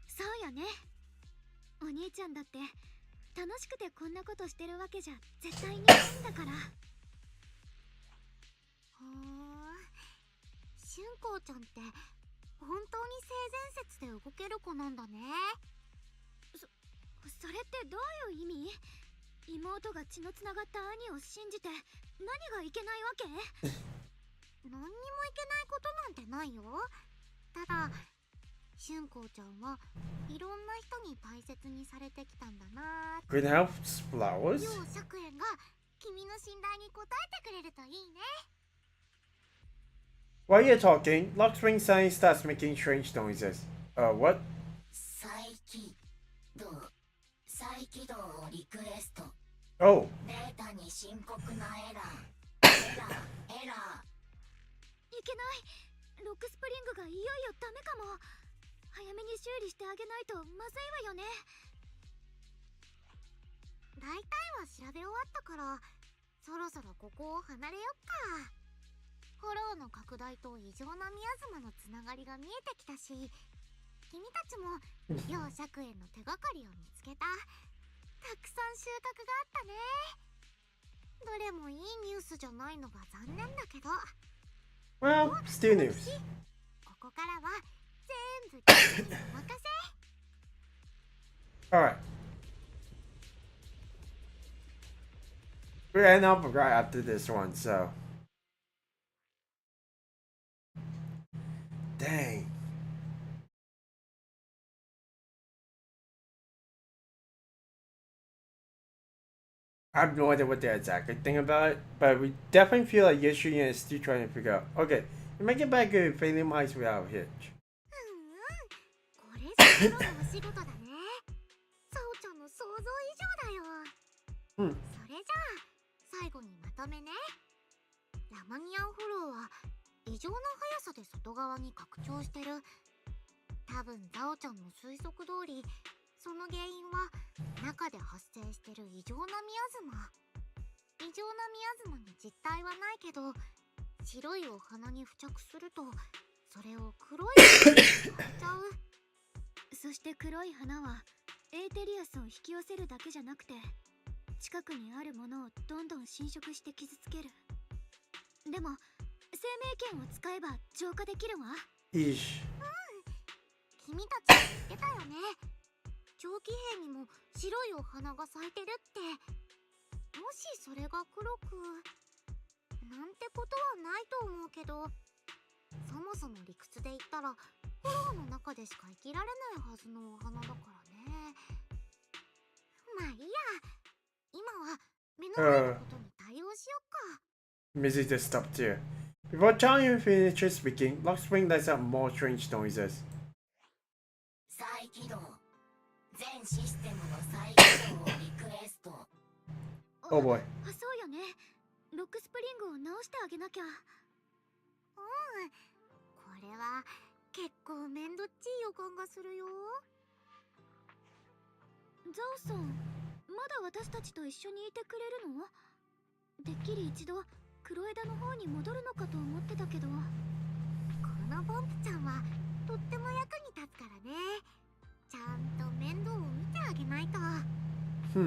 そうよね。お兄ちゃんだって楽しくてこんなことしてるわけじゃ絶対にないんだから。春光ちゃんって本当に性善説で動ける子なんだね。それってどういう意味？妹が血のつながった兄を信じて何がいけないわけ？何にもいけないことなんてないよ。ただ春光ちゃんはいろんな人に大切にされてきたんだな。 Greenhouse flowers? 楊釈園が君の信頼に応えてくれるといいね。While you're talking, Lockspring Sign starts making strange noises. What? 再起動をリクエスト。 Oh. データに深刻なエラー。エラー。いけない。ロックスプリングがいよいよダメかも。早めに修理してあげないとまずいわよね。大体は調べ終わったからそろそろここを離れよっか。フォローの拡大と異常なミヤズマのつながりが見えてきたし、君たちも楊釈園の手がかりを見つけた。たくさん収穫があったね。どれもいいニュースじゃないのが残念だけど。 Well, still news. ここからは全部君にお任せ。 Alright. We're end up right after this one, so. Dang. I have no idea what they're exactly thinking about it, but we definitely feel like Yeshuyan is still trying to figure out. Okay, we make it back in Phaethon Heights without a hitch. これじゃプロのお仕事だね。サオちゃんの想像以上だよ。うん。それじゃあ最後にまとめね。ラマニアンフォローは異常な速さで外側に拡張してる。多分ザオちゃんの推測通り、その原因は中で発生してる異常なミアズマ。異常なミアズマに実体はないけど、白いお花に付着するとそれを黒い花に変えちゃう。そして黒い花はエーテリアスを引き寄せるだけじゃなくて、近くにあるものをどんどん侵食して傷つける。でも生命剣を使えば浄化できるわ。Eesh. 君たち言ってたよね。長期兵にも白いお花が咲いてるって。もしそれが黒くなんてことはないと思うけど、そもそも理屈で言ったらフォローの中でしか生きられないはずのお花だからね。まあいいや、今は目の前のことに対応しよっか。Missy just stopped here. Before Charlie finishes speaking, Lockswing lets out more strange noises. 再起動。全システムの再起動をリクエスト。Oh boy. あ、そうよね。ロックスプリングを直してあげなきゃ。これは結構めんどっちい予感がするよ。ザオさん、まだ私たちと一緒にいてくれるの？てっきり一度黒枝の方に戻るのかと思ってたけど。このボンプちゃんはとっても役に立つからね。ちゃんと面倒を見てあげないと。そ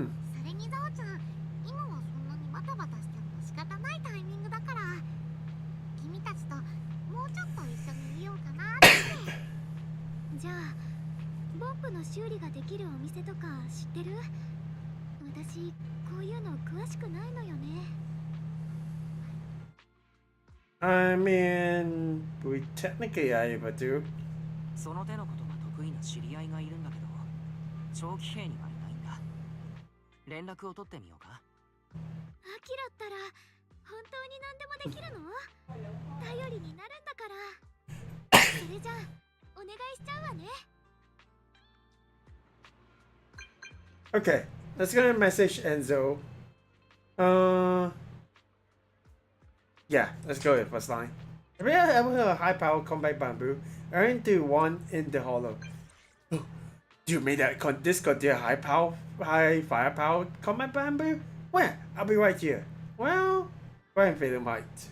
れにザオちゃん、今はそんなにバタバタしても仕方ないタイミングだから、君たちともうちょっと一緒にいようかなって。じゃあボンプの修理ができるお店とか知ってる？私こういうの詳しくないのよね。I mean, we technically are able to. その手のことが得意な知り合いがいるんだけど、長期兵にはいないんだ。連絡を取ってみようか。アキラったら本当に何でもできるの？頼りになるんだから。それじゃあお願いしちゃうわね。Okay, let's go to message Enzo. Yeah, let's go with first line. Have you ever heard of high power combat bamboo? Earn to one in the hollow. You made that discontinued high firepower combat bamboo? Where? I'll be right here. Well, we're in Phaethon Heights.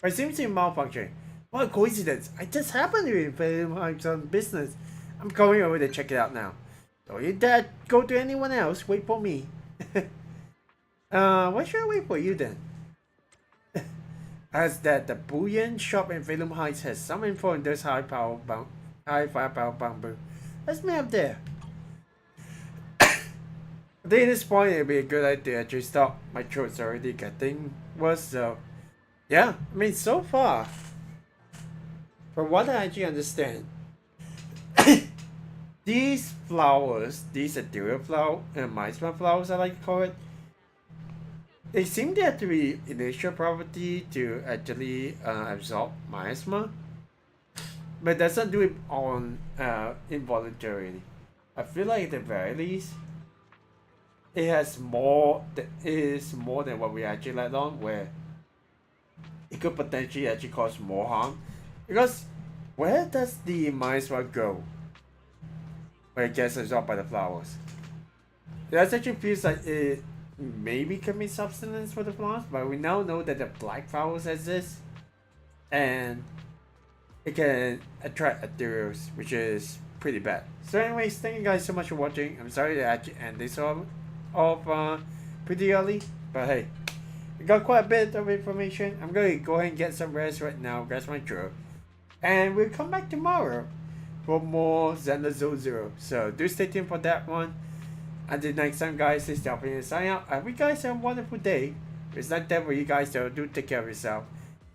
It seems to be malfunctioning. What a coincidence! I just happened to be in Phaethon Heights on business. I'm going over to check it out now. Don't you dare go to anyone else. Wait for me. Why should I wait for you then? As that the bullion shop in Phaethon Heights has some info on this high firepower bamboo. Let's meet up there. I think at this point it'd be a good idea to actually stop. My throat's already getting worse, so yeah, I mean so far, from what I actually understand, these flowers, these ethereal flower and miasma flowers I like to call it, they seem to have to be initial property to actually absorb miasma, but it doesn't do it on involuntarily. I feel like at the very least, it has more. It is more than what we actually let on, where it could potentially actually cause more harm. Because where does the miasma go when it gets absorbed by the flowers? It actually feels like it maybe can be substance for the flowers, but we now know that the black flowers exist, and it can attract ethereals, which is pretty bad. So anyways, thank you guys so much for watching. I'm sorry to actually end this off pretty early, but hey, we got quite a bit of information. I'm going to go ahead and get some rest right now, rest my throat, and we'll come back tomorrow for more Zenless Zone Zero. So do stay tuned for that one. Until next time, guys, this is Delphin and signing out. I hope you guys have a wonderful day. If it's not that for you guys, so do take care of yourself.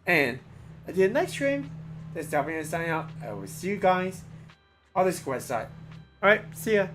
And until the next stream, This is Delphin signing out. I will see you guys on the square side. Alright, see ya.